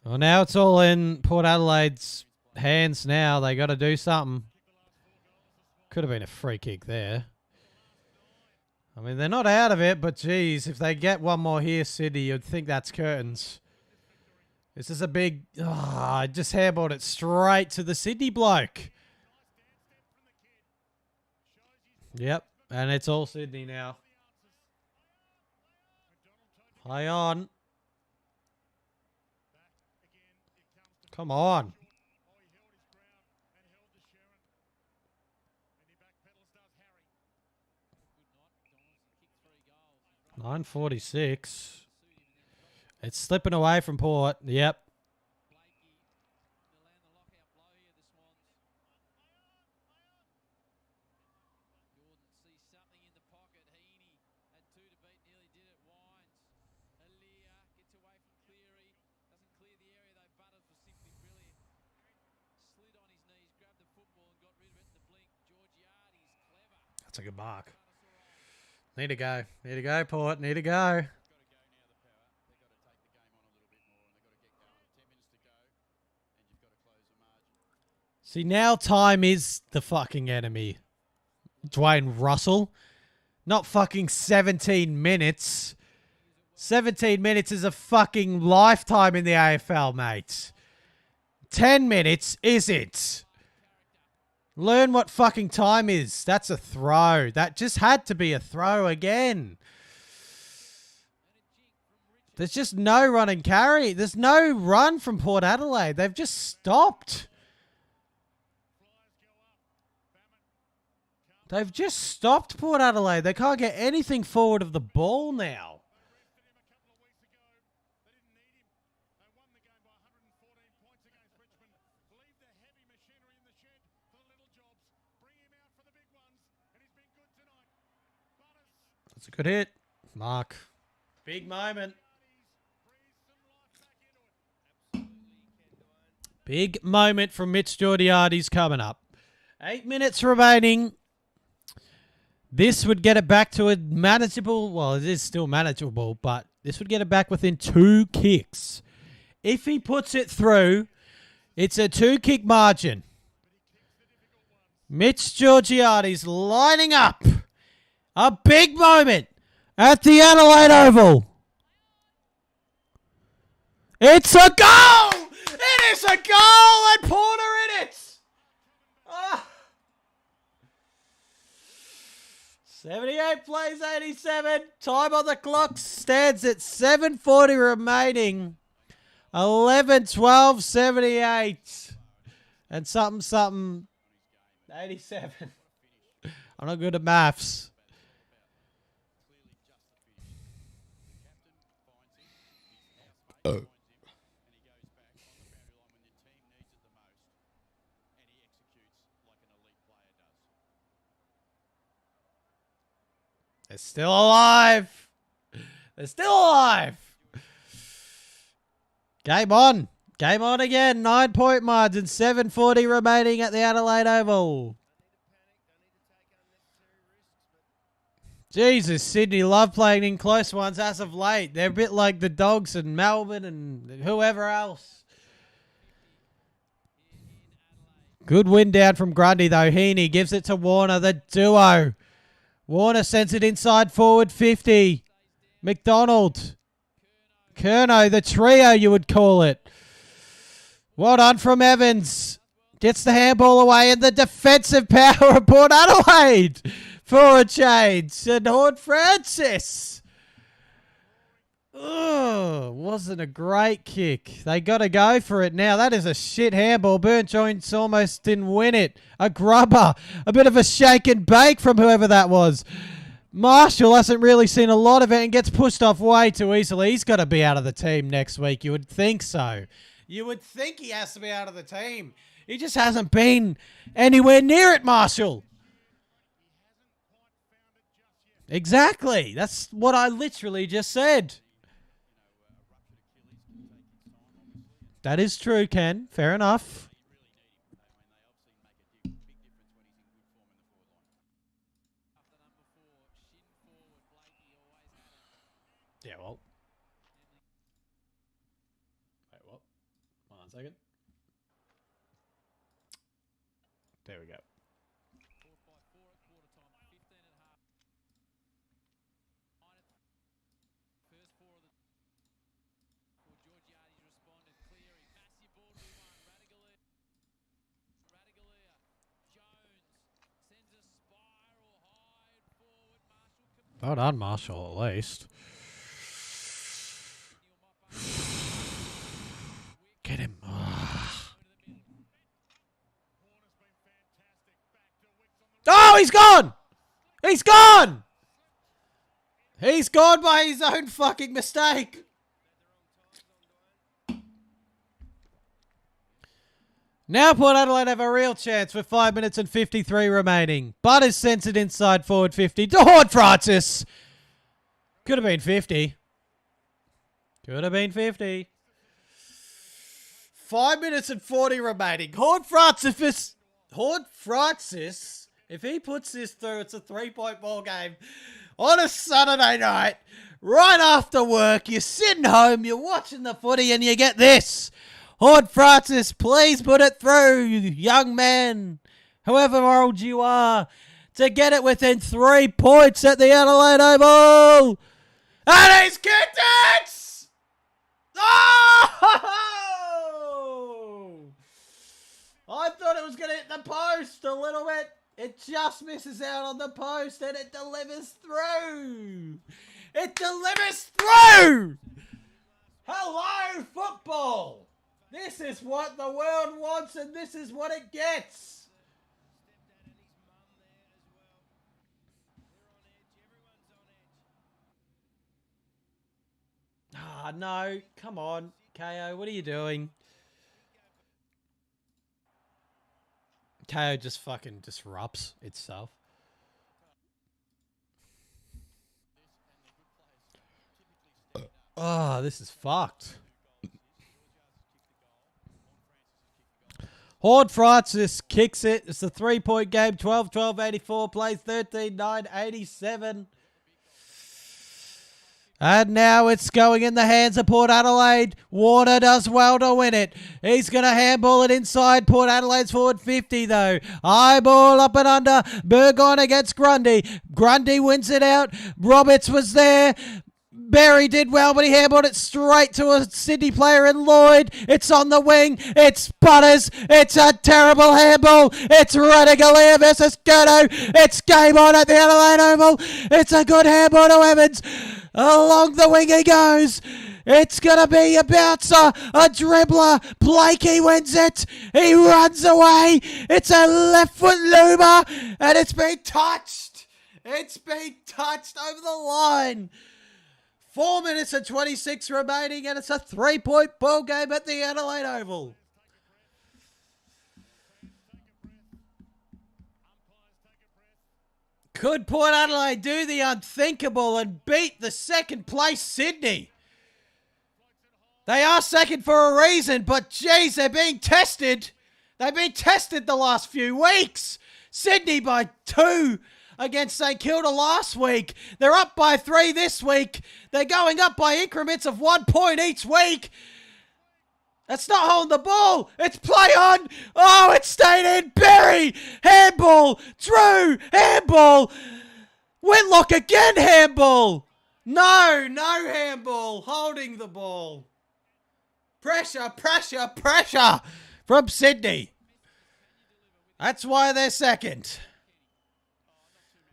Well, now it's all in Port Adelaide's hands now. They got to do something. Could have been a free kick there. I mean, they're not out of it, but geez, if they get one more here, Sydney, you'd think that's curtains. This is a big... I just hairballed it straight to the Sydney bloke. Yep, and it's all Sydney now. Play on. Come on. 9:46. It's slipping away from Port. Yep. That's a good mark. Need to go. Need to go, Port. Need to go. See, now time is the fucking enemy. Dwayne Russell. Not fucking 17 minutes. 17 minutes is a fucking lifetime in the AFL, mate. 10 minutes isn't. Learn what fucking time is. That's a throw. That just had to be a throw again. There's just no run and carry. There's no run from Port Adelaide. They've just stopped. They've just stopped Port Adelaide. They can't get anything forward of the ball now. That's a good hit. Mark. Big moment. Big moment from Mitch Georgiades coming up. 8 minutes remaining. This would get it back to a manageable... Well, it is still manageable, but this would get it back within 2 kicks. If he puts it through, it's a 2-kick margin. Mitch Georgiades lining up. A big moment at the Adelaide Oval. It's a goal! It is a goal and Porter in it! 78 plays 87. Time on the clock stands at 7:40 remaining. 11-12, 78. And something, 87. I'm not good at maths. Oh. They're still alive. They're still alive. Game on. Game on again. 9-point margin. 7:40 remaining at the Adelaide Oval. Jesus, Sydney love playing in close ones as of late. They're a bit like the Dogs and Melbourne and whoever else. Good win down from Grundy though. Heaney gives it to Warner, the duo. Warner sends it inside forward 50. McDonald. Curnow, the trio you would call it. Well done from Evans. Gets the handball away and the defensive power of Port Adelaide for a change. And Horn Francis. Oh, wasn't a great kick. They got to go for it now. That is a shit handball. Burnt Jones almost didn't win it. A grubber. A bit of a shake and bake from whoever that was. Marshall hasn't really seen a lot of it and gets pushed off way too easily. He's got to be out of the team next week. You would think so. You would think he has to be out of the team. He just hasn't been anywhere near it, Marshall. Exactly. That's what I literally just said. That is true, Ken. Fair enough. There we go. Fourth by 4 at quarter time, 15 at half. First 4 of the... Well, Georgiades responded. Cleary, massive ball to one. Radigalia. Jones sends a spiral high and forward. Marshall... Well done, Marshall, at least. Get him. Oh, he's gone! He's gone! He's gone by his own fucking mistake. Now Port Adelaide have a real chance with 5 minutes and 53 remaining. Butters sends it inside forward 50 to Horne-Francis. Could have been 50. Could have been 50. 5 minutes and 40 remaining. Horne-Francis, if he puts this through, it's a 3-point ball game on a Saturday night, right after work. You're sitting home, you're watching the footy, and you get this. Horne-Francis, please put it through, young man, whoever old you are, to get it within 3 points at the Adelaide Oval. And he's kicked it! Oh! I thought it was going to hit the post a little bit. It just misses out on the post and it delivers through. It delivers through. Hello, football. This is what the world wants and this is what it gets. Ah, no. Come on, KO. What are you doing? KO just fucking disrupts itself. Oh, this is fucked. Horne-Francis kicks it. It's a 3-point game. 12-12-84. Plays 13-9-87. And now it's going in the hands of Port Adelaide. Warner does well to win it. He's going to handball it inside Port Adelaide's forward 50, though. High ball up and under. Burgoyne against Grundy. Grundy wins it out. Roberts was there. Berry did well, but he handballed it straight to a Sydney player in Lloyd. It's on the wing. It's Butters. It's a terrible handball. It's Radigalia versus Curnow. It's game on at the Adelaide Oval. It's a good handball to Evans. Along the wing he goes. It's going to be a bouncer, a dribbler. Blakey wins it. He runs away. It's a left foot loomer, and it's been touched. It's been touched over the line. 4 minutes and 26 remaining, and it's a 3-point ball game at the Adelaide Oval. Could Port Adelaide do the unthinkable and beat the second place Sydney? They are second for a reason, but geez, they're being tested. They've been tested the last few weeks. Sydney by 2 against St Kilda last week. They're up by 3 this week. They're going up by increments of 1 point each week. That's not holding the ball. It's play on. Oh, it stayed in. Berry. Handball. Drew. Handball. Whitlock again. Handball. No handball. Holding the ball. Pressure from Sydney. That's why they're second.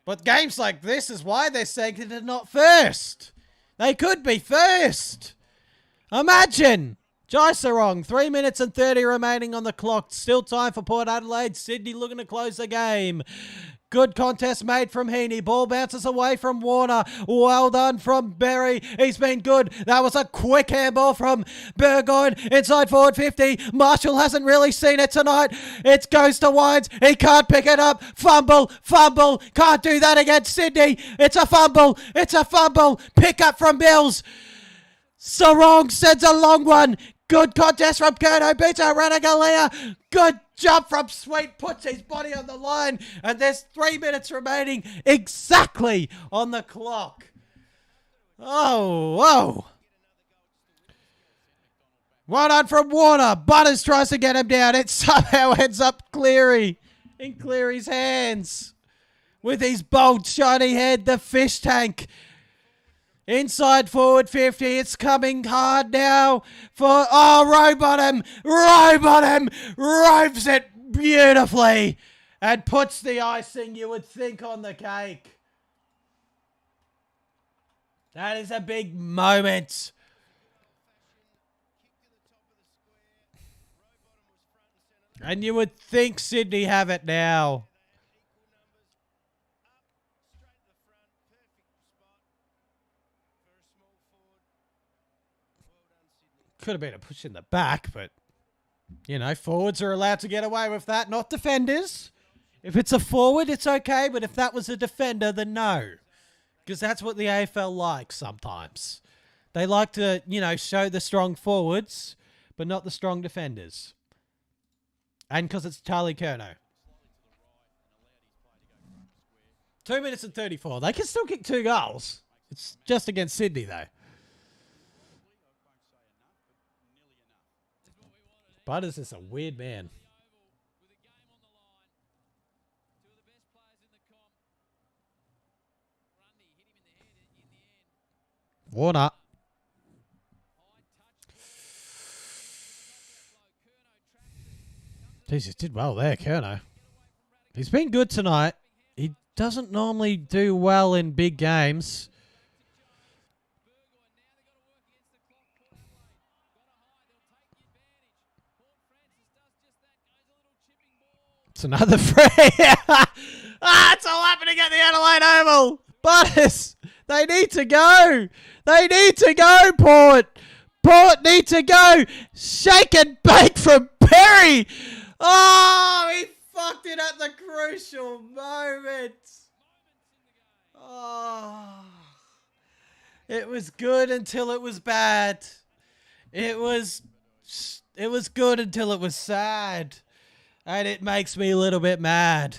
But games like this is why they're second and not first. They could be first. Imagine. Jai Sarong, 3 minutes and 30 remaining on the clock. Still time for Port Adelaide. Sydney looking to close the game. Good contest made from Heaney. Ball bounces away from Warner. Well done from Berry. He's been good. That was a quick handball from Burgoyne. Inside forward 50. Marshall hasn't really seen it tonight. It goes to Wines. He can't pick it up. Fumble. Can't do that against Sydney. It's a fumble. Pick up from Mills. Sarong sends a long one. Good contest from Curnow. Beats out Radigalia. Good jump from Sweet. Puts his body on the line. And there's 3 minutes remaining exactly on the clock. Oh. Well done from Warner. Butters tries to get him down. It somehow ends up Cleary. in Cleary's hands. With his bold, shiny head, the fish tank. Inside forward 50. It's coming hard now for... Oh, Rowbottom! Rowbottom ropes it beautifully and puts the icing, you would think, on the cake. That is a big moment. And you would think Sydney have it now. Could have been a push in the back, but, you know, forwards are allowed to get away with that, not defenders. If it's a forward, it's okay, but if that was a defender, then no. Because that's what the AFL likes sometimes. They like to, you know, show the strong forwards, but not the strong defenders. And because it's Charlie Curnow. 2 minutes and 34. They can still kick 2 goals. It's just against Sydney, though. Butters is a weird man. Warner. Jesus, did well there, Curnow. He's been good tonight. He doesn't normally do well in big games. It's another free. It's all happening at the Adelaide Oval. Butters, they need to go. They need to go, Port. Port need to go. Shake and bake from Perry. Oh, he fucked it at the crucial moment. Oh, it was good until it was bad. It was good until it was sad. And it makes me a little bit mad.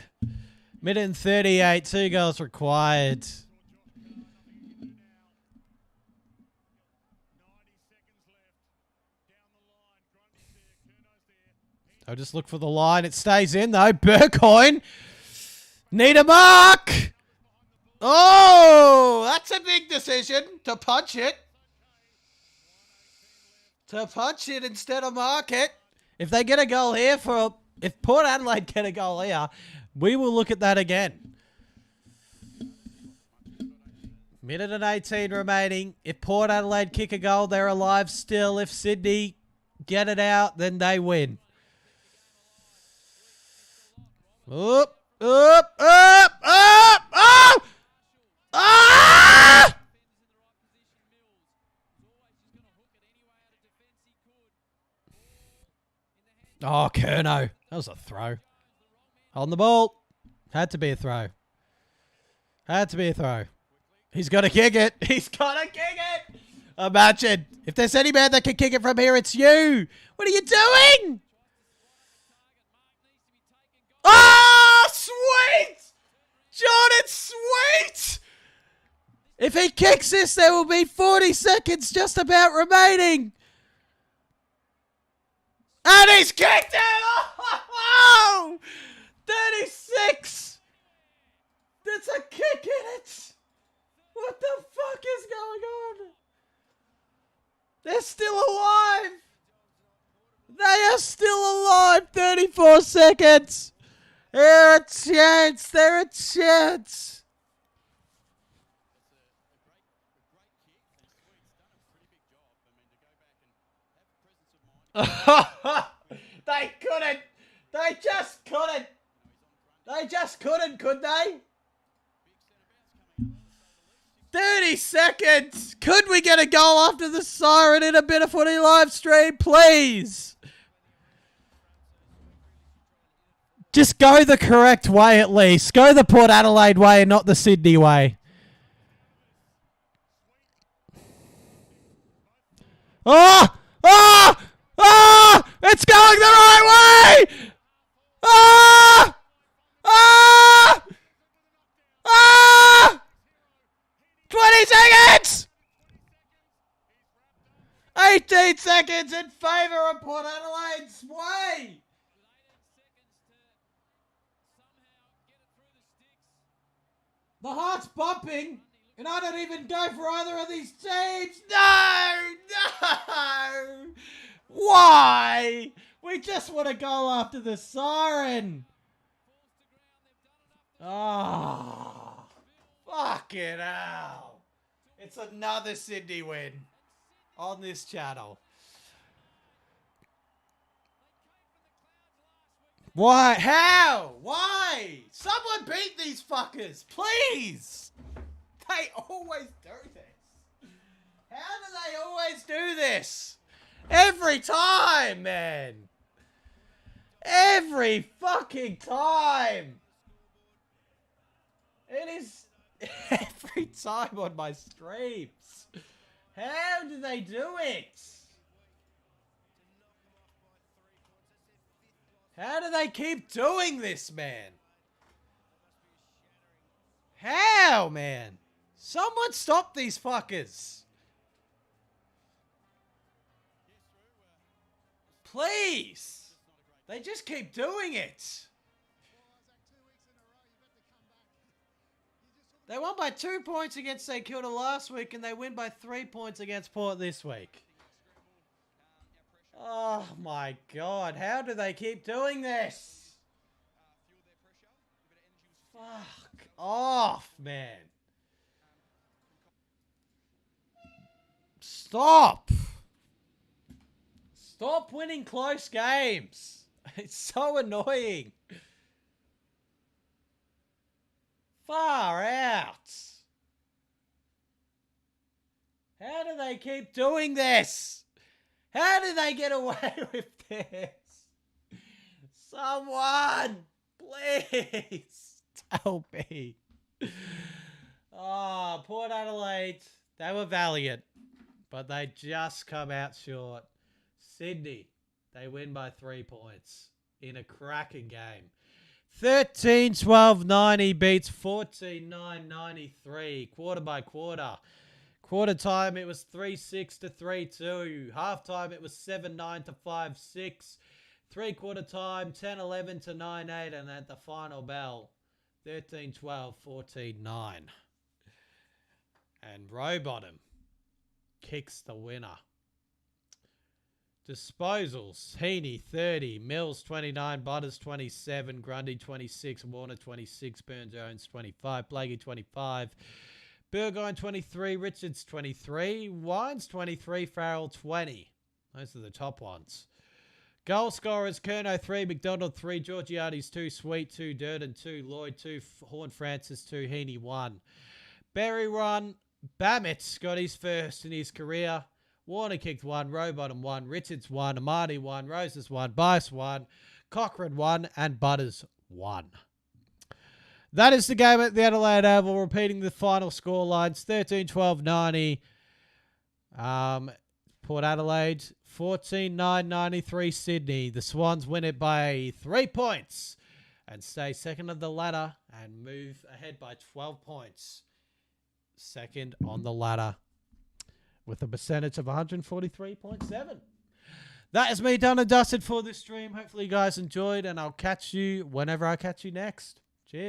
Minute and 38, 2 goals required. I'll just look for the line. It stays in, though. Burcoin. Need a mark. Oh, that's a big decision to punch it. To punch it instead of mark it. If they get a goal here if Port Adelaide get a goal here, we will look at that again. Minute and 18 remaining. If Port Adelaide kick a goal, they're alive still. If Sydney get it out, then they win. Up, up, up, up, oh! Ah! Oh, Curnow. That was a throw. On the ball. Had to be a throw. Had to be a throw. He's got to kick it. He's got to kick it. Imagine. If there's any man that can kick it from here, it's you. What are you doing? Oh, sweet. Jordan, sweet. If he kicks this, there will be 40 seconds just about remaining. And he's kicked it! Oh! 36! There's a kick in it! What the fuck is going on? They're still alive! They are still alive! 34 seconds! They're a chance! They're a chance! They couldn't. They just couldn't. They just couldn't, could they? 30 seconds. Could we get a goal after the siren in a bit of footy live stream, please? Just go the correct way at least. Go the Port Adelaide way and not the Sydney way. Oh! Oh! Ah! It's going the right way! Ah! Ah! Ah! 20 seconds! 18 seconds in favour of Port Adelaide's way! The heart's bumping, and I don't even go for either of these teams. No! No! Why? We just want to go after the siren. Ah, fucking hell. It's another Sydney win on this channel. Why? How? Why? Someone beat these fuckers, please. They always do this. How do they always do this? Every time, man. Every fucking time. It is every time on my streams. How do they do it? How do they keep doing this, man? How, man? Someone stop these fuckers. Please. They just keep doing it. They won by 2 points against St Kilda last week, and they win by 3 points against Port this week. Oh my God, how do they keep doing this? Fuck off, man. Stop. Stop winning close games. It's so annoying. Far out. How do they keep doing this? How do they get away with this? Someone, please tell me. Oh, Port Adelaide, they were valiant, but they just come out short. Sydney, they win by 3 points in a cracking game. 13-12-90 beats 14-9-93, quarter by quarter. Quarter time, it was 3-6 to 3-2. Half time, it was 7-9 to 5-6. 3/4 time, 10-11 to 9-8. And at the final bell, 13-12, 14-9. And Rowbottom kicks the winner. Disposals, Heaney 30, Mills 29, Butters 27, Grundy 26, Warner 26, Burne-Jones 25, Blakey 25, Burgoyne 23, Richards 23, Wines 23, Farrell 20. Those are the top ones. Goal scorers, Curnow 3, McDonald 3, Georgiades 2, Sweet 2, Durden 2, Lloyd 2, Horn-Francis 2, Heaney 1. Berry 1, Bammett got his first in his career. Warner kicked 1, Rowbottom 1, Richards 1, Amati 1, Roses 1, Bice 1, Cochrane 1, and Butters 1. That is the game at the Adelaide Oval. Repeating the final score lines: 13-12-90. Port Adelaide 14-9-93 Sydney. The Swans win it by 3 points and stay second of the ladder and move ahead by 12 points. Second on the ladder with a percentage of 143.7. That is me done and dusted for this stream. Hopefully you guys enjoyed, and I'll catch you whenever I catch you next. Cheers.